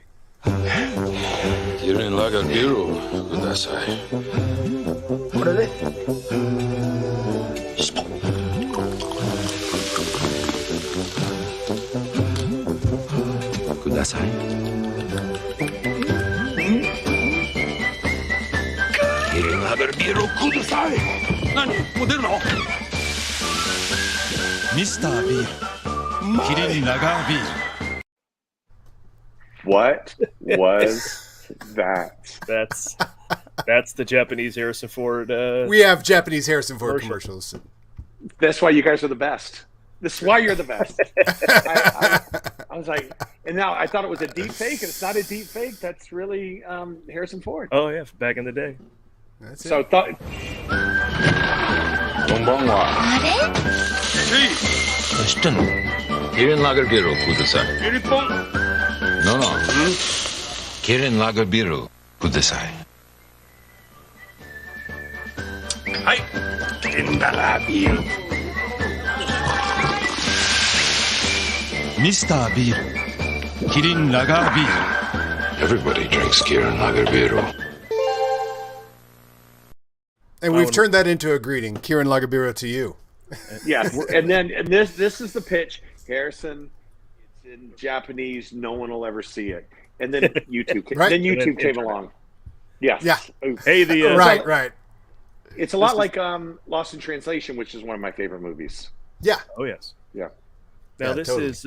Quieren lagar biro, kudasai. Kudasai. Quieren lagar biro, kudasai. Nani? Moderno. Mr. Beer. Kirin Lagar Beer. What was that? That's the Japanese Harrison Ford. We have Japanese Harrison Ford commercials. That's why you guys are the best. This is why you're the best. I was like, and now I thought it was a deep fake, and it's not a deep fake. That's really Harrison Ford. Oh yeah, back in the day. That's so it. Quieren lagar biro, kudasai. No. Quieren lagar biro, kudasai. Hai. Quieren lagar biro. Mr. Beer. Kirin Lagar Beer. Everybody drinks Quieren lagar biro. And we've turned that into a greeting. Quieren lagar biro to you. Yes, and this is the pitch. Harrison, it's in Japanese. No one will ever see it. And then YouTube, came along. Yes. Yeah. Hey, right. It's a lot like Lost in Translation, which is one of my favorite movies. Yeah. Oh yes. Yeah. Now this totally. Is.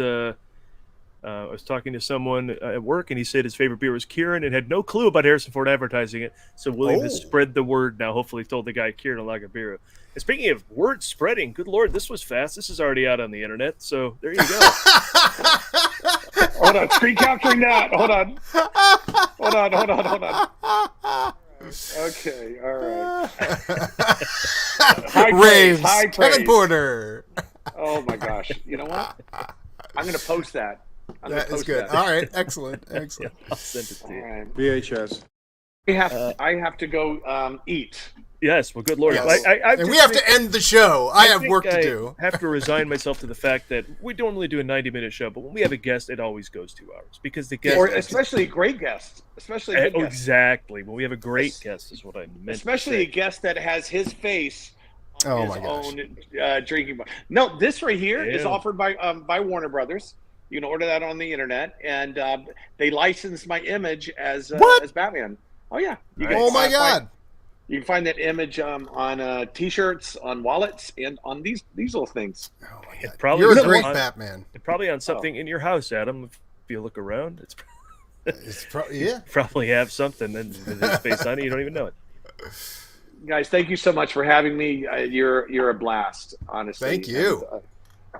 I was talking to someone at work, and he said his favorite beer was Kirin, and had no clue about Harrison Ford advertising it. So William has spread the word now. Hopefully, told the guy Kirin Lagar Biro. And speaking of word spreading, good Lord, this was fast. This is already out on the internet. So there you go. Hold on, screen capturing that. Hold on. Okay, all right. Raves, high praise. Kevin Porter. Oh my gosh! You know what? I'm going to post that. That is good. All right, excellent. I'll send it to you. Right. VHS. I have to go eat. Yes, well, good Lord. Yes. And we have to end the show. I have work to do. I have to resign myself to the fact that we don't really do a 90-minute show, but when we have a guest, it always goes 2 hours because the guest, or especially great guests, especially a good guest. Exactly. When we have a great guest, is what I meant. Especially a guest that has his face on his own drinking bar. No, this right here is offered by Warner Brothers. You can order that on the internet, and they licensed my image as Batman. Oh yeah. You can, my God. You can find that image on T-shirts, on wallets, and on these little things. Oh my God. Probably You're a great Batman. Probably on something in your house, Adam. If you look around, it's probably have something and it's based on it. You don't even know it. Guys, thank you so much for having me. You're a blast, honestly. Thank you.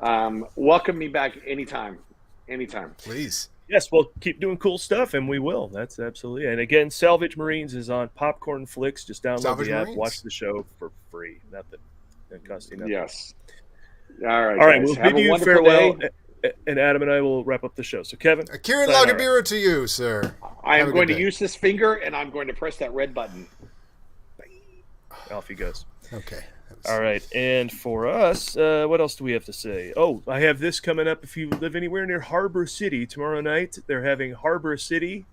And, welcome me back anytime. Please. Yes, we'll keep doing cool stuff, and we will. That's absolutely. And again, Salvage Marines is on PopcornFlix. Just download the app, watch the show for free. Nothing. It costs you nothing. Yes. All right. All right. We'll bid you farewell, and Adam and I will wrap up the show. So, Kevin, Quieren Lagar Biro to you, sir. I am going to use this finger, and I'm going to press that red button. Off he goes. Okay. All right, and for us, what else do we have to say? Oh, I have this coming up. If you live anywhere near Harbor City, tomorrow night they're having Harbor City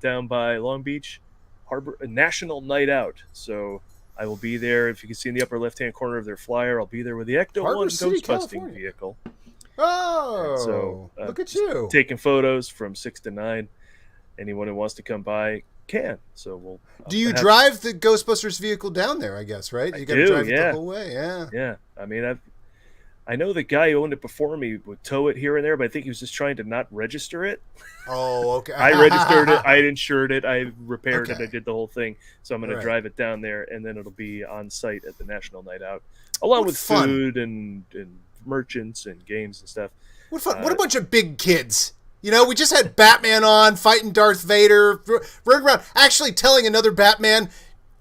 down by Long Beach, a National Night Out. So I will be there. If you can see in the upper left-hand corner of their flyer, I'll be there with the Ecto-1 ghost-busting vehicle. Oh, so look at you. Taking photos from 6 to 9. Anyone who wants to come by can. So we'll. Do you drive the Ghostbusters vehicle down there? I guess, right? You got to drive it the whole way. Yeah. I mean, I know the guy who owned it before me would tow it here and there, but I think he was just trying to not register it. Oh, okay. I registered it. I insured it. I repaired it. I did the whole thing. So I'm going to drive it down there, and then it'll be on site at the National Night Out, along with food and merchants and games and stuff. What fun! What a bunch of big kids. You know, we just had Batman on, fighting Darth Vader, running around, actually telling another Batman,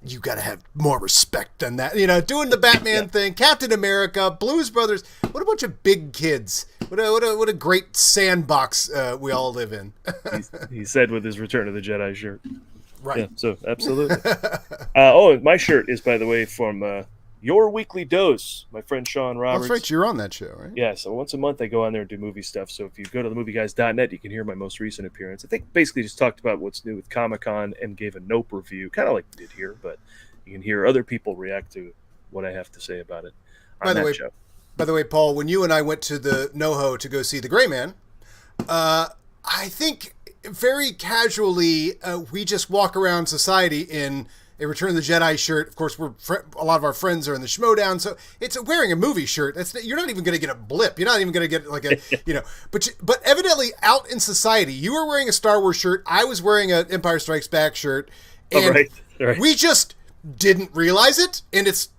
you got to have more respect than that. You know, doing the Batman thing, Captain America, Blues Brothers. What a bunch of big kids. What a great sandbox we all live in. he said with his Return of the Jedi shirt. Right. Yeah, so, absolutely. My shirt is, by the way, from Your Weekly Dose, my friend Sean Roberts. That's right, you're on that show, right? Yeah, so once a month I go on there and do movie stuff. So if you go to themovieguys.net, you can hear my most recent appearance. I think basically just talked about what's new with Comic-Con and gave a Nope review, kind of like we did here, but you can hear other people react to what I have to say about it on that show. By the way, Paul, when you and I went to the NoHo to go see The Gray Man, I think very casually we just walk around society in a Return of the Jedi shirt. Of course, a lot of our friends are in the Schmodown, so it's wearing a movie shirt. You're not even going to get a blip. You're not even going to get like a, you know. But evidently, out in society, you were wearing a Star Wars shirt. I was wearing an Empire Strikes Back shirt, and right. We just didn't realize it. And it's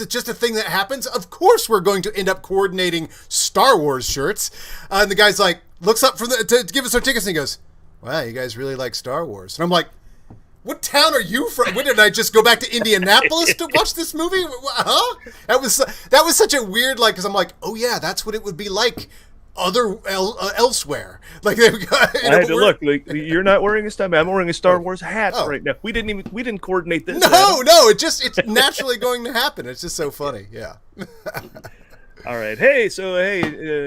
just a thing that happens. Of course, we're going to end up coordinating Star Wars shirts. And the guy's like, looks up to give us our tickets, and he goes, "Wow, you guys really like Star Wars." And I'm like, what town are you from? When did I just go back to Indianapolis to watch this movie? Huh? That was such a weird, like, because I'm like, oh yeah, that's what it would be like elsewhere. Like, I had to look. Like, you're not wearing a Star. I'm wearing a Star Wars hat right now. We didn't coordinate this. No, it's naturally going to happen. It's just so funny. Yeah. All right. Hey,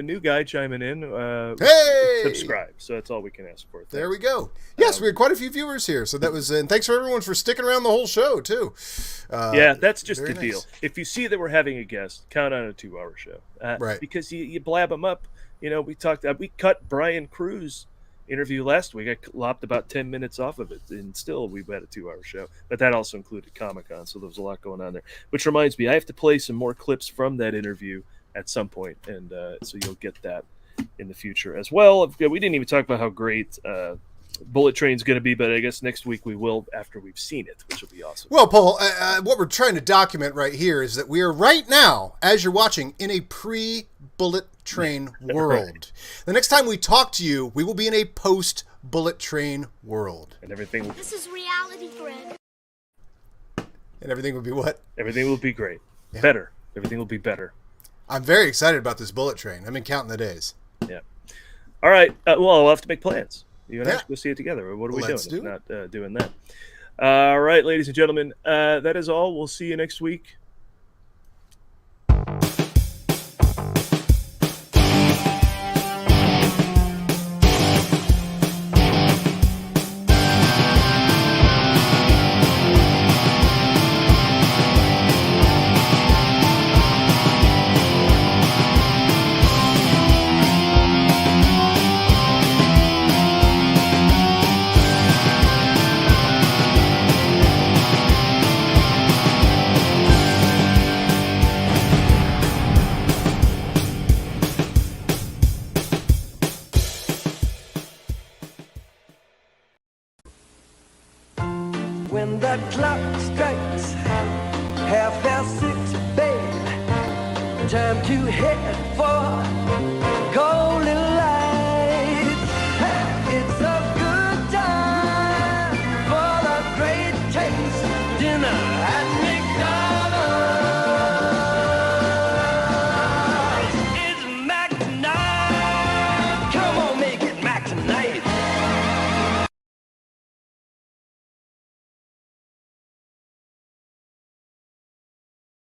new guy chiming in. Hey! Subscribe. So that's all we can ask for. Thanks. There we go. Yes, we had quite a few viewers here. So that was, and thanks for everyone for sticking around the whole show, too. Yeah, that's just the deal. If you see that we're having a guest, count on a 2-hour show. Right. Because you blab them up. You know, we cut Brian Cruz interview last week. I lopped about 10 minutes off of it, and still we had a 2-hour show. But that also included Comic-Con, so there was a lot going on there. Which reminds me, I have to play some more clips from that interview at some point, and so you'll get that in the future as well. We didn't even talk about how great Bullet Train's going to be, but I guess next week we will after we've seen it, which will be awesome. Well, Paul, what we're trying to document right here is that we are right now, as you're watching, in a pre-Bullet Train world. Right. The next time we talk to you, we will be in a post-Bullet Train world. And everything... This is reality, Fred. And everything will be what? Everything will be great. Yeah. Better. Everything will be better. I'm very excited about this Bullet Train. I've been counting the days. Yeah. All right. Well, we'll have to make plans. You and I have to go see it together. What are we doing? Do not doing that. All right, ladies and gentlemen. That is all. We'll see you next week. When the clock strikes 6:30, babe, time to head for